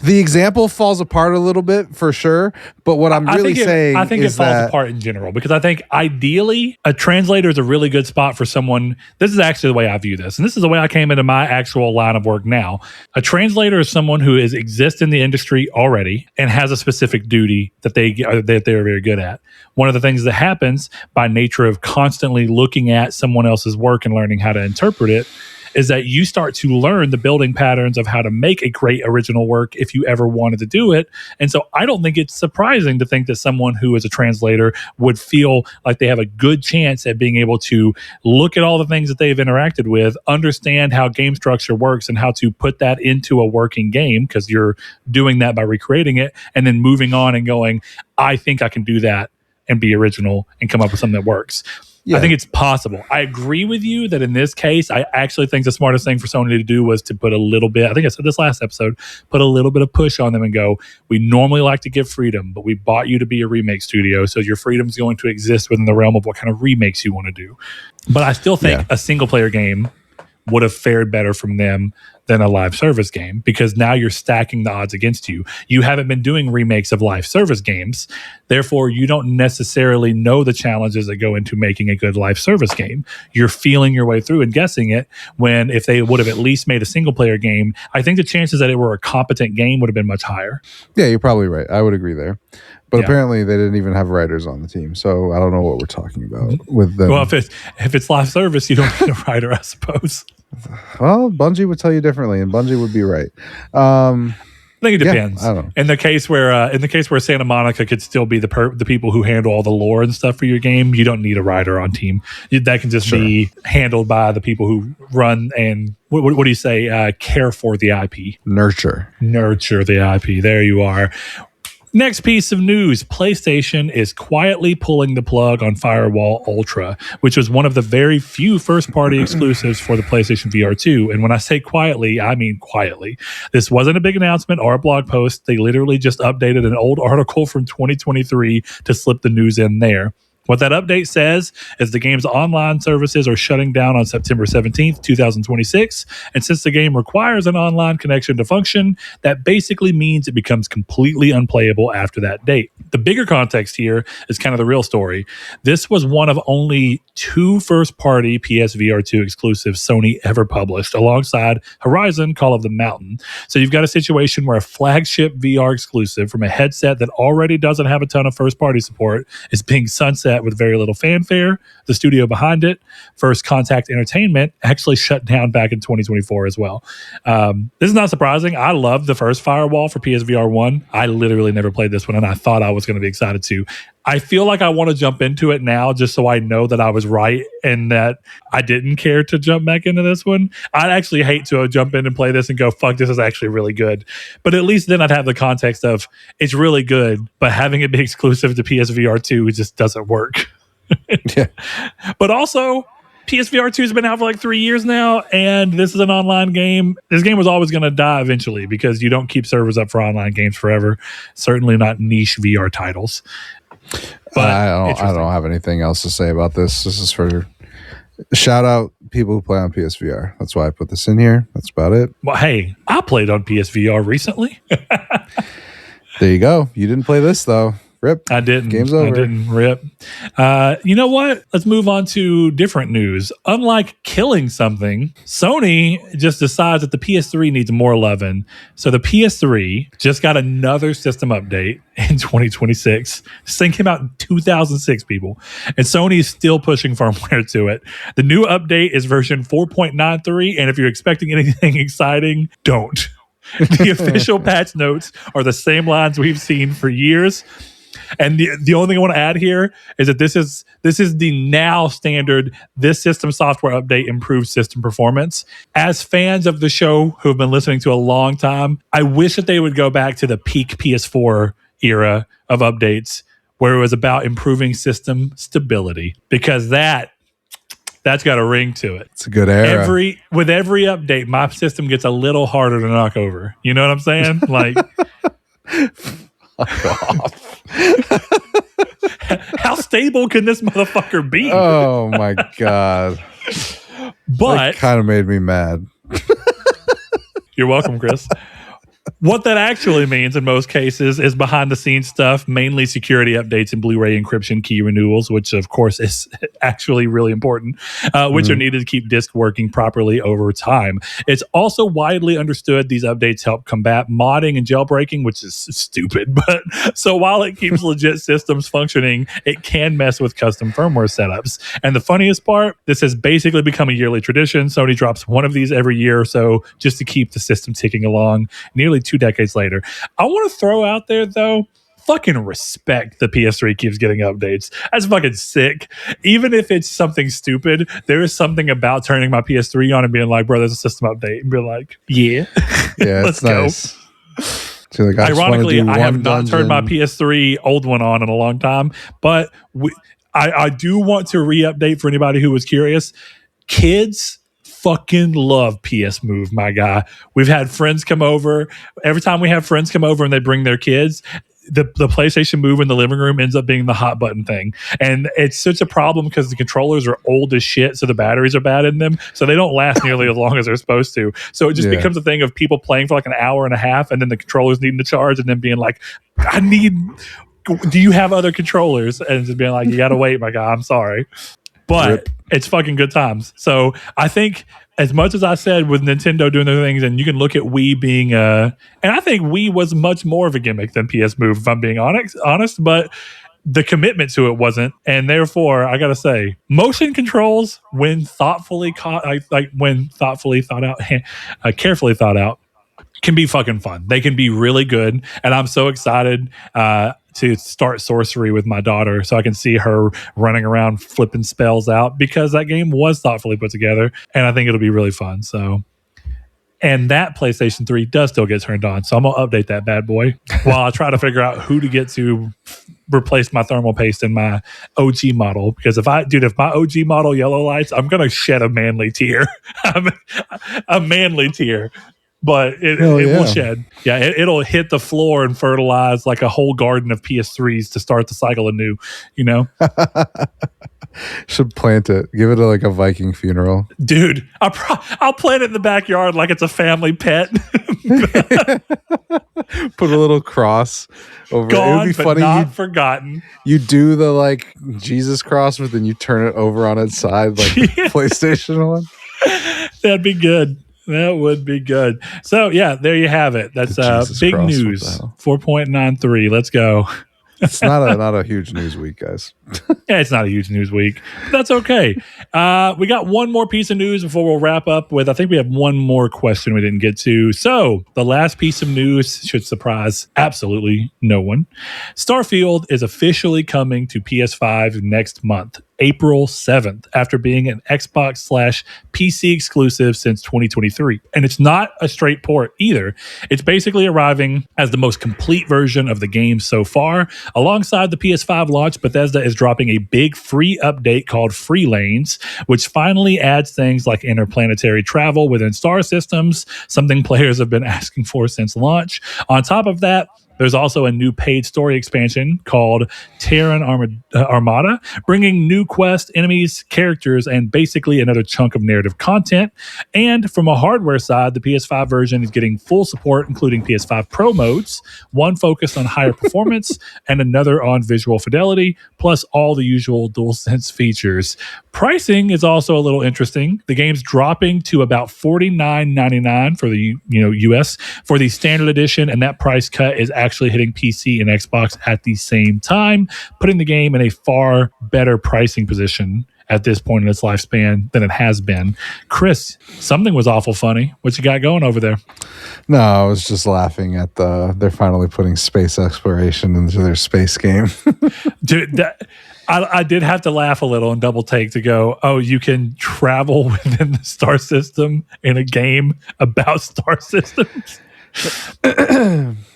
Speaker 2: The example falls apart a little bit for sure, but what I'm really saying
Speaker 1: I think
Speaker 2: is
Speaker 1: it falls
Speaker 2: that
Speaker 1: apart in general, because I think ideally a translator is a really good spot for someone. This is actually the way I view this, and this is the way I came into my actual line of work now. A translator is someone who exists in the industry already and has a specific duty that they're very good at. One of the things that happens by nature of constantly looking at someone else's work and learning how to interpret it is that you start to learn the building patterns of how to make a great original work if you ever wanted to do it. And so I don't think it's surprising to think that someone who is a translator would feel like they have a good chance at being able to look at all the things that they've interacted with, understand how game structure works and how to put that into a working game, because you're doing that by recreating it, and then moving on and going, I think I can do that and be original and come up with something that works. Yeah. I think it's possible. I agree with you that in this case, I actually think the smartest thing for Sony to do was to put a little bit, I think I said this last episode, put a little bit of push on them and go, we normally like to give freedom, but we bought you to be a remake studio, so your freedom is going to exist within the realm of what kind of remakes you want to do. But I still think a single player game would have fared better from them than a live service game, because now you're stacking the odds against you. You haven't been doing remakes of live service games. Therefore, you don't necessarily know the challenges that go into making a good live service game. You're feeling your way through and guessing it, when if they would have at least made a single player game, I think the chances that it were a competent game would have been much higher.
Speaker 2: Yeah, you're probably right. I would agree there. But apparently they didn't even have writers on the team, so I don't know what we're talking about with them.
Speaker 1: Well, if it's live service, you don't need a writer, I suppose.
Speaker 2: Well, Bungie would tell you differently, and Bungie would be right.
Speaker 1: I think it depends.
Speaker 2: I don't know.
Speaker 1: In the case where Santa Monica could still be the people who handle all the lore and stuff for your game, you don't need a writer on team. That can just be handled by the people who run and what do you say? Care for the IP.
Speaker 2: Nurture
Speaker 1: the IP. There you are. Next piece of news, PlayStation is quietly pulling the plug on Firewall Ultra, which was one of the very few first-party exclusives for the PlayStation VR 2. And when I say quietly, I mean quietly. This wasn't a big announcement or a blog post. They literally just updated an old article from 2023 to slip the news in there. What that update says is the game's online services are shutting down on September 17th, 2026. And since the game requires an online connection to function, that basically means it becomes completely unplayable after that date. The bigger context here is kind of the real story. This was one of only 2 first-party PSVR 2 exclusives Sony ever published, alongside Horizon Call of the Mountain. So you've got a situation where a flagship VR exclusive from a headset that already doesn't have a ton of first-party support is being sunset with very little fanfare. The studio behind it, First Contact Entertainment, actually shut down back in 2024 as well. This is not surprising. I loved the first Firewall for PSVR 1. I literally never played this one, and I thought I was going to be excited to. I feel like I want to jump into it now just so I know that I was right and that I didn't care to jump back into this one. I'd actually hate to jump in and play this and go, fuck, this is actually really good. But at least then I'd have the context of it's really good, but having it be exclusive to PSVR 2 just doesn't work.
Speaker 2: Yeah.
Speaker 1: But also, PSVR 2 has been out for like 3 years now, and this is an online game. This game was always going to die eventually because you don't keep servers up for online games forever. Certainly not niche VR titles. But
Speaker 2: I don't have anything else to say about this. This is for shout out people who play on PSVR. That's why I put this in here. That's about it.
Speaker 1: Well, hey, I played on PSVR recently.
Speaker 2: There you go. You didn't play this though. Rip.
Speaker 1: I didn't.
Speaker 2: Game's over.
Speaker 1: I didn't rip. You know what? Let's move on to different news. Unlike killing something, Sony just decides that the PS3 needs more loving. So the PS3 just got another system update in 2026. This thing came out in 2006, people. And Sony is still pushing firmware to it. The new update is version 4.93. And if you're expecting anything exciting, don't. The official patch notes are the same lines we've seen for years. And the only thing I want to add here is that this is the now standard. This system software update improves system performance. As fans of the show who have been listening to a long time, I wish that they would go back to the peak PS4 era of updates where it was about improving system stability, because that's got a ring to it.
Speaker 2: It's a good era.
Speaker 1: With every update, my system gets a little harder to knock over. You know what I'm saying? Like, how stable can this motherfucker be?
Speaker 2: Oh my god!
Speaker 1: But
Speaker 2: kind of made me mad.
Speaker 1: You're welcome, Chris. What that actually means in most cases is behind the scenes stuff, mainly security updates and Blu-ray encryption key renewals, which of course is actually really important, which are needed to keep disk working properly over time. It's also widely understood these updates help combat modding and jailbreaking, which is stupid. But so while it keeps legit systems functioning, it can mess with custom firmware setups. And the funniest part, this has basically become a yearly tradition. Sony drops one of these every year or so just to keep the system ticking along. Nearly 2 decades later. I want to throw out there, though, fucking respect the PS3 keeps getting updates. That's fucking sick. Even if it's something stupid, there is something about turning my PS3 on and being like, bro, there's a system update. And be like, yeah.
Speaker 2: Yeah,
Speaker 1: let's
Speaker 2: it's nice.
Speaker 1: go.
Speaker 2: So like,
Speaker 1: Ironically, I have not
Speaker 2: dungeon.
Speaker 1: turned my PS3 old one on in a long time, but I do want to re-update for anybody who was curious. Kids fucking love PS Move, my guy. We've had friends come over. Every time we have friends come over and they bring their kids, the PlayStation Move in the living room ends up being the hot button thing. And it's such a problem because the controllers are old as shit, so the batteries are bad in them, so they don't last nearly as long as they're supposed to. So it just becomes a thing of people playing for like an hour and a half, and then the controllers needing to charge, and then being like, do you have other controllers? And just being like, you gotta wait, my guy, I'm sorry. But it's fucking good times. So I think as much as I said with Nintendo doing their things, and you can look at Wii being and I think Wii was much more of a gimmick than PS Move, if I'm being honest, but the commitment to it wasn't. And therefore, I gotta say, motion controls, when thoughtfully carefully thought out, can be fucking fun. They can be really good. And I'm so excited to start sorcery with my daughter so I can see her running around flipping spells out, because that game was thoughtfully put together, and I think it'll be really fun. So, and that PlayStation 3 does still get turned on, so I'm gonna update that bad boy while I try to figure out who to get to replace my thermal paste in my OG model, because if my OG model yellow lights, I'm gonna shed a manly tear. A manly tear. But it will shed. Yeah, it'll hit the floor and fertilize like a whole garden of PS3s to start the cycle anew, you know?
Speaker 2: Should plant it. Give it like a Viking funeral.
Speaker 1: Dude, I'll plant it in the backyard like it's a family pet.
Speaker 2: Put a little cross over
Speaker 1: Gone,
Speaker 2: it. It would be
Speaker 1: but
Speaker 2: funny.
Speaker 1: Not forgotten.
Speaker 2: You do the like Jesus cross, but then you turn it over on its side like the PlayStation one.
Speaker 1: That'd be good. That would be good. So, yeah, there you have it. That's big
Speaker 2: cross,
Speaker 1: news. 4.93. Let's go.
Speaker 2: It's not a huge news week, guys.
Speaker 1: Yeah, it's not a huge news week. But that's okay. We got one more piece of news before we'll wrap up with, I think we have one more question we didn't get to. So the last piece of news should surprise absolutely no one. Starfield is officially coming to PS5 next month, April 7th, after being an Xbox/PC exclusive since 2023. And it's not a straight port either. It's basically arriving as the most complete version of the game so far. Alongside the PS5 launch, Bethesda is dropping a big free update called Free Lanes, which finally adds things like interplanetary travel within star systems, something players have been asking for since launch. On top of that, There's also a new paid story expansion called Terran Armada, bringing new quests, enemies, characters, and basically another chunk of narrative content. And from a hardware side, the PS5 version is getting full support, including PS5 Pro modes, one focused on higher performance and another on visual fidelity, plus all the usual DualSense features. Pricing is also a little interesting. The game's dropping to about $49.99 for the US for the standard edition, and that price cut is actually hitting PC and Xbox at the same time, putting the game in a far better pricing position at this point in its lifespan than it has been. Chris, something was awful funny. What you got going over there?
Speaker 2: No, I was just laughing at they're finally putting space exploration into their space game.
Speaker 1: Dude, I did have to laugh a little and double take to go, oh, you can travel within the star system in a game about star systems?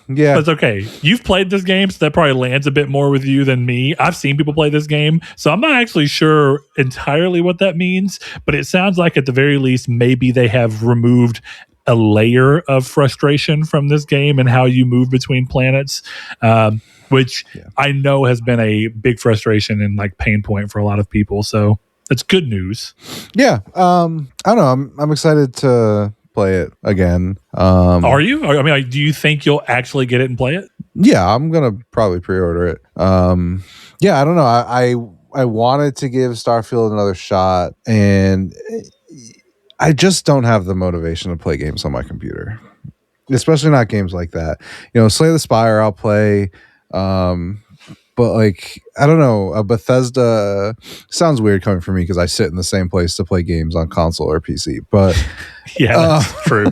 Speaker 2: Yeah.
Speaker 1: That's okay. You've played this game, so that probably lands a bit more with you than me. I've seen people play this game, so I'm not actually sure entirely what that means, but it sounds like at the very least, maybe they have removed a layer of frustration from this game and how you move between planets, which I know has been a big frustration and like pain point for a lot of people. So that's good news.
Speaker 2: Yeah. I don't know. I'm excited to play it again.
Speaker 1: Are you? I mean, do you think you'll actually get it and play it?
Speaker 2: Yeah, I'm gonna probably pre-order it. Yeah, I don't know. I wanted to give Starfield another shot, and I just don't have the motivation to play games on my computer, especially not games like that. Slay the Spire I'll play, but like I don't know. A Bethesda sounds weird coming from me because I sit in the same place to play games on console or PC, but.
Speaker 1: Yeah, that's true.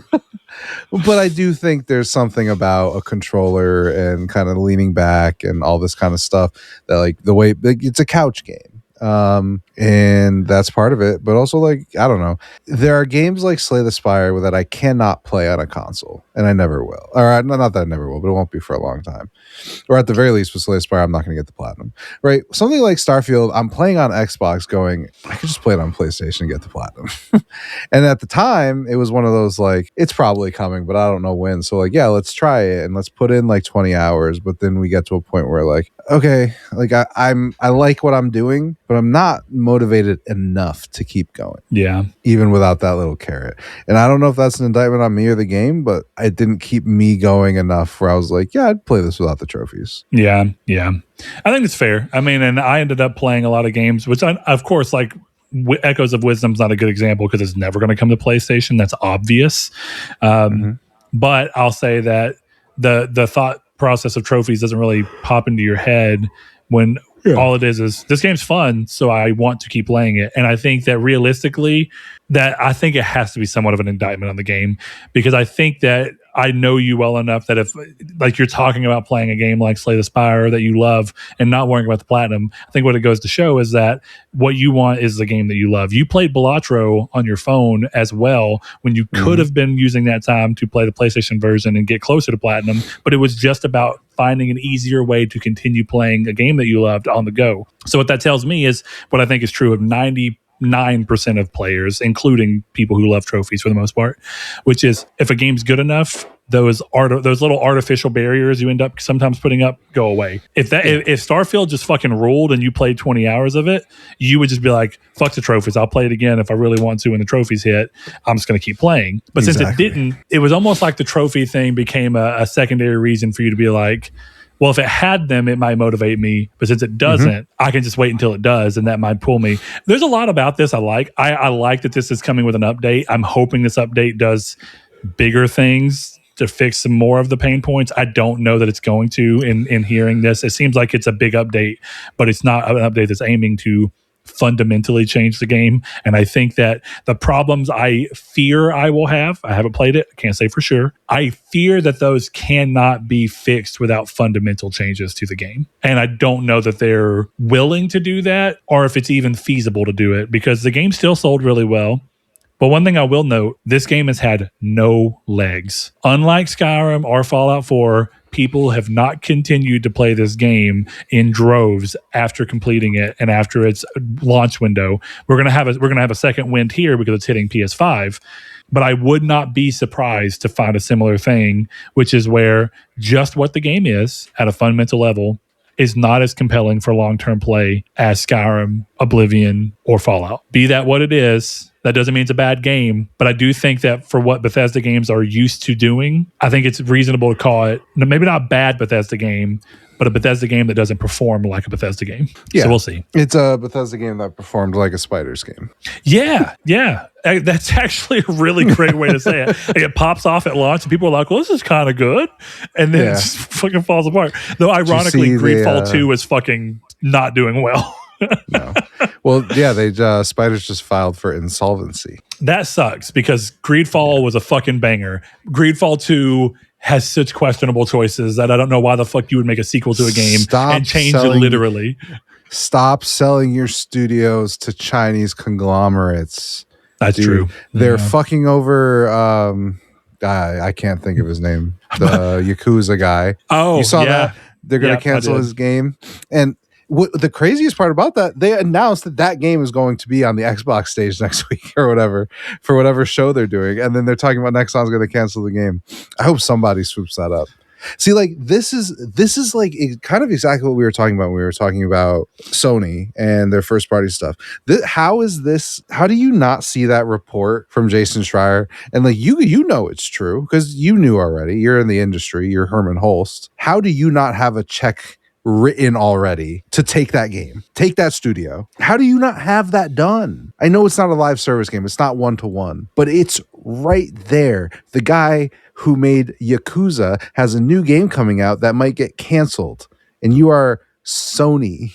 Speaker 2: But I do think there's something about a controller and kind of leaning back and all this kind of stuff that like the way it's a couch game. And that's part of it. But also like, I don't know. There are games like Slay the Spire that I cannot play on a console and I never will. Or not that I never will, but it won't be for a long time. Or at the very least with Slay the Spire, I'm not going to get the platinum. Right? Something like Starfield, I'm playing on Xbox going, I could just play it on PlayStation and get the platinum. And at the time, it was one of those like, it's probably coming, but I don't know when. So like, yeah, let's try it and let's put in like 20 hours. But then we get to a point where like, okay, like I like what I'm doing, but I'm not motivated enough to keep going.
Speaker 1: Yeah.
Speaker 2: Even without that little carrot. And I don't know if that's an indictment on me or the game, but it didn't keep me going enough where I was like, yeah, I'd play this without the trophies.
Speaker 1: Yeah. Yeah. I think it's fair. I mean, and I ended up playing a lot of games, which of course, like Echoes of Wisdom's not a good example because it's never going to come to PlayStation. That's obvious. But I'll say that the thought process of trophies doesn't really pop into your head when all it is this game's fun, so I want to keep playing it. And I think that realistically, I think it has to be somewhat of an indictment on the game, because I think that I know you well enough that if like you're talking about playing a game like Slay the Spire that you love and not worrying about the platinum, I think what it goes to show is that what you want is the game that you love. You played Balatro on your phone as well when you could have been using that time to play the PlayStation version and get closer to platinum, but it was just about finding an easier way to continue playing a game that you loved on the go. So what that tells me is what I think is true of 99% of players, including people who love trophies for the most part, which is if a game's good enough, those little artificial barriers you end up sometimes putting up go away. If Starfield just fucking ruled and you played 20 hours of it, you would just be like, fuck the trophies, I'll play it again if I really want to when the trophies hit. I'm just going to keep playing. But since it didn't, it was almost like the trophy thing became a secondary reason for you to be like, well, if it had them, it might motivate me. But since it doesn't, I can just wait until it does, and that might pull me. There's a lot about this I like. I like that this is coming with an update. I'm hoping this update does bigger things to fix some more of the pain points. I don't know that it's going to in hearing this. It seems like it's a big update, but it's not an update that's aiming to fundamentally change the game. And I think that the problems I fear I will have, I haven't played it, I can't say for sure, I fear that those cannot be fixed without fundamental changes to the game. And I don't know that they're willing to do that or if it's even feasible to do it, because the game still sold really well. But one thing I will note, this game has had no legs. Unlike Skyrim or Fallout 4, people have not continued to play this game in droves after completing it and after its launch window. We're gonna have a second wind here because it's hitting PS5. But I would not be surprised to find a similar thing, which is where just what the game is at a fundamental level is not as compelling for long-term play as Skyrim, Oblivion, or Fallout. Be that what it is, that doesn't mean it's a bad game, but I do think that for what Bethesda games are used to doing, I think it's reasonable to call it, maybe not a bad Bethesda game, but a Bethesda game that doesn't perform like a Bethesda game.
Speaker 2: Yeah.
Speaker 1: So we'll see.
Speaker 2: It's a Bethesda game that performed like a Spiders game.
Speaker 1: Yeah. That's actually a really great way to say it. Like it pops off at launch and people are like, well, this is kind of good. And then it just fucking falls apart. Though ironically, Greedfall 2 is fucking not doing well.
Speaker 2: No. Well, yeah, Spiders just filed for insolvency.
Speaker 1: That sucks because Greedfall was a fucking banger. Greedfall 2 has such questionable choices that I don't know why the fuck you would make a sequel to a game and change it literally.
Speaker 2: Stop selling your studios to Chinese conglomerates.
Speaker 1: That's true.
Speaker 2: They're fucking over. I can't think of his name. The Yakuza guy.
Speaker 1: Oh,
Speaker 2: you saw that? They're going to cancel his game. And the craziest part about that, they announced that game is going to be on the Xbox stage next week or whatever, for whatever show they're doing. And then they're talking about Nexon's going to cancel the game. I hope somebody swoops that up. See, like this is like kind of exactly what we were talking about when we were talking about Sony and their first party stuff. How do you not see that report from Jason Schreier? And like you know it's true because you knew already. You're in the industry. You're Herman Holst. How do you not have a check written already to take that game, take that studio? How do you not have that done? I know it's not a live service game. It's not 1-to-1, but it's right there. The guy who made Yakuza has a new game coming out that might get canceled, and you are Sony.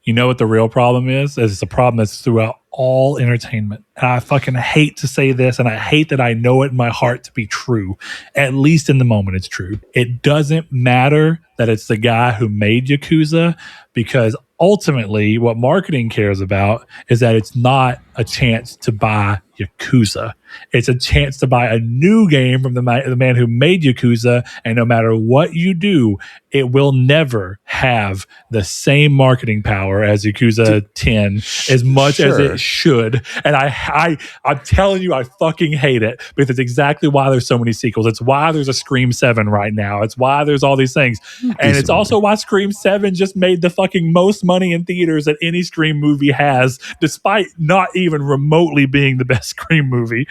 Speaker 1: You know what the real problem is? It's a problem that's throughout all entertainment. And I fucking hate to say this, and I hate that I know it in my heart to be true. At least in the moment, it's true. It doesn't matter that it's the guy who made Yakuza, because ultimately what marketing cares about is that it's not a chance to buy Yakuza. It's a chance to buy a new game from the man who made Yakuza, and no matter what you do, it will never have the same marketing power as Yakuza 10 as much as it should. And I'm telling you, I fucking hate it, because it's exactly why there's so many sequels. It's why there's a Scream 7 right now. It's why there's all these things. And it's also why Scream 7 just made the fucking most money in theaters that any Scream movie has, despite not even remotely being the best Scream movie.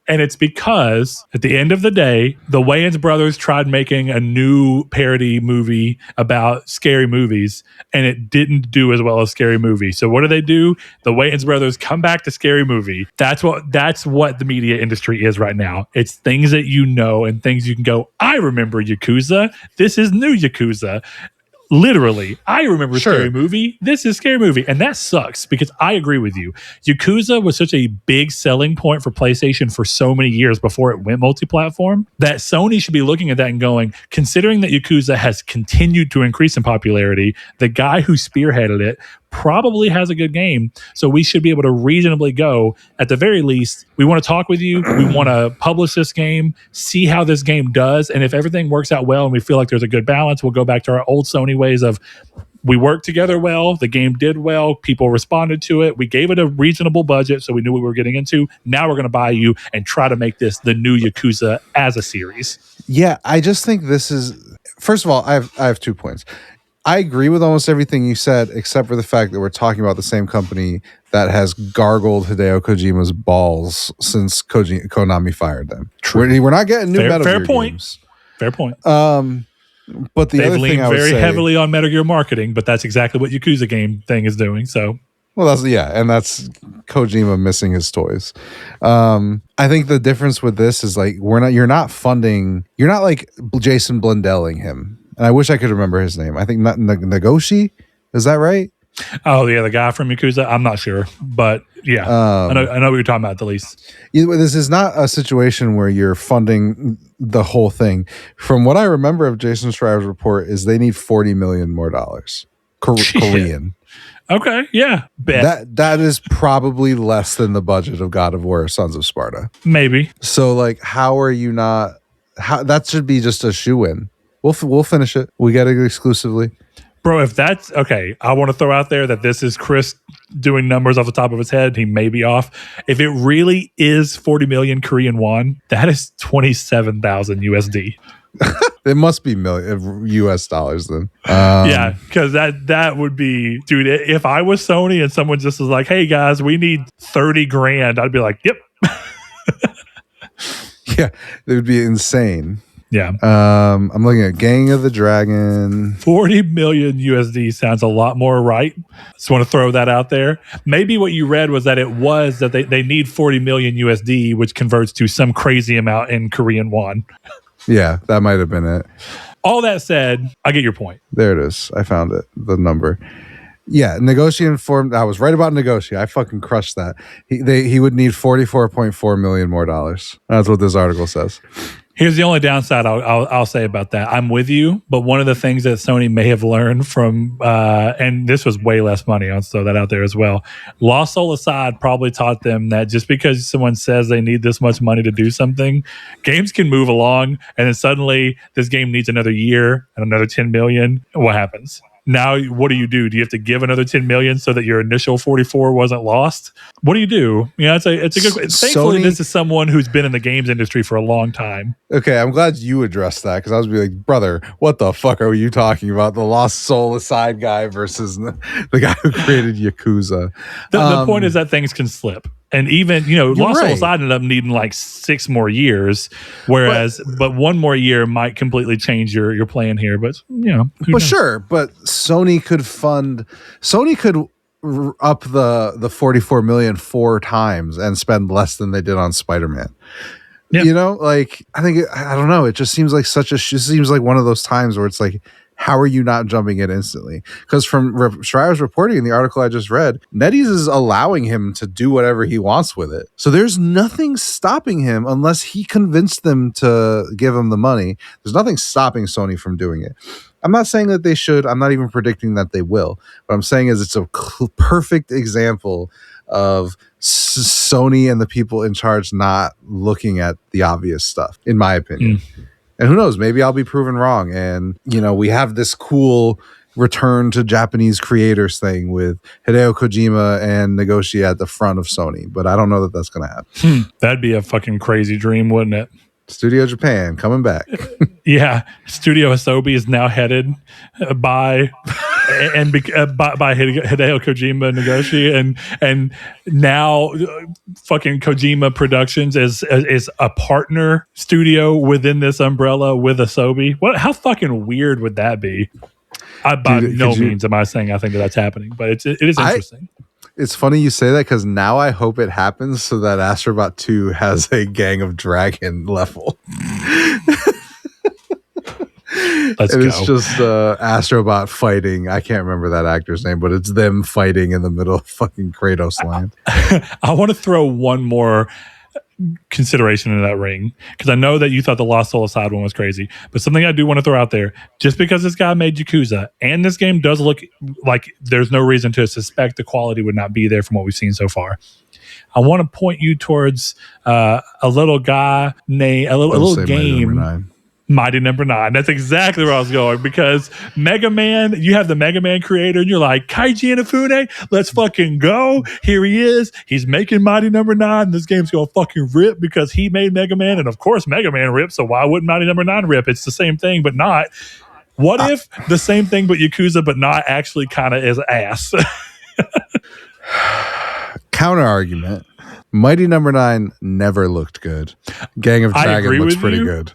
Speaker 1: And it's because at the end of the day, the Wayans brothers tried making a new parody movie about scary movies, and it didn't do as well as Scary Movie. So what do? The Wayans brothers come back to Scary Movie. That's what the media industry is right now. It's things that you know and things you can go, I remember Yakuza. This is new Yakuza. Literally, I remember Scary Movie. This is Scary Movie. And that sucks, because I agree with you. Yakuza was such a big selling point for PlayStation for so many years before it went multi-platform, that Sony should be looking at that and going, considering that Yakuza has continued to increase in popularity, the guy who spearheaded it probably has a good game. So we should be able to reasonably go, at the very least, we want to talk with you. We want to publish this game, see how this game does. And if everything works out well and we feel like there's a good balance, we'll go back to our old Sony ways of, we worked together well, the game did well, people responded to it, we gave it a reasonable budget so we knew what we were getting into. Now we're going to buy you and try to make this the new Yakuza as a series.
Speaker 2: Yeah, I just think this is, first of all, I have 2 points. I agree with almost everything you said, except for the fact that we're talking about the same company that has gargled Hideo Kojima's balls since Konami fired them. We're not getting new Metal Gear games.
Speaker 1: Fair point.
Speaker 2: But the other thing I would say,
Speaker 1: very heavily on Metal Gear marketing, but that's exactly what Yakuza game thing is doing. So,
Speaker 2: well, that's that's Kojima missing his toys. I think the difference with this is like you're not like Jason Blendelling him. And I wish I could remember his name. I think Nagoshi. Is that right?
Speaker 1: Oh, yeah, the guy from Yakuza. I'm not sure. But yeah, I know what you're talking about at the least.
Speaker 2: This is not a situation where you're funding the whole thing. From what I remember of Jason Schreier's report is they need $40 million more dollars. Korean.
Speaker 1: Okay, yeah.
Speaker 2: That is probably less than the budget of God of War, Sons of Sparta.
Speaker 1: Maybe.
Speaker 2: So like, how are you not... that should be just a shoe-in. We'll finish it. We get it exclusively.
Speaker 1: Bro, if that's okay, I want to throw out there that this is Chris doing numbers off the top of his head. He may be off. If it really is 40 million Korean won, that is 27,000 USD.
Speaker 2: It must be US dollars then.
Speaker 1: Yeah, because that would be, dude, if I was Sony and someone just was like, hey guys, we need 30 grand, I'd be like, yep.
Speaker 2: Yeah, it would be insane.
Speaker 1: Yeah.
Speaker 2: I'm looking at Gang of the Dragon.
Speaker 1: 40 million USD sounds a lot more right. Just want to throw that out there. Maybe what you read was that they need 40 million USD, which converts to some crazy amount in Korean won.
Speaker 2: Yeah, that might have been it.
Speaker 1: All that said, I get your point.
Speaker 2: There it is. I found it. The number. Yeah, Negotiate informed. I was right about Negotiate. I fucking crushed that. He would need $44.4 million more dollars. That's what this article says.
Speaker 1: Here's the only downside I'll say about that. I'm with you, but one of the things that Sony may have learned from, and this was way less money, I'll throw that out there as well. Lost Soul Aside probably taught them that just because someone says they need this much money to do something, games can move along, and then suddenly this game needs another year and another 10 million. What happens? Now, what do? Do you have to give another 10 million so that your initial 44 wasn't lost? What do you do? Yeah, it's a good. Thankfully, this is someone who's been in the games industry for a long time.
Speaker 2: Okay, I'm glad you addressed that because I was like, brother, what the fuck are you talking about? The Lost Soul Aside guy versus the guy who created Yakuza.
Speaker 1: The point is that things can slip. And even, Lost Soul Aside ended up needing like 6 more years, whereas, but 1 more year might completely change your plan here. But,
Speaker 2: sure. But Sony could up the 44 million 4 times and spend less than they did on Spider-Man. Yeah. I don't know. It just seems like seems like one of those times where it's like, how are you not jumping in instantly? Because from Schreier's reporting in the article I just read, NetEase is allowing him to do whatever he wants with it. So there's nothing stopping him unless he convinced them to give him the money. There's nothing stopping Sony from doing it. I'm not saying that they should. I'm not even predicting that they will. What I'm saying is it's a perfect example of Sony and the people in charge not looking at the obvious stuff, in my opinion. And who knows, maybe I'll be proven wrong. And, we have this cool return to Japanese creators thing with Hideo Kojima and Negotiate at the front of Sony. But I don't know that that's going to happen.
Speaker 1: That'd be a fucking crazy dream, wouldn't it?
Speaker 2: Studio Japan coming back.
Speaker 1: Yeah. Studio Asobi is now headed by Hideo Kojima Negotiate, and now fucking Kojima Productions is a partner studio within this umbrella with Asobi. How fucking weird would that be? By no means am I saying I think that's happening, but it is interesting.
Speaker 2: It's funny you say that because now I hope it happens so that Astrobot 2 has a Gang of Dragon level. It's just Astrobot fighting. I can't remember that actor's name, but it's them fighting in the middle of fucking Kratos land.
Speaker 1: I want to throw one more consideration in that ring because I know that you thought the Lost Soul Aside one was crazy, but something I do want to throw out there, just because this guy made Yakuza and this game does look like there's no reason to suspect the quality would not be there from what we've seen so far. I want to point you towards a little guy named a little game. Mighty Number 9. That's exactly where I was going because Mega Man, you have the Mega Man creator and you're like, Kaiji Inafune, let's fucking go. Here he is. He's making Mighty Number 9. This game's going to fucking rip because he made Mega Man. And of course, Mega Man rips. So why wouldn't Mighty Number 9 rip? It's the same thing, but not. What if the same thing, but Yakuza, but not actually kind of is ass?
Speaker 2: Counter argument. Mighty Number 9 never looked good. Gang of Dragon looks pretty good.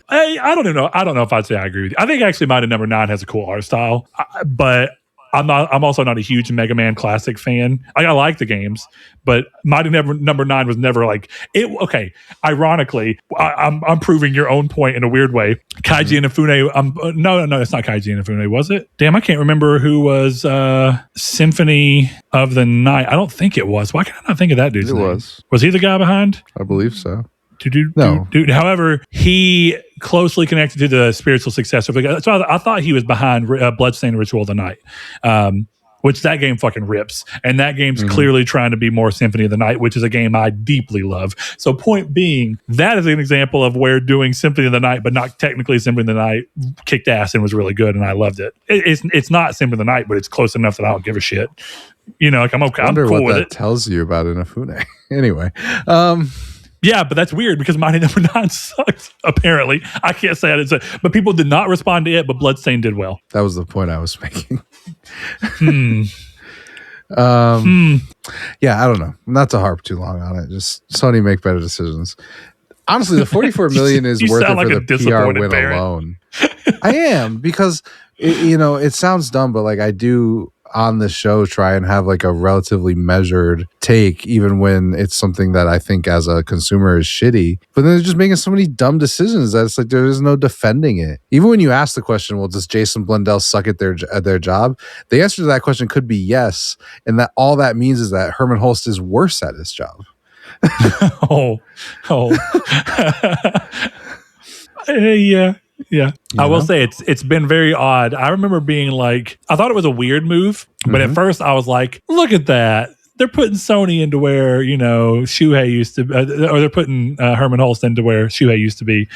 Speaker 1: Hey, I don't know. I don't know if I'd say I agree with you. I think actually Mighty Number 9 has a cool art style, but I'm also not a huge Mega Man Classic fan. I like the games, but Mighty Number 9 was never like it. Okay, ironically, I'm proving your own point in a weird way. Kaiji Inafune. No, it's not Kaiji Inafune, was it? Damn, I can't remember who was Symphony of the Night. I don't think it was. Why can I not think of that dude's name? Was he the guy behind?
Speaker 2: I believe so.
Speaker 1: No. However, he closely connected to the spiritual successor. So I thought he was behind Bloodstained Ritual of the Night. which that game fucking rips. And that game's clearly trying to be more Symphony of the Night, which is a game I deeply love. So point being, that is an example of where doing Symphony of the Night, but not technically Symphony of the Night, kicked ass and was really good, and I loved it. It's not Symphony of the Night, but it's close enough that I don't give a shit. You know, like I'm okay. I'm cool with it.
Speaker 2: Tells you about Inafune. Anyway,
Speaker 1: yeah, but that's weird because Mighty Number 9 sucks. Apparently, I can't say I didn't say, but people did not respond to it. But Bloodstained did well.
Speaker 2: That was the point I was making. Yeah, I don't know. Not to harp too long on it. Just Sony make better decisions. Honestly, the 44 million is worth it
Speaker 1: like
Speaker 2: for the PR win alone. I am, because it sounds dumb, but like I do on the show try and have like a relatively measured take, even when it's something that I think as a consumer is shitty. But then they're just making so many dumb decisions that it's like there is no defending it. Even when you ask the question, well, does Jason Blundell suck at their job? The answer to that question could be yes, and that all that means is that Herman Holst is worse at his job.
Speaker 1: Yeah. Yeah, I will say it's been very odd. I remember being like, I thought it was a weird move, but at first I was like, look at that. They're putting Sony into where, Shuhei used to, or they're putting Herman Holst into where Shuhei used to be.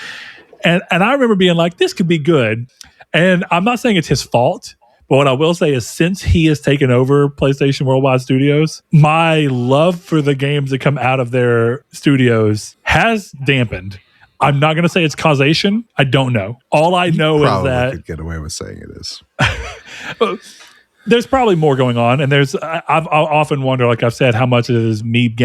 Speaker 1: And I remember being like, this could be good. And I'm not saying it's his fault, but what I will say is since he has taken over PlayStation Worldwide Studios, my love for the games that come out of their studios has dampened. I'm not going to say it's causation. I don't know. All I know is that
Speaker 2: could get away with saying it is.
Speaker 1: There's probably more going on, and I've often wonder, like I've said, how much it is me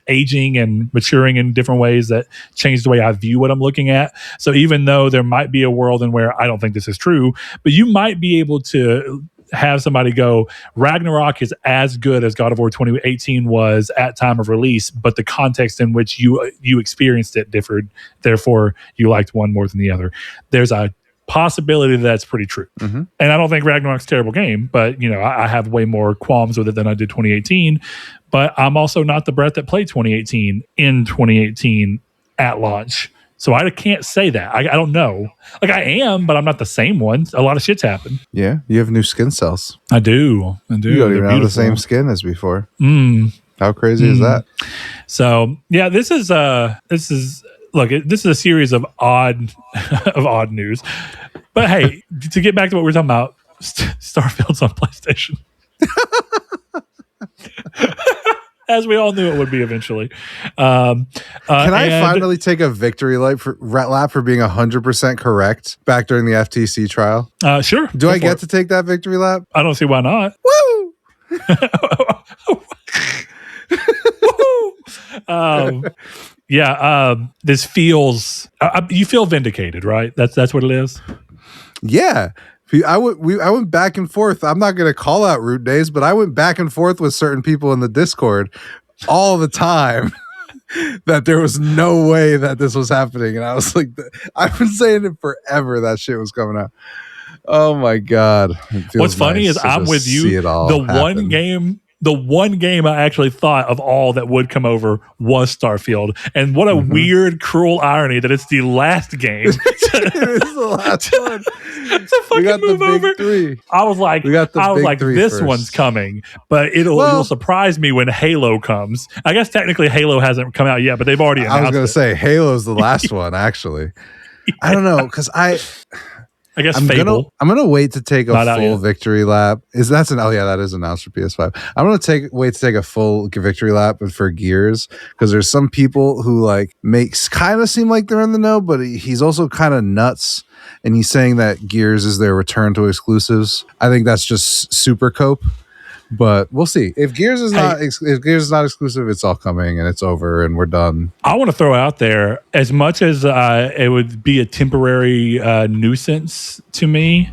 Speaker 1: aging and maturing in different ways that change the way I view what I'm looking at. So even though there might be a world in where I don't think this is true, but you might be able to have somebody go, Ragnarok is as good as God of War 2018 was at time of release, but the context in which you experienced it differed. Therefore, you liked one more than the other. There's a possibility that's pretty true. And I don't think Ragnarok's a terrible game, but I have way more qualms with it than I did 2018. But I'm also not the Brett that played 2018 in 2018 at launch. So I can't say that. I don't know. Like I am, but I'm not the same one. A lot of shit's happened.
Speaker 2: Yeah, you have new skin cells.
Speaker 1: I do.
Speaker 2: You don't even have the same skin as before. How crazy is that?
Speaker 1: So yeah, this is a series of odd news. But hey, to get back to what we're talking about, Starfield's on PlayStation. As we all knew it would be eventually.
Speaker 2: Can I finally take a victory lap for being 100% correct back during the FTC trial?
Speaker 1: Sure.
Speaker 2: Do I get to take that victory lap?
Speaker 1: I don't see why not.
Speaker 2: Woo!
Speaker 1: This feels. You feel vindicated, right? That's what it is.
Speaker 2: Yeah. I went back and forth. I'm not going to call out root days, but I went back and forth with certain people in the Discord all the time that there was no way that this was happening. And I was like, I've been saying it forever that shit was coming out. Oh my God.
Speaker 1: What's funny is I'm with you. The one game I actually thought of all that would come over was Starfield. And what a weird, cruel irony that it's the last game.
Speaker 2: It is the last one.
Speaker 1: To fucking move over.
Speaker 2: Three.
Speaker 1: I was like, this
Speaker 2: first.
Speaker 1: One's coming, but it'll surprise me when Halo comes. I guess technically Halo hasn't come out yet, but they've already announced it.
Speaker 2: I was going to say Halo's the last one, actually. Yeah. I don't know, because I guess
Speaker 1: Fable.
Speaker 2: I'm gonna wait to take a full victory lap. That is announced for PS5. I'm gonna wait to take a full victory lap for Gears, because there's some people who makes kind of seem like they're in the know, but he's also kind of nuts, and he's saying that Gears is their return to exclusives. I think that's just super cope. But we'll see. If Gears is not exclusive, it's all coming and it's over and we're done.
Speaker 1: I want to throw out there, as much as it would be a temporary nuisance to me,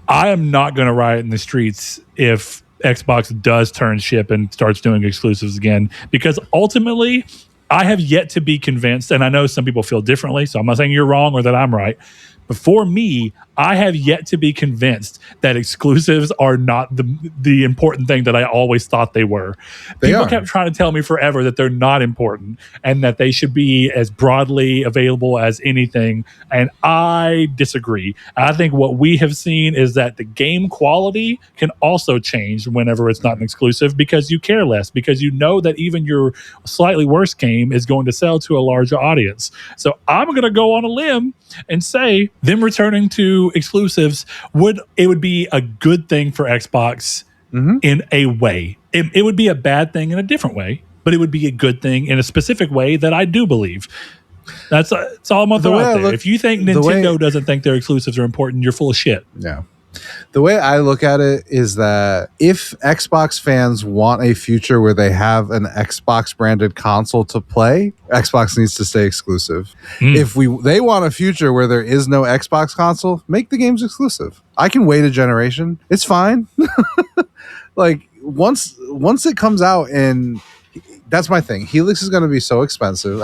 Speaker 1: I am not going to riot in the streets if Xbox does turn ship and starts doing exclusives again, because ultimately I have yet to be convinced, and I know some people feel differently, so I'm not saying you're wrong or that I'm right. But for me, I have yet to be convinced that exclusives are not the important thing that I always thought they were. People kept trying to tell me forever that they're not important and that they should be as broadly available as anything. And I disagree. I think what we have seen is that the game quality can also change whenever it's not an exclusive because you care less, because you know that even your slightly worse game is going to sell to a larger audience. So I'm going to go on a limb and say them returning to exclusives would be a good thing for Xbox in a way. It would be a bad thing in a different way, but it would be a good thing in a specific way that I do believe. That's all I'm gonna throw out there. If you think Nintendo doesn't think their exclusives are important, you're full of shit.
Speaker 2: Yeah. The way I look at it is that if Xbox fans want a future where they have an Xbox branded console to play, Xbox needs to stay exclusive. If they want a future where there is no Xbox console, make the games exclusive. I can wait a generation. It's fine. Like once it comes out, and that's my thing. Helix is going to be so expensive,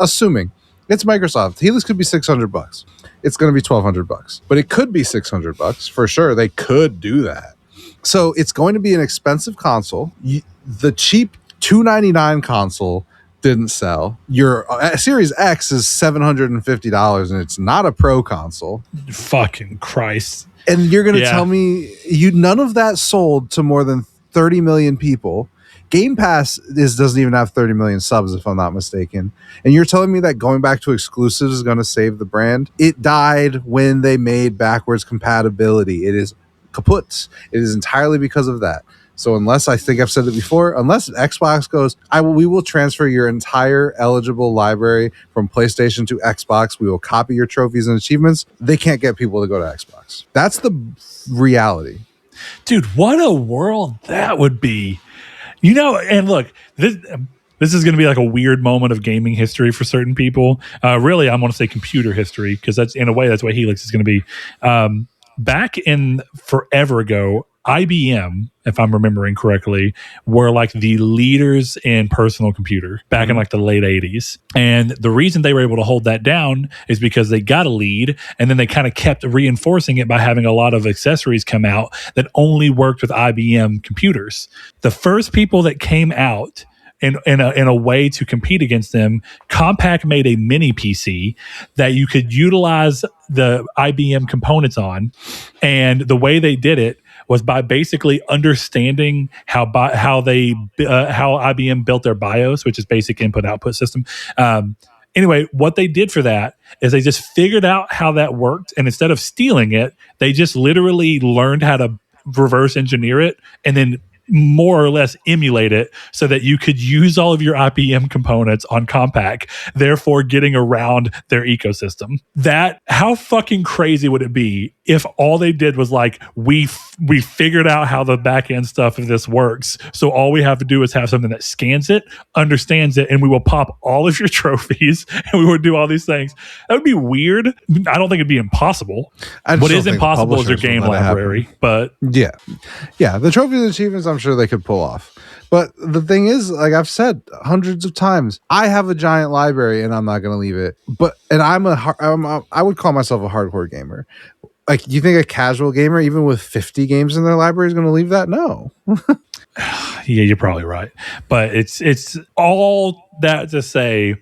Speaker 2: assuming it's Microsoft. Helix could be $600. It's going to be $1,200, but it could be $600 for sure. They could do that. So it's going to be an expensive console. The cheap $299 console didn't sell. Your Series X is $750, and it's not a pro console.
Speaker 1: Fucking Christ!
Speaker 2: And you're going to tell me none of that sold to more than 30 million people. Game Pass doesn't even have 30 million subs, if I'm not mistaken. And you're telling me that going back to exclusives is going to save the brand? It died when they made backwards compatibility. It is kaput. It is entirely because of that. So unless, I think I've said it before, unless Xbox goes, we will transfer your entire eligible library from PlayStation to Xbox. We will copy your trophies and achievements. They can't get people to go to Xbox. That's the reality.
Speaker 1: Dude, what a world that would be. You know, and look, this is going to be like a weird moment of gaming history for certain people. Really, I want to say computer history, because that's, in a way, that's what Helix is going to be. Back in forever ago, IBM, if I'm remembering correctly, were like the leaders in personal computer back in like the late 80s. And the reason they were able to hold that down is because they got a lead, and then they kind of kept reinforcing it by having a lot of accessories come out that only worked with IBM computers. The first people that came out in a way to compete against them, Compaq made a mini PC that you could utilize the IBM components on. And the way they did it was by basically understanding how IBM built their BIOS, which is basic input output system. Anyway, what they did for that is they just figured out how that worked, and instead of stealing it, they just literally learned how to reverse engineer it and then more or less emulate it so that you could use all of your IBM components on Compaq, therefore getting around their ecosystem. How fucking crazy would it be if all they did was like, we figured out how the back end stuff of this works, so all we have to do is have something that scans it, understands it, and we will pop all of your trophies and we would do all these things. That would be weird. I don't think it'd be impossible. What is impossible is your game library, but
Speaker 2: yeah, the trophies and achievements, I'm sure they could pull off. But the thing is, like I've said hundreds of times, I have a giant library and I'm not going to leave it. And I would call myself a hardcore gamer. Like, you think a casual gamer, even with 50 games in their library, is going to leave that? No.
Speaker 1: Yeah, you're probably right. But it's all that to say,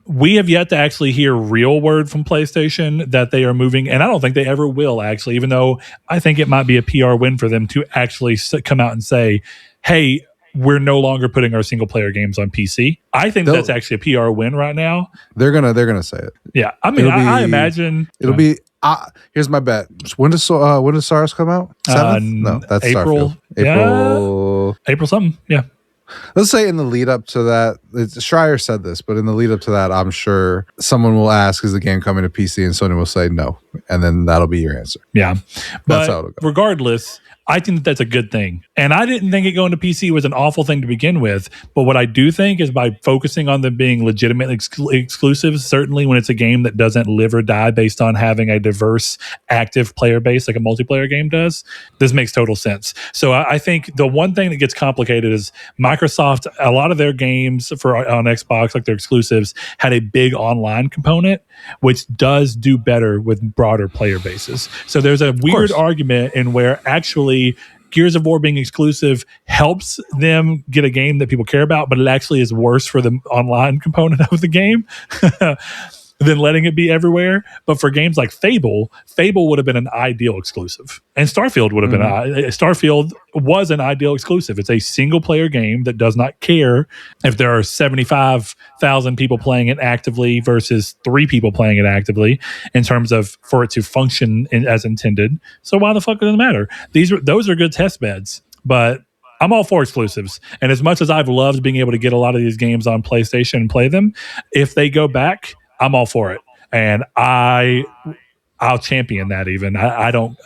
Speaker 1: we have yet to actually hear real word from PlayStation that they are moving, and I don't think they ever will, actually, even though I think it might be a PR win for them to actually come out and say, hey, we're no longer putting our single player games on PC. I think that's actually a PR win right now.
Speaker 2: They're gonna say it.
Speaker 1: Yeah, I mean, I imagine
Speaker 2: it'll be. Here's my bet. When does SARS come out? 7th? No, that's
Speaker 1: April.
Speaker 2: Starfield.
Speaker 1: April something. Yeah.
Speaker 2: Let's say in the lead up to that, Schreier said this, but in the lead up to that, I'm sure someone will ask, is the game coming to PC? And Sony will say no. And then that'll be your answer.
Speaker 1: Yeah.
Speaker 2: That's
Speaker 1: but
Speaker 2: how it'll go.
Speaker 1: Regardless, I think that's a good thing. And I didn't think it going to PC was an awful thing to begin with. But what I do think is by focusing on them being legitimately exclusives, certainly when it's a game that doesn't live or die based on having a diverse, active player base like a multiplayer game does, this makes total sense. So I think the one thing that gets complicated is Microsoft, a lot of their games on Xbox, like their exclusives, had a big online component. which does do better with broader player bases. So there's a weird argument in where actually Gears of War being exclusive helps them get a game that people care about, but it actually is worse for the online component of the game than letting it be everywhere. But for games like Fable would have been an ideal exclusive. And Starfield would have been, Starfield was an ideal exclusive. It's a single player game that does not care if there are 75,000 people playing it actively versus 3 people playing it actively in terms of for it to function as intended. So why the fuck does it matter? Those are good test beds, but I'm all for exclusives. And as much as I've loved being able to get a lot of these games on PlayStation and play them, if they go back, I'm all for it, and I'll champion that. Even I don't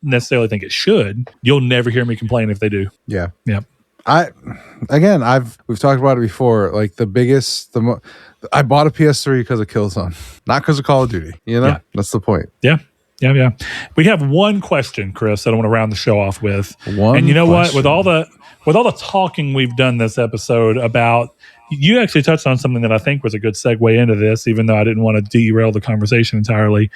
Speaker 1: necessarily think it should. You'll never hear me complain if they do.
Speaker 2: Yeah.
Speaker 1: Yep.
Speaker 2: We've talked about it before. Like I bought a PS3 because of Killzone, not because of Call of Duty. That's the point.
Speaker 1: Yeah. We have one question, Chris, that I want to round the show off with. And you know what? With all the talking we've done this episode about. You actually touched on something that I think was a good segue into this, even though I didn't want to derail the conversation entirely.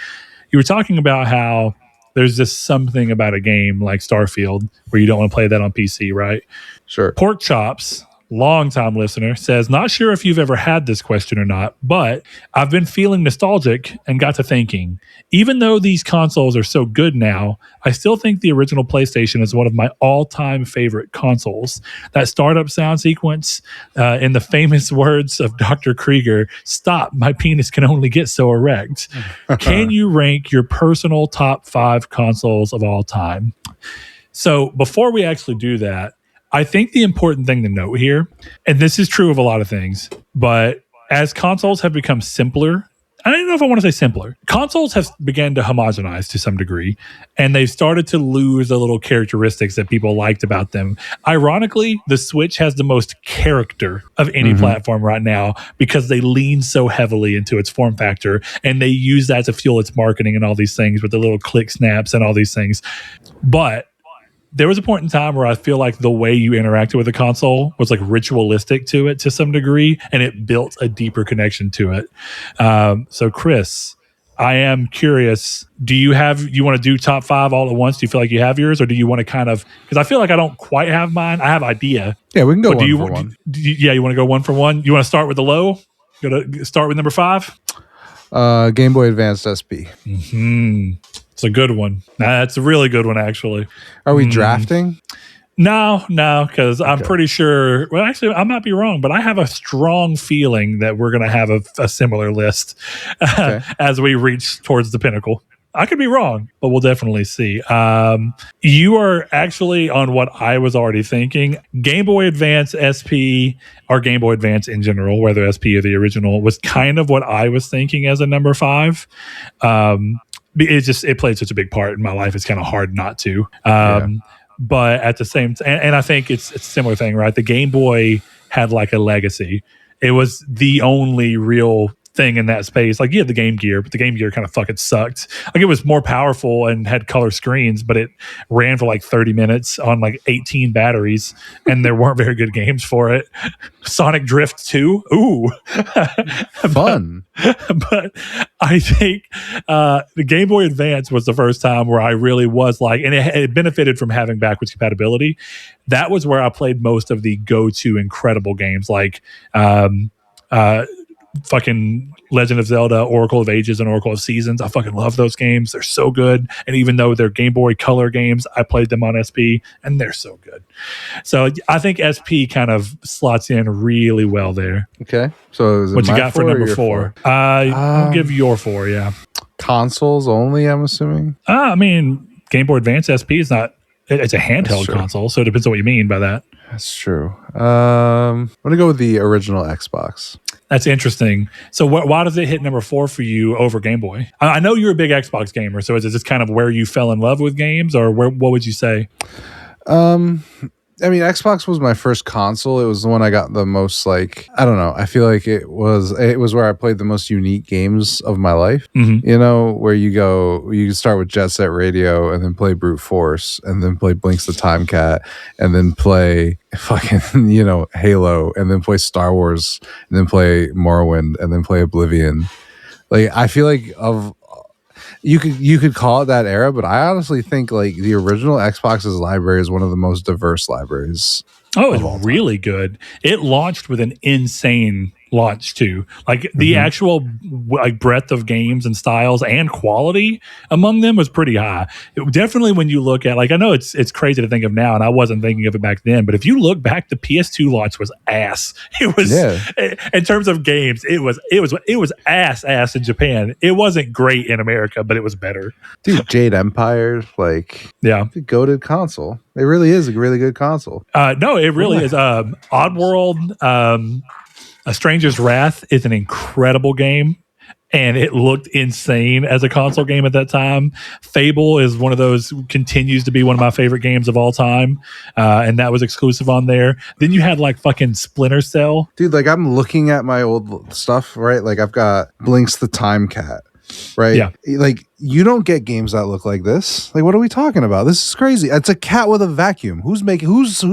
Speaker 1: You were talking about how there's just something about a game like Starfield where you don't want to play that on PC, right?
Speaker 2: Sure.
Speaker 1: Pork Chops, longtime listener, says, not sure if you've ever had this question or not, but I've been feeling nostalgic and got to thinking, even though these consoles are so good now, I still think the original PlayStation is one of my all-time favorite consoles. That startup sound sequence, in the famous words of Dr. Krieger, stop, my penis can only get so erect. Can you rank your personal top 5 consoles of all time? So before we actually do that, I think the important thing to note here, and this is true of a lot of things, but as consoles have become simpler, I don't know if I want to say simpler. Consoles have begun to homogenize to some degree, and they've started to lose the little characteristics that people liked about them. Ironically, the Switch has the most character of any platform right now because they lean so heavily into its form factor, and they use that to fuel its marketing and all these things with the little click snaps and all these things. But there was a point in time where I feel like the way you interacted with the console was like ritualistic to it to some degree, and it built a deeper connection to it. So Chris, I am curious, you want to do top 5 all at once? Do you feel like you have yours, or do you want to kind of, because I feel like I don't quite have mine. I have idea.
Speaker 2: Yeah, we can go one for one.
Speaker 1: You want to go one for one? You want to start with the low? Start with number 5?
Speaker 2: Game Boy Advance SP.
Speaker 1: It's a good one. That's a really good one, actually.
Speaker 2: Are we drafting?
Speaker 1: No, because I'm pretty sure. Well, actually, I might be wrong, but I have a strong feeling that we're going to have a similar list as we reach towards the pinnacle. I could be wrong, but we'll definitely see. You are actually on what I was already thinking. Game Boy Advance SP, or Game Boy Advance in general, whether SP or the original, was kind of what I was thinking as a number 5. It played such a big part in my life. It's kind of hard not to. But at the same time, and I think it's a similar thing, right? The Game Boy had like a legacy. It was the only real thing in that space. Like, you had the Game Gear, but the Game Gear kind of fucking sucked. Like, it was more powerful and had color screens, but it ran for like 30 minutes on like 18 batteries, and there weren't very good games for it. Sonic Drift 2, ooh,
Speaker 2: fun.
Speaker 1: But I think the Game Boy Advance was the first time where I really was like, and it benefited from having backwards compatibility. That was where I played most of the go-to incredible games, like fucking Legend of Zelda, Oracle of Ages, and Oracle of Seasons. I fucking love those games. They're so good. And even though they're Game Boy Color games, I played them on SP, and they're so good. So I think SP kind of slots in really well there.
Speaker 2: Okay. So
Speaker 1: what you got for number 4? I'll give your 4, yeah.
Speaker 2: Consoles only, I'm assuming?
Speaker 1: I mean, Game Boy Advance SP is not... It's a handheld console, so it depends on what you mean by that.
Speaker 2: That's true. I'm going to go with the original Xbox.
Speaker 1: That's interesting. So why does it hit number 4 for you over Game Boy? I know you're a big Xbox gamer, so is it just kind of where you fell in love with games, or what would you say?
Speaker 2: I mean, Xbox was my first console. It was the one I got the most, like, I don't know. I feel like it was where I played the most unique games of my life. You know, where you start with Jet Set Radio and then play Brute Force and then play Blinks the Time Cat and then play fucking, Halo and then play Star Wars and then play Morrowind and then play Oblivion. Like I feel like you could call it that era, but I honestly think like the original Xbox's library is one of the most diverse libraries.
Speaker 1: Oh, it's really good. It launched with an insane launch too. Like the actual like breadth of games and styles and quality among them was pretty high. Definitely when you look at like I know it's crazy to think of now, and I wasn't thinking of it back then. But if you look back, the PS2 launch was ass. It was in terms of games, it was ass in Japan. It wasn't great in America, but it was better.
Speaker 2: Dude, Jade Empire, like the goated console. It really is a really good console.
Speaker 1: No, it really is. Oddworld, A Stranger's Wrath is an incredible game, and it looked insane as a console game at that time. Fable is one of those, continues to be one of my favorite games of all time, and that was exclusive on there. Then you had like fucking Splinter Cell.
Speaker 2: Dude, like I'm looking at my old stuff, right? Like I've got Blinks the Time Cat. Right? Yeah. Like you don't get games that look like this. Like what are we talking about? This is crazy. It's a cat with a vacuum. Who's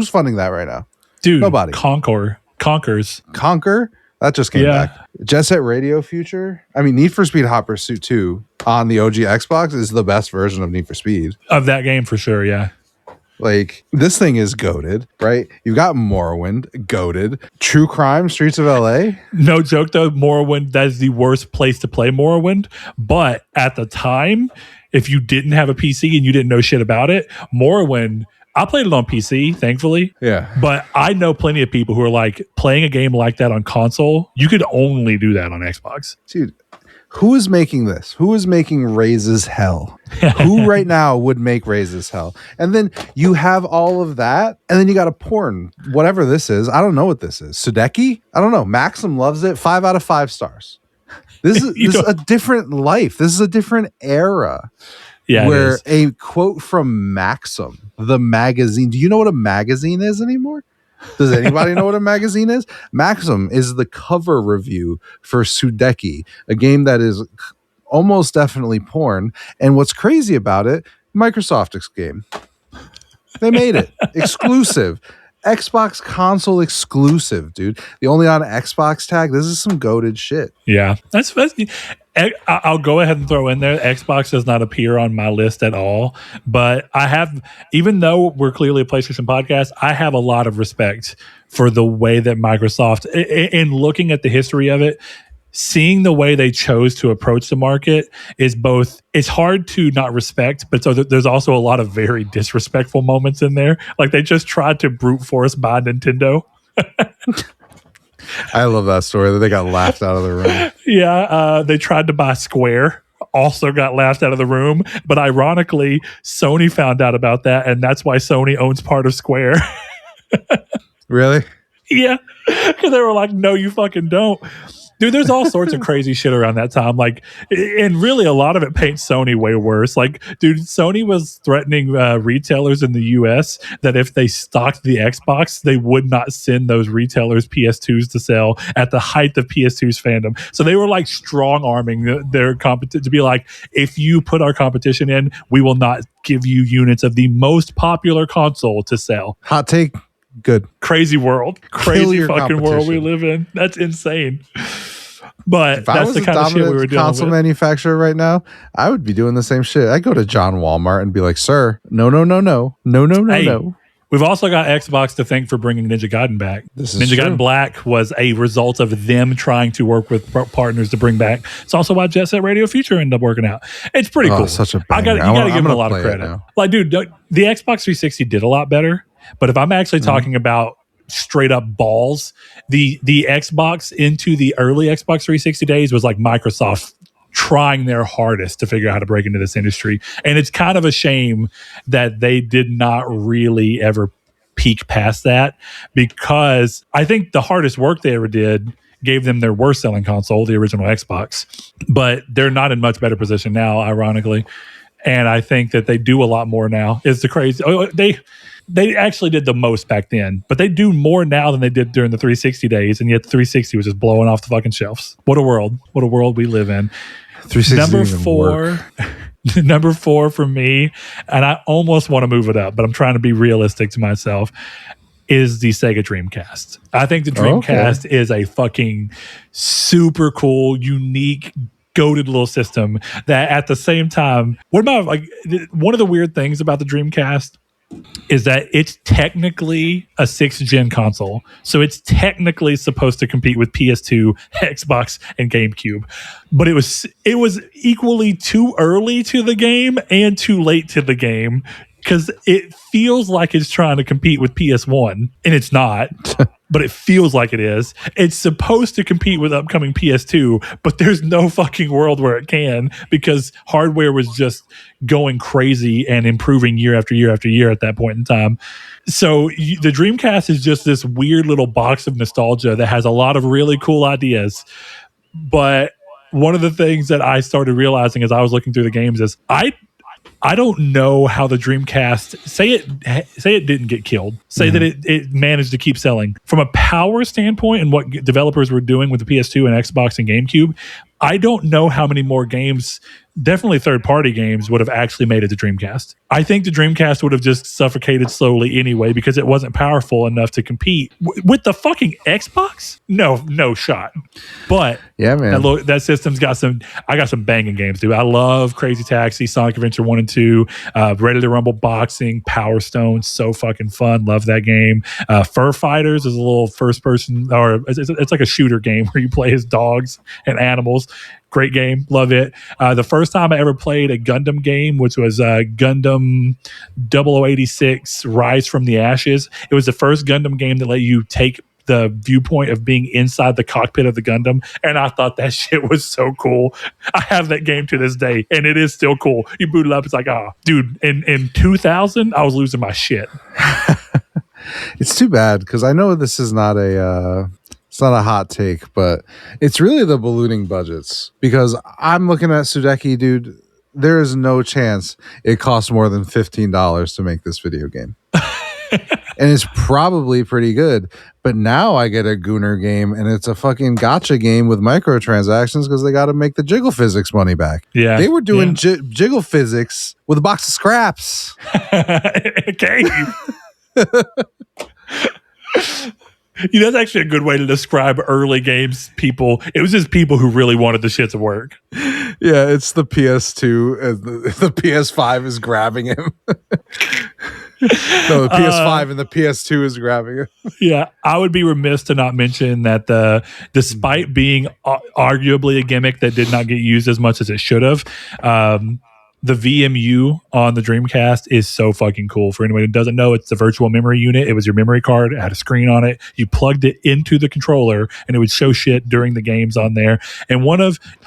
Speaker 2: funding that right now?
Speaker 1: Dude,
Speaker 2: nobody.
Speaker 1: Conquer.
Speaker 2: That just came back. Jet Set Radio Future. I mean, Need for Speed Hot Pursuit 2 on the OG Xbox is the best version of Need for Speed.
Speaker 1: Of that game for sure, yeah.
Speaker 2: Like this thing is goated, right? You've got Morrowind, goated. True Crime, Streets of LA.
Speaker 1: No joke though, Morrowind, that is the worst place to play Morrowind. But at the time, if you didn't have a PC and you didn't know shit about it, Morrowind, I played it on PC, thankfully.
Speaker 2: Yeah.
Speaker 1: But I know plenty of people who are like, playing a game like that on console, you could only do that on Xbox.
Speaker 2: Dude, who is making this? Who is making Raises Hell? Who right now would make Raises Hell? And then you have all of that, and then you got a porn, whatever this is. I don't know what this is. Sudeki? I don't know. Maxim loves it. 5 out of 5 stars. This is a different life. This is a different era.
Speaker 1: Yeah,
Speaker 2: where a quote from Maxim, the magazine. Do you know what a magazine is anymore? Does anybody know what a magazine is? Maxim is the cover review for Sudeki, a game that is almost definitely porn. And what's crazy about it, Microsoft's game. They made it exclusive. Xbox console exclusive, dude. The only on Xbox tag. This is some goated shit.
Speaker 1: Yeah, that's I'll go ahead and throw in there. Xbox does not appear on my list at all, but I have, even though we're clearly a PlayStation podcast, I have a lot of respect for the way that Microsoft, in looking at the history of it, seeing the way they chose to approach the market is both, it's hard to not respect, but so there's also a lot of very disrespectful moments in there. Like they just tried to brute force buy Nintendo.
Speaker 2: I love that story that they got laughed out of the room.
Speaker 1: Yeah, they tried to buy Square, also got laughed out of the room. But ironically, Sony found out about that, and that's why Sony owns part of Square.
Speaker 2: Really?
Speaker 1: Yeah, because they were like, no, you fucking don't. Dude, there's all sorts of crazy shit around that time. Like, and really a lot of it paints Sony way worse. Like, dude, Sony was threatening retailers in the US that if they stocked the Xbox, they would not send those retailers PS2s to sell at the height of PS2's fandom. So they were like strong arming their competition to be like, if you put our competition in, we will not give you units of the most popular console to sell.
Speaker 2: Hot take. Good.
Speaker 1: Crazy world. Crazy fucking world we live in. That's insane. But
Speaker 2: if that's the kind of shit we were doing. Console manufacturer right now, I would be doing the same shit. I'd go to John Walmart and be like, sir, no.
Speaker 1: We've also got Xbox to thank for bringing Ninja Gaiden back. Ninja Gaiden Black was a result of them trying to work with partners to bring back. It's also why Jet Set Radio Future ended up working out. It's pretty cool.
Speaker 2: Such a banger.
Speaker 1: You got to give them a lot of credit. Like, dude, the Xbox 360 did a lot better. But if I'm actually talking about straight up balls, the Xbox into the early Xbox 360 days was like Microsoft trying their hardest to figure out how to break into this industry. And it's kind of a shame that they did not really ever peek past that, because I think the hardest work they ever did gave them their worst selling console, the original Xbox. But they're not in much better position now, ironically. And I think that they do a lot more now. It's the crazy. They actually did the most back then, but they do more now than they did during the 360 days, and yet the 360 was just blowing off the fucking shelves. What a world. What a world we live in.
Speaker 2: 360
Speaker 1: number four for me, and I almost want to move it up, but I'm trying to be realistic to myself, is the Sega Dreamcast. I think the Dreamcast is a fucking super cool, unique goated little system that at the same time, one of the weird things about the Dreamcast is that it's technically a 6th gen console. So it's technically supposed to compete with PS2, Xbox, and GameCube. But it was equally too early to the game and too late to the game, because it feels like it's trying to compete with PS1, and it's not. But it feels like it is. It's supposed to compete with upcoming PS2, but there's no fucking world where it can, because hardware was just going crazy and improving year after year after year at that point in time. So the Dreamcast is just this weird little box of nostalgia that has a lot of really cool ideas. But one of the things that I started realizing as I was looking through the games is I don't know how the Dreamcast, say it didn't get killed, say that it managed to keep selling. From a power standpoint and what developers were doing with the PS2 and Xbox and GameCube, I don't know how many more games, definitely third-party games, would have actually made it to Dreamcast. I think the Dreamcast would have just suffocated slowly anyway, because it wasn't powerful enough to compete with the fucking Xbox. No shot. But
Speaker 2: yeah, man,
Speaker 1: that system's got I got some banging games, dude. I love Crazy Taxi, Sonic Adventure 1 and 2, Ready to Rumble Boxing, Power Stone, so fucking fun. Love that game. Fur Fighters is a little first-person, or it's like a shooter game where you play as dogs and animals. Great game. Love it. The first time I ever played a Gundam game, which was Gundam 0086 Rise from the Ashes. It was the first Gundam game that let you take the viewpoint of being inside the cockpit of the Gundam. And I thought that shit was so cool. I have that game to this day, and it is still cool. You boot it up, it's like, dude, in 2000, I was losing my shit.
Speaker 2: It's too bad, because I know this is not it's not a hot take, but it's really the ballooning budgets. Because I'm looking at Sudeki, dude. There is no chance it costs more than $15 to make this video game. And it's probably pretty good. But now I get a Gooner game, and it's a fucking gacha game with microtransactions because they got to make the jiggle physics money back.
Speaker 1: Yeah,
Speaker 2: they were doing jiggle physics with a box of scraps.
Speaker 1: Okay. That's actually a good way to describe early games people. It was just people who really wanted the shit to work.
Speaker 2: Yeah, it's the PS2 and the PS5 is grabbing him. No, the PS5 and the PS2 is grabbing him. Yeah,
Speaker 1: I would be remiss to not mention that despite being arguably a gimmick that did not get used as much as it should have, the VMU on the Dreamcast is so fucking cool. For anyone who doesn't know, it's the virtual memory unit. It was your memory card. It had a screen on it. You plugged it into the controller, and it would show shit during the games on there. And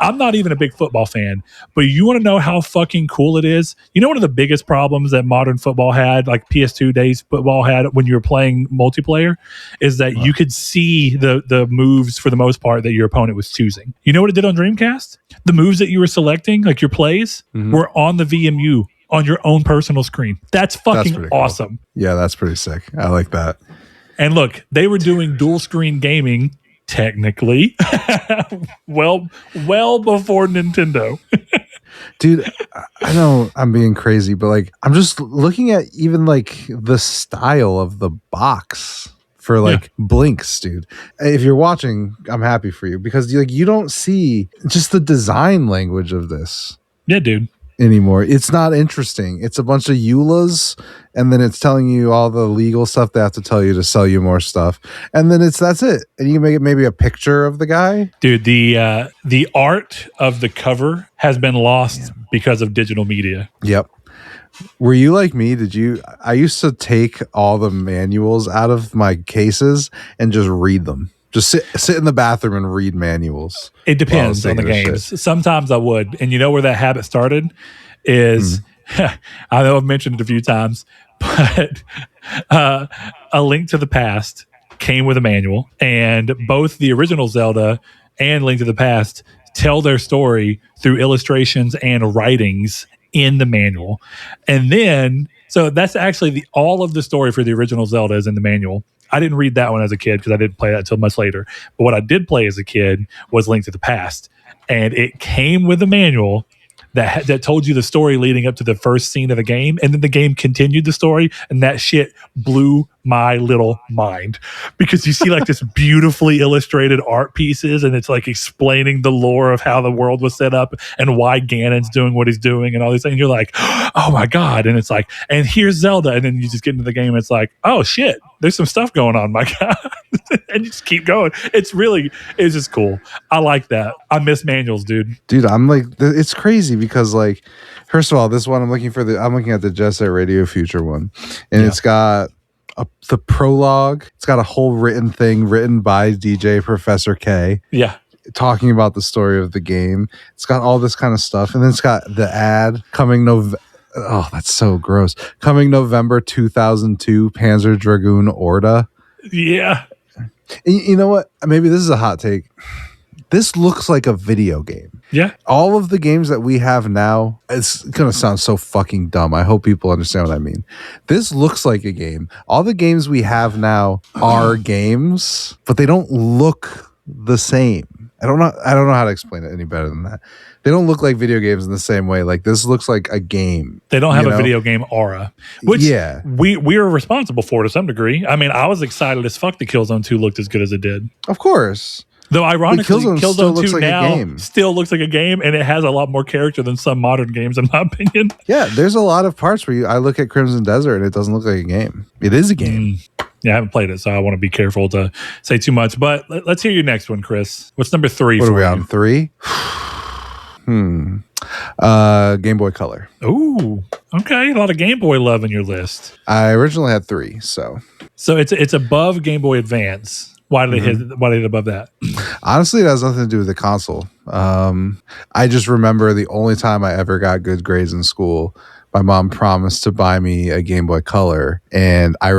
Speaker 1: I'm not even a big football fan, but you want to know how fucking cool it is? You know, one of the biggest problems that modern football had, like PS2 days football had when you were playing multiplayer, is that you could see the moves for the most part that your opponent was choosing. You know what it did on Dreamcast? The moves that you were selecting, like your plays, were on the VMU on your own personal screen. That's fucking awesome.
Speaker 2: Cool. Yeah, that's pretty sick. I like that.
Speaker 1: And look, they were doing dual screen gaming technically well before Nintendo.
Speaker 2: Dude, I know I'm being crazy, but like I'm just looking at even like the style of the box for like Blinks, dude. If you're watching, I'm happy for you, because you don't see just the design language of this.
Speaker 1: Yeah, dude.
Speaker 2: Anymore. It's not interesting. It's a bunch of EULAs, and then it's telling you all the legal stuff they have to tell you to sell you more stuff. And then that's it. And you can make it maybe a picture of the guy.
Speaker 1: Dude, the art of the cover has been lost because of digital media.
Speaker 2: Yep. Were you like me? I used to take all the manuals out of my cases and just read them. Just sit in the bathroom and read manuals.
Speaker 1: It depends on the games. Shit. Sometimes I would. And you know where that habit started is, I know I've mentioned it a few times, but A Link to the Past came with a manual, and both the original Zelda and Link to the Past tell their story through illustrations and writings in the manual. And then, so that's actually all of the story for the original Zelda is in the manual. I didn't read that one as a kid because I didn't play that until much later. But what I did play as a kid was Link to the Past. And it came with a manual that told you the story leading up to the first scene of the game. And then the game continued the story. And that shit blew my little mind, because you see like this beautifully illustrated art pieces, and it's like explaining the lore of how the world was set up and why Ganon's doing what he's doing and all these things. You're like, oh my God. And it's like, and here's Zelda. And then you just get into the game and it's like, oh shit, there's some stuff going on, my God. And you just keep going. It's just cool. I like that. I miss manuals, dude.
Speaker 2: Dude, I'm like, it's crazy because, like, first of all, this one I'm looking at the Jet Set Radio Future one, and it's got the prologue. It's got a whole written thing written by DJ Professor K.
Speaker 1: Yeah.
Speaker 2: Talking about the story of the game. It's got all this kind of stuff, and then it's got the ad coming oh, that's so gross. Coming November 2002, Panzer Dragoon Orda.
Speaker 1: Yeah.
Speaker 2: You know what? Maybe this is a hot take. This looks like a video game.
Speaker 1: Yeah.
Speaker 2: All of the games that we have now, it's going to sound so fucking dumb. I hope people understand what I mean. This looks like a game. All the games we have now are games, but they don't look the same. I don't know how to explain it any better than that. They don't look like video games in the same way. Like, this looks like a game.
Speaker 1: They don't have a video game aura, which we are responsible for to some degree. I mean, I was excited as fuck that Killzone 2 looked as good as it did.
Speaker 2: Of course.
Speaker 1: Though ironically, Killzone 2
Speaker 2: like
Speaker 1: now still looks like a game, and it has a lot more character than some modern games, in my opinion.
Speaker 2: Yeah, there's a lot of parts where I look at Crimson Desert and it doesn't look like a game. It is a game.
Speaker 1: Yeah, I haven't played it, so I want to be careful to say too much. But let's hear your next one, Chris. What's number 3
Speaker 2: What
Speaker 1: for
Speaker 2: are we
Speaker 1: you?
Speaker 2: on, 3? Game Boy Color.
Speaker 1: Ooh, okay. A lot of Game Boy love in your list.
Speaker 2: I originally had 3, so
Speaker 1: it's above Game Boy Advance. Why did it hit above that?
Speaker 2: Honestly, it has nothing to do with the console. I just remember the only time I ever got good grades in school, my mom promised to buy me a Game Boy Color. And I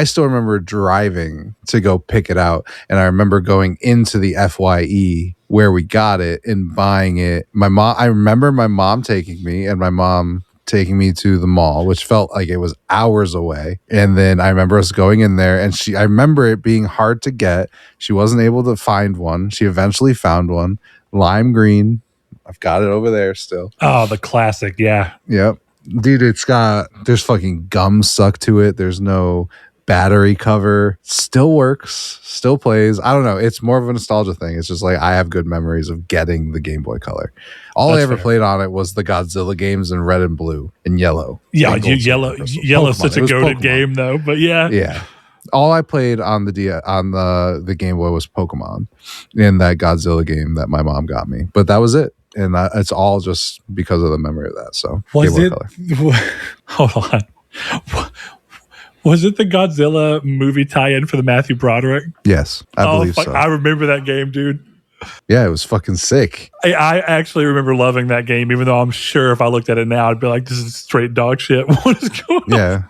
Speaker 2: still remember driving to go pick it out. And I remember going into the FYE where we got it and buying it. I remember my mom taking me to the mall, which felt like it was hours away. And then I remember us going in there, and I remember it being hard to get. She wasn't able to find one. She eventually found one, lime green. I've got it over there still.
Speaker 1: Oh, the classic. Yeah.
Speaker 2: Yep. Dude, there's fucking gum stuck to it. There's no battery cover. Still works, still plays. I don't know. It's more of a nostalgia thing. It's just like I have good memories of getting the Game Boy Color. All I ever played on it was the Godzilla games in red and blue and yellow.
Speaker 1: Yeah, yellow's such a goated game though. But yeah.
Speaker 2: Yeah. All I played on the Game Boy was Pokemon in that Godzilla game that my mom got me. But that was it. And it's all just because of the memory of that. So
Speaker 1: was it? Hold on. Was it the Godzilla movie tie-in for the Matthew Broderick?
Speaker 2: Yes, I believe so.
Speaker 1: I remember that game, dude.
Speaker 2: Yeah, it was fucking sick.
Speaker 1: I actually remember loving that game, even though I'm sure if I looked at it now, I'd be like, this is straight dog shit. What is going on?
Speaker 2: Yeah.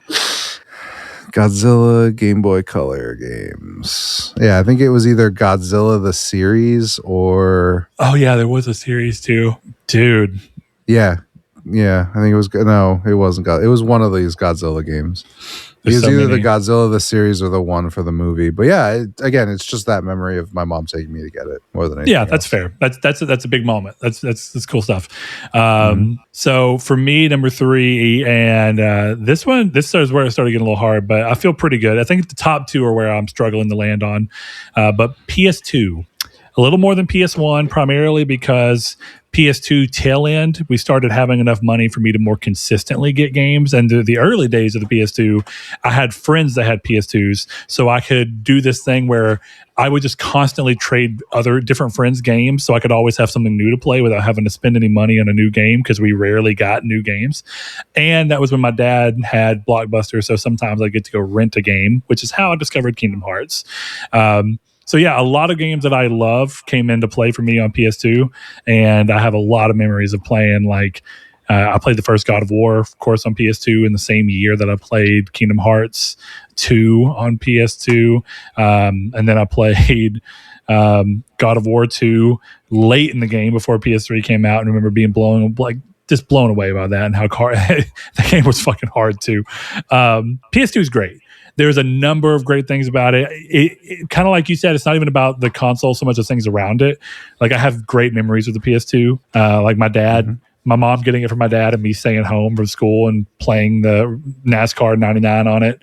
Speaker 2: Godzilla Game Boy Color games. Yeah, I think it was either Godzilla the series or...
Speaker 1: Oh, yeah, there was a series too. Dude.
Speaker 2: Yeah. I think it was... No, it wasn't. It was one of these Godzilla games. It was either the Godzilla the series or the one for the movie. But yeah, again, it's just that memory of my mom taking me to get it more than anything else.
Speaker 1: That's fair. That's a big moment. That's cool stuff. So for me, number 3, and this is where it started getting a little hard, but I feel pretty good. I think the top 2 are where I'm struggling to land on. But PS2, a little more than PS1, primarily because PS2 tail end, we started having enough money for me to more consistently get games. And the early days of the PS2, I had friends that had PS2s, so I could do this thing where I would just constantly trade other different friends' games, so I could always have something new to play without having to spend any money on a new game, because we rarely got new games. And that was when my dad had Blockbuster, so sometimes I get to go rent a game, which is how I discovered Kingdom Hearts. So yeah, a lot of games that I love came into play for me on PS2, and I have a lot of memories of playing. Like I played the first God of War, of course, on PS2 in the same year that I played Kingdom Hearts 2 on PS2, and then I played God of War 2 late in the game before PS3 came out, and I remember being blown away by that and how the game was fucking hard too. PS2 is great. There's a number of great things about it. It kind of like you said, it's not even about the console so much as things around it. Like I have great memories with the PS2. Like my dad my mom getting it for my dad and me staying home from school and playing the NASCAR 99 on it.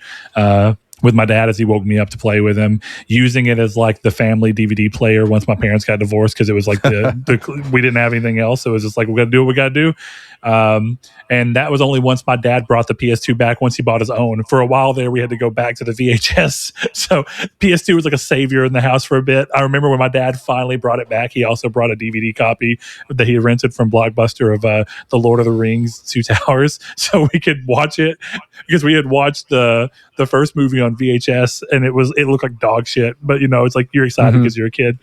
Speaker 1: With my dad as he woke me up to play with him, using it as like the family DVD player once my parents got divorced, because it was like we didn't have anything else. So it was just like, we got to do what we got to do. And that was only once my dad brought the PS2 back, once he bought his own. For a while there, we had to go back to the VHS. So PS2 was like a savior in the house for a bit. I remember when my dad finally brought it back, he also brought a DVD copy that he rented from Blockbuster of The Lord of the Rings, Two Towers, so we could watch it, because we had watched the first movie on VHS and it looked like dog shit. But it's like you're excited because you're a kid.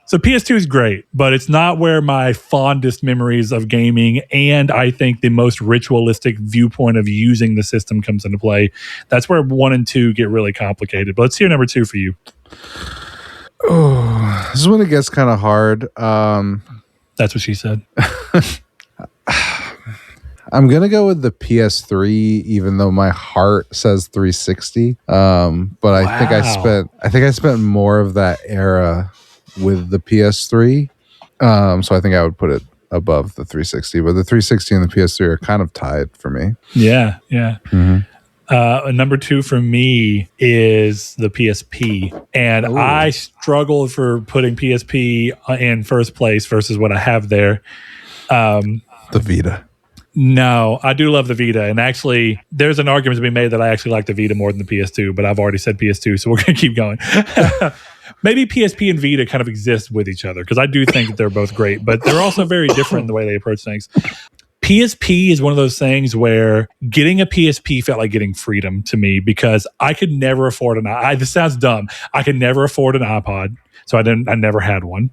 Speaker 1: So PS2 is great, but it's not where my fondest memories of gaming and I think the most ritualistic viewpoint of using the system comes into play. That's where 1 and 2 get really complicated. But let's hear number 2 for you.
Speaker 2: Oh, this is when it gets kind of hard.
Speaker 1: That's what she said.
Speaker 2: I'm gonna go with the PS3, even though my heart says 360. But I think I spent more of that era with the PS3. So I think I would put it above the 360. But the 360 and the PS3 are kind of tied for me.
Speaker 1: Yeah. Number 2 for me is the PSP, and I struggled for putting PSP in first place versus what I have there.
Speaker 2: The Vita.
Speaker 1: No, I do love the Vita, and actually, there's an argument to be made that I actually like the Vita more than the PS2, but I've already said PS2, so we're going to keep going. Maybe PSP and Vita kind of exist with each other, because I do think that they're both great, but they're also very different in the way they approach things. PSP is one of those things where getting a PSP felt like getting freedom to me, because I could never afford this sounds dumb. I could never afford an iPod, so I never had one.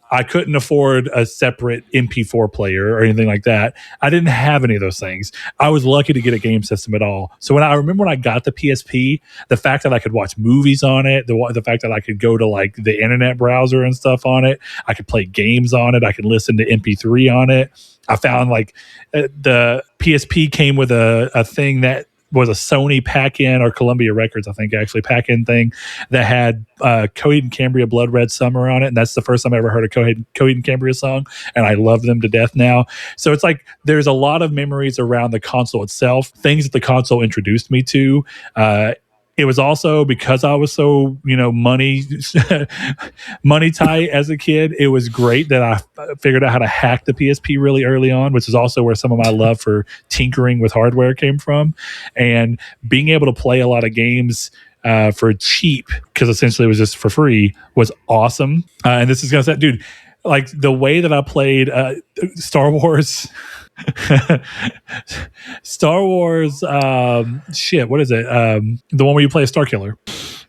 Speaker 1: I couldn't afford a separate MP4 player or anything like that. I didn't have any of those things. I was lucky to get a game system at all. So I remember when I got the PSP, the fact that I could watch movies on it, the fact that I could go to like the internet browser and stuff on it, I could play games on it, I could listen to MP3 on it. I found like the PSP came with a thing that was a Sony pack-in, or Columbia Records, I think, actually pack-in thing that had Coheed and Cambria Blood Red Summer on it. And that's the first time I ever heard a Coheed and Cambria song. And I love them to death now. So it's like there's a lot of memories around the console itself, things that the console introduced me to. It was also because I was so, money tight as a kid. It was great that I figured out how to hack the PSP really early on, which is also where some of my love for tinkering with hardware came from. And being able to play a lot of games for cheap, because essentially it was just for free, was awesome. And this is going to say, dude, like the way that I played Star Wars... Star Wars, what is it? The one where you play a Star Killer.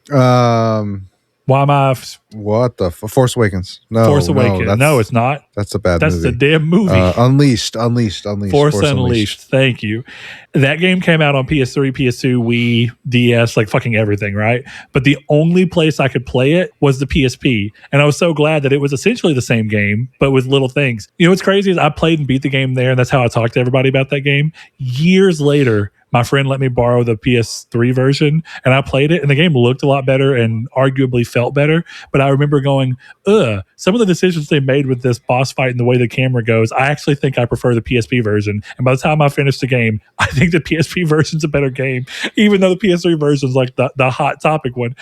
Speaker 1: Why am I?
Speaker 2: What the Force Awakens? No,
Speaker 1: Force Awakens. No, it's not.
Speaker 2: That's a bad movie.
Speaker 1: That's the damn movie.
Speaker 2: Unleashed.
Speaker 1: Force Unleashed. Thank you. That game came out on PS3, PS2, Wii, DS, like fucking everything, right? But the only place I could play it was the PSP. And I was so glad that it was essentially the same game, but with little things. What's crazy is I played and beat the game there, and that's how I talked to everybody about that game. Years later, my friend let me borrow the PS3 version, and I played it, and the game looked a lot better and arguably felt better. But I remember going, some of the decisions they made with this boss fight and the way the camera goes, I actually think I prefer the PSP version. And by the time I finished the game, I think the PSP version's a better game, even though the PS3 version's like the hot topic one.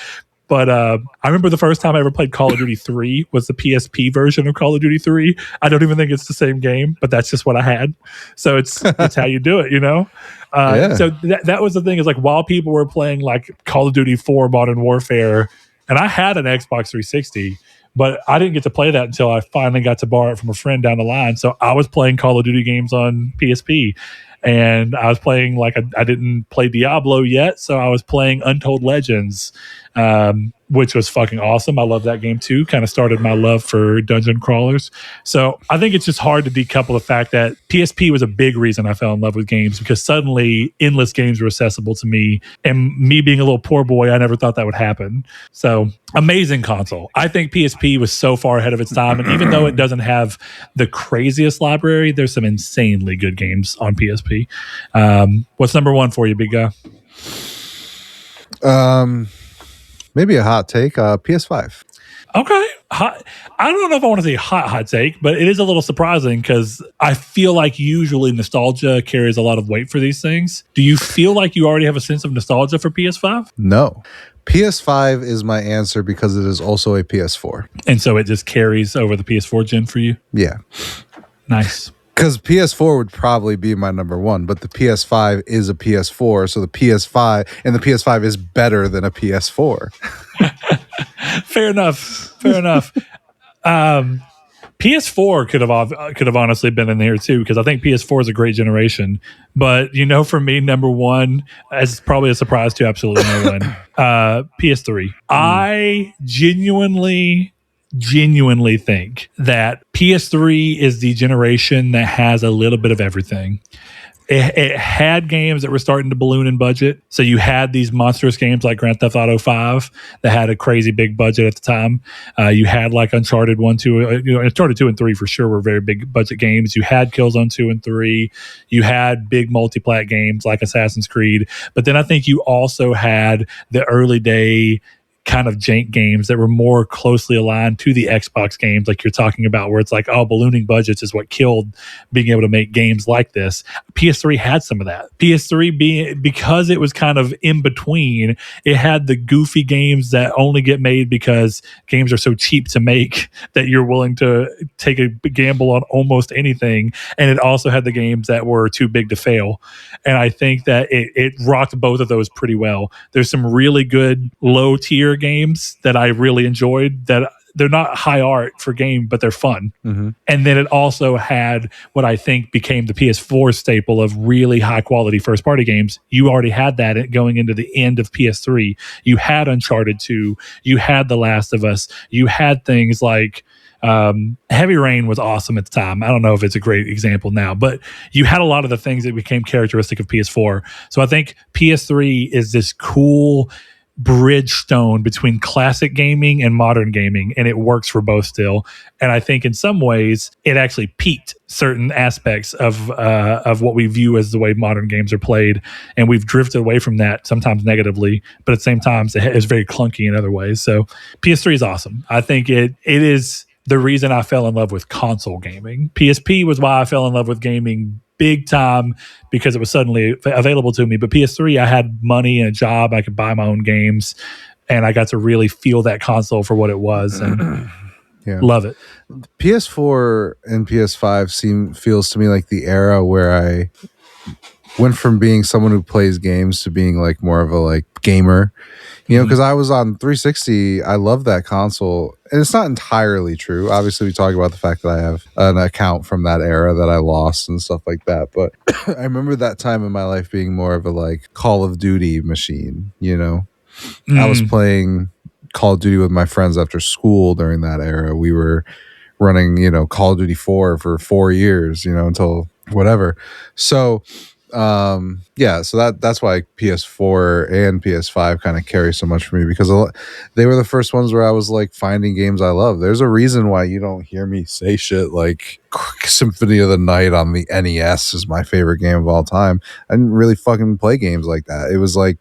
Speaker 1: But I remember the first time I ever played Call of Duty 3 was the PSP version of Call of Duty 3. I don't even think it's the same game, but that's just what I had. So it's how you do it, So that was the thing, is like while people were playing like Call of Duty 4 Modern Warfare, and I had an Xbox 360, but I didn't get to play that until I finally got to borrow it from a friend down the line. So I was playing Call of Duty games on PSP. And I was playing I didn't play Diablo yet, so I was playing Untold Legends, which was fucking awesome. I love that game too. Kind of started my love for dungeon crawlers. So I think it's just hard to decouple the fact that PSP was a big reason I fell in love with games, because suddenly endless games were accessible to me. And me being a little poor boy, I never thought that would happen. So amazing console. I think PSP was so far ahead of its time. And even though it doesn't have the craziest library, there's some insanely good games on PSP. What's number 1 for you, big guy?
Speaker 2: Maybe a hot take. PS5.
Speaker 1: Okay. Hot, I don't know if I want to say hot take, but it is a little surprising because I feel like usually nostalgia carries a lot of weight for these things. Do you feel like you already have a sense of nostalgia for PS5?
Speaker 2: No. PS5 is my answer because it is also a PS4.
Speaker 1: And so it just carries over the PS4 gen for you?
Speaker 2: Yeah.
Speaker 1: Nice.
Speaker 2: Because PS4 would probably be my number one, but the PS5 is a PS4, so the PS5 is better than a PS4.
Speaker 1: Fair enough. PS4 could have honestly been in here too, because I think PS4 is a great generation. But for me, number one, as probably a surprise to absolutely no one, PS3. I genuinely think that PS3 is the generation that has a little bit of everything. It had games that were starting to balloon in budget. So you had these monstrous games like Grand Theft Auto 5 that had a crazy big budget at the time. You had like Uncharted 1, 2, Uncharted 2 and 3 for sure were very big budget games. You had Killzone 2 and 3. You had big multi-plat games like Assassin's Creed. But then I think you also had the early day kind of jank games that were more closely aligned to the Xbox games, like you're talking about, where it's like, oh, ballooning budgets is what killed being able to make games like this. PS3 had some of that. PS3 because it was kind of in between, it had the goofy games that only get made because games are so cheap to make that you're willing to take a gamble on almost anything. And it also had the games that were too big to fail. And I think that it rocked both of those pretty well. There's some really good low tier games that I really enjoyed that they're not high art for game, but they're fun. Mm-hmm. And then it also had what I think became the PS4 staple of really high quality first party games. You already had that going into the end of PS3. You had Uncharted 2. You had The Last of Us. You had things like Heavy Rain was awesome at the time. I don't know if it's a great example now, but you had a lot of the things that became characteristic of PS4. So I think PS3 is this cool bridgestone between classic gaming and modern gaming, and it works for both still. And I think in some ways it actually peaked certain aspects of what we view as the way modern games are played, and we've drifted away from that sometimes negatively, but at the same time it's very clunky in other ways. So PS3 is awesome. I think it is the reason I fell in love with console gaming. PSP was why I fell in love with gaming big time, because it was suddenly available to me. But PS3, I had money and a job. I could buy my own games, and I got to really feel that console for what it was, and love it.
Speaker 2: PS4 and PS5 feels to me like the era where I went from being someone who plays games to being like more of a like gamer. Because I was on 360. I love that console. And it's not entirely true. Obviously, we talk about the fact that I have an account from that era that I lost and stuff like that. But I remember that time in my life being more of a like Call of Duty machine, I was playing Call of Duty with my friends after school during that era. We were running, Call of Duty 4 for 4 years, until whatever. So so that's why PS4 and PS5 kind of carry so much for me, because they were the first ones where I was like finding games I love. There's a reason why you don't hear me say shit like Symphony of the Night on the NES is my favorite game of all time. I didn't really fucking play games like that. It was like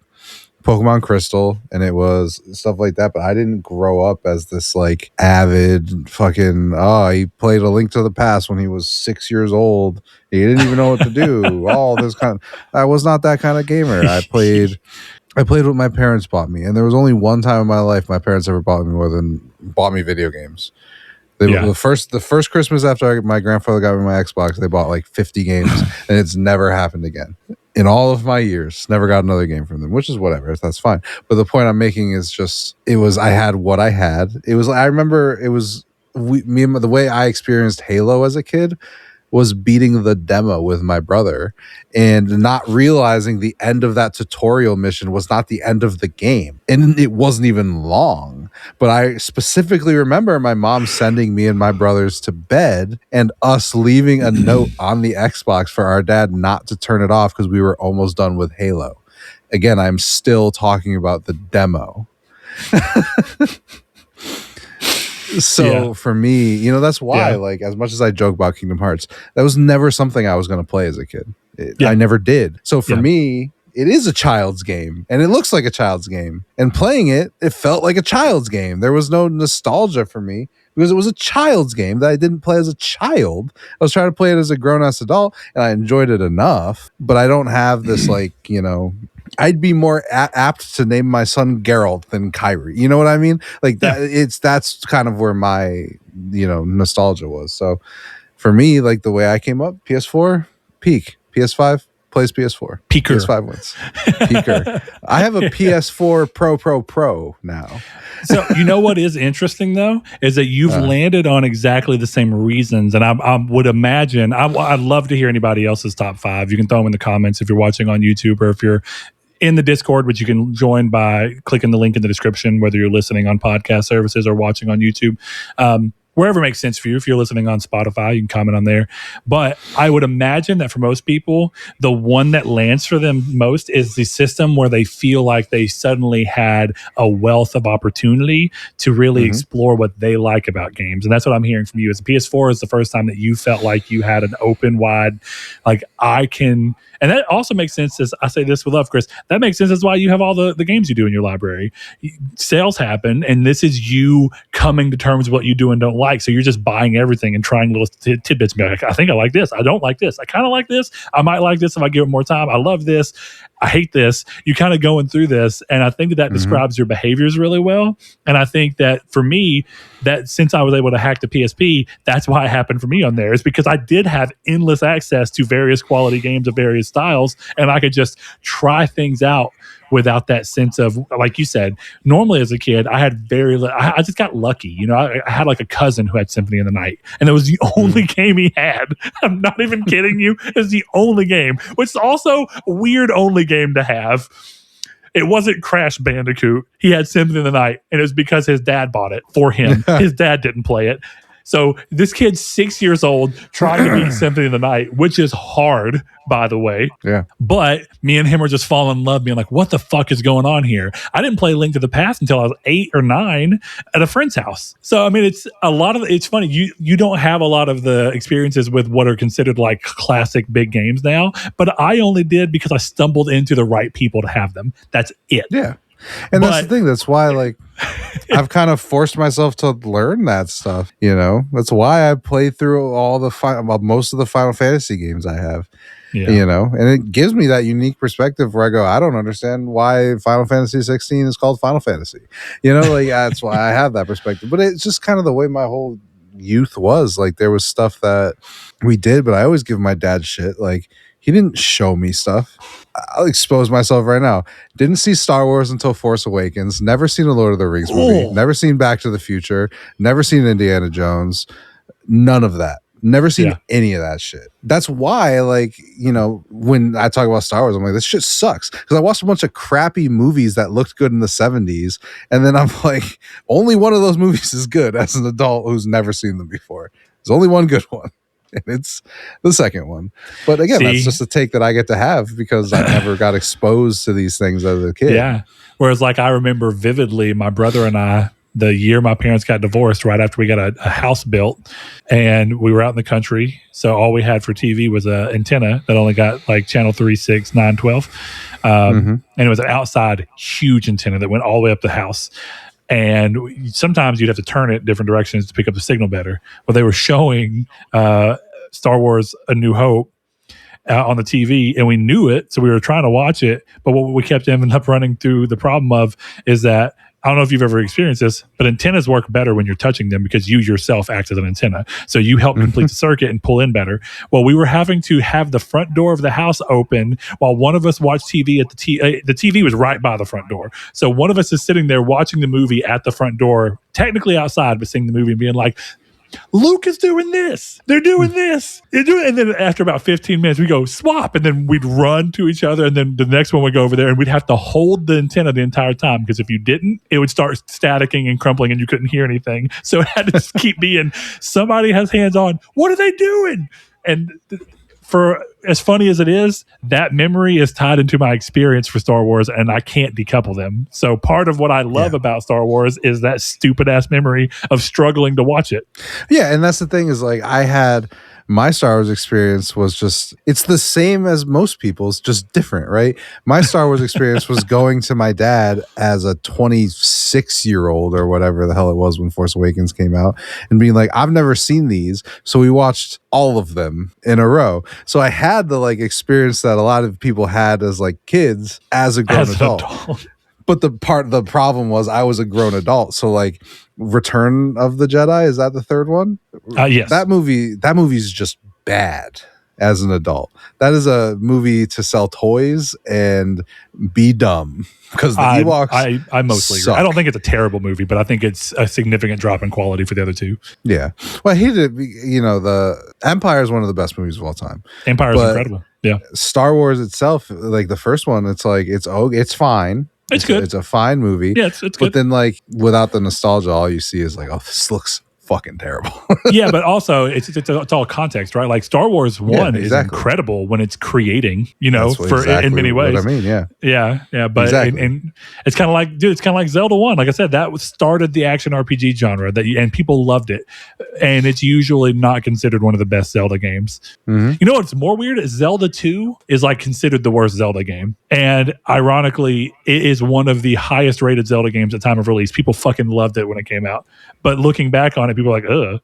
Speaker 2: Pokemon Crystal and it was stuff like that, but I didn't grow up as this like avid fucking he played A Link to the Past when he was 6 years old. He didn't even know what to do. All this kind of, I was not that kind of gamer. I played what my parents bought me, and there was only one time in my life my parents ever bought me video games. The first Christmas after my grandfather got me my Xbox, they bought like 50 games, and it's never happened again. In all of my years, never got another game from them, which is whatever. That's fine. But the point I'm making is just, I had what I had. I remember the way I experienced Halo as a kid was beating the demo with my brother and not realizing the end of that tutorial mission was not the end of the game. And it wasn't even long. But I specifically remember my mom sending me and my brothers to bed and us leaving a note on the Xbox for our dad not to turn it off because we were almost done with Halo. Again, I'm still talking about the demo. So for me, that's why, like, as much as I joke about Kingdom Hearts, that was never something I was going to play as a kid. I never did. So for me, it is a child's game and it looks like a child's game. And playing it, it felt like a child's game. There was no nostalgia for me because it was a child's game that I didn't play as a child. I was trying to play it as a grown-ass adult and I enjoyed it enough, but I don't have this I'd be more apt to name my son Geralt than Kyrie. You know what I mean? Like that. That's kind of where my nostalgia was. So for me, like the way I came up, PS4 peak, PS5 plays PS4,
Speaker 1: Peaker.
Speaker 2: PS5 wins. Peaker. I have a PS4 Pro now.
Speaker 1: So you know what is interesting though is that you've landed on exactly the same reasons, and I would imagine I'd love to hear anybody else's top 5. You can throw them in the comments if you're watching on YouTube or if you're in the Discord, which you can join by clicking the link in the description, whether you're listening on podcast services or watching on YouTube. Wherever makes sense for you. If you're listening on Spotify, you can comment on there. But I would imagine that for most people, the one that lands for them most is the system where they feel like they suddenly had a wealth of opportunity to really explore what they like about games. And that's what I'm hearing from you. As a PS4 is the first time that you felt like you had an open, wide, like I can... And that also makes sense, as I say this with love, Chris, that makes sense as why you have all the games you do in your library. Sales happen, and this is you coming to terms with what you do and don't like. So you're just buying everything and trying little tidbits. Like, I think I like this. I don't like this. I kind of like this. I might like this if I give it more time. I love this. I hate this. You kind of going through this. And I think that describes your behaviors really well. And I think that for me, that since I was able to hack the PSP, that's why it happened for me on there, is because I did have endless access to various quality games of various styles, and I could just try things out without that sense of, like you said, normally as a kid, I had I just got lucky. I had like a cousin who had Symphony of the Night, and it was the only game he had. I'm not even kidding you. It was the only game, which is also a weird only game to have. It wasn't Crash Bandicoot. He had Symphony of the Night, and it was because his dad bought it for him. His dad didn't play it. So this kid's 6 years old trying to beat Symphony of the Night, which is hard, by the way.
Speaker 2: Yeah.
Speaker 1: But me and him are just falling in love, being like, what the fuck is going on here? I didn't play Link to the Past until I was 8 or 9 at a friend's house. So, I mean, it's funny. You don't have a lot of the experiences with what are considered like classic big games now, but I only did because I stumbled into the right people to have them. That's it.
Speaker 2: Yeah. And that's the thing. That's why, like, I've kind of forced myself to learn that stuff. That's why I play through most of the Final Fantasy games I have. Yeah. And it gives me that unique perspective where I go, I don't understand why Final Fantasy 16 is called Final Fantasy. Like that's why I have that perspective. But it's just kind of the way my whole youth was. Like there was stuff that we did, but I always give my dad shit. Like he didn't show me stuff. I'll expose myself right now. Didn't see Star Wars until Force Awakens. Never seen a Lord of the Rings movie. Never seen Back to the Future. Never seen Indiana Jones. None of that. Never seen any of that shit. That's why, like, when I talk about Star Wars, I'm like, this shit sucks. Because I watched a bunch of crappy movies that looked good in the 70s. And then I'm like, only one of those movies is good as an adult who's never seen them before. There's only one good one. And it's the second one. But again, that's just a take that I get to have because I never got exposed to these things as a kid.
Speaker 1: Yeah. Whereas like I remember vividly my brother and I, the year my parents got divorced, right after we got a house built, and we were out in the country. So all we had for TV was an antenna that only got like channel 3, 6, 9, 12. And it was an outside huge antenna that went all the way up the house. And sometimes you'd have to turn it different directions to pick up the signal better. Well, they were showing Star Wars A New Hope on the TV, and we knew it, so we were trying to watch it. But what we kept ending up running through the problem of is that, I don't know if you've ever experienced this, but antennas work better when you're touching them because you yourself act as an antenna. So you help complete the circuit and pull in better. Well, we were having to have the front door of the house open while one of us watched TV at the TV was right by the front door. So one of us is sitting there watching the movie at the front door, technically outside, but seeing the movie and being like, Luke is doing this. They're doing this. And then after about 15 minutes, we go swap. And then we'd run to each other. And then the next one would go over there and we'd have to hold the antenna the entire time. Because if you didn't, it would start staticking and crumpling and you couldn't hear anything. So it had to just keep being, somebody has hands on. What are they doing? And for as funny as it is, that memory is tied into my experience for Star Wars, and I can't decouple them. So part of what I love about Star Wars is that stupid ass memory of struggling to watch it.
Speaker 2: Yeah, and that's the thing is like I had My Star Wars experience was just, it's the same as most people's, just different, right? My Star Wars experience was going to my dad as a 26-year-old or whatever the hell it was when Force Awakens came out and being like, I've never seen these. So we watched all of them in a row. So I had the like experience that a lot of people had as like kids as a grown adult. But the problem was I was a grown adult. So like Return of the Jedi, is that the third one?
Speaker 1: Yes.
Speaker 2: That movie's just bad as an adult. That is a movie to sell toys and be dumb because the Ewoks
Speaker 1: I mostly agree. I don't think it's a terrible movie, but I think it's a significant drop in quality for the other two.
Speaker 2: Yeah. Well, the Empire is one of the best movies of all time.
Speaker 1: Empire is incredible. Yeah.
Speaker 2: Star Wars itself, like the first one, it's like it's fine.
Speaker 1: It's good.
Speaker 2: It's a fine movie.
Speaker 1: Yeah, it's good.
Speaker 2: But then, like, without the nostalgia, all you see is like, oh, this looks fucking terrible.
Speaker 1: Yeah, but also it's all context, right? Like Star Wars 1 is incredible when it's creating, in many ways.
Speaker 2: What I mean,
Speaker 1: yeah. But and it's kind of like, dude, it's kind of like Zelda 1. Like I said, that started the action RPG genre and people loved it. And it's usually not considered one of the best Zelda games.
Speaker 2: Mm-hmm.
Speaker 1: You know what's more weird is Zelda 2 is like considered the worst Zelda game. And ironically, it is one of the highest rated Zelda games at time of release. People fucking loved it when it came out. But looking back on it, people are like, ugh.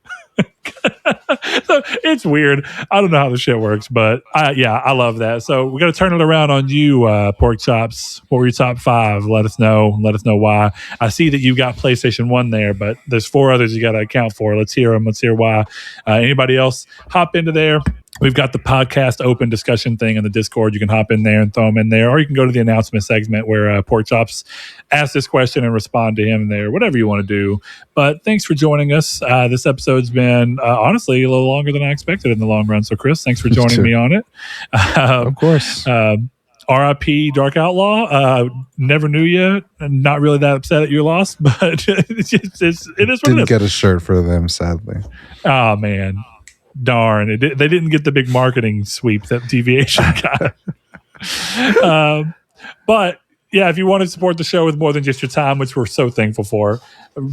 Speaker 1: So it's weird. I don't know how the shit works, but I love that. So we're going to turn it around on you, Pork Chops. What were your top 5? Let us know. Let us know why. I see that you've got PlayStation 1 there, but there's 4 others you got to account for. Let's hear them. Let's hear why. Anybody else hop into there? We've got the podcast open discussion thing in the Discord. You can hop in there and throw them in there, or you can go to the announcement segment where Pork Chops asks this question and respond to him there, whatever you want to do. But thanks for joining us. This episode's been, honestly, a little longer than I expected in the long run. So, Chris, thanks for joining me on it.
Speaker 2: Of course.
Speaker 1: RIP Dark Outlaw. Never knew you. Not really that upset at your loss, but it is what it is.
Speaker 2: Didn't get a shirt for them, sadly.
Speaker 1: Oh, man. Darn, they didn't get the big marketing sweep that Deviation got. But yeah, if you want to support the show with more than just your time, which we're so thankful for,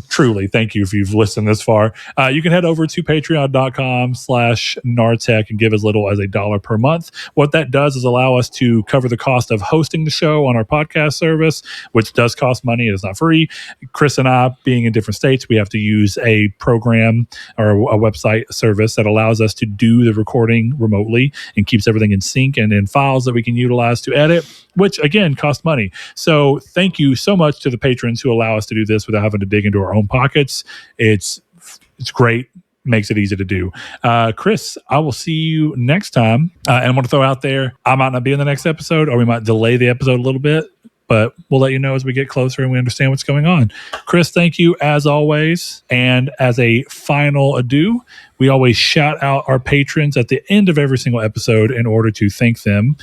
Speaker 1: truly, thank you if you've listened this far. You can head over to patreon.com/Nartech and give as little as $1 per month. What that does is allow us to cover the cost of hosting the show on our podcast service, which does cost money. It is not free. Chris and I, being in different states, we have to use a program or a website service that allows us to do the recording remotely and keeps everything in sync and in files that we can utilize to edit, which again cost money. So thank you so much to the patrons who allow us to do this without having to dig into our own pockets. It's great. Makes it easy to do. Chris, I will see you next time. And I want to throw out there, I might not be in the next episode, or we might delay the episode a little bit, but we'll let you know as we get closer and we understand what's going on. Chris, thank you as always. And as a final adieu, we always shout out our patrons at the end of every single episode in order to thank them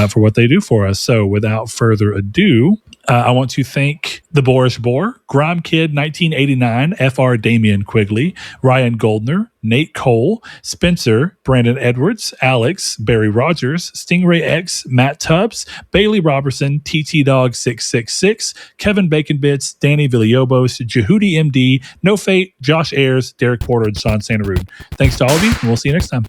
Speaker 1: for what they do for us. So without further ado, I want to thank the Boorish Boar, Grime Kid 1989, FR Damian Quigley, Ryan Goldner, Nate Cole, Spencer, Brandon Edwards, Alex, Barry Rogers, Stingray X, Matt Tubbs, Bailey Robertson, TT Dog 666, Kevin Bacon Bits, Danny Villalobos, Jehudi MD, No Fate, Josh Ayers, Derek Porter, and Sean Santarud. Thanks to all of you, and we'll see you next time.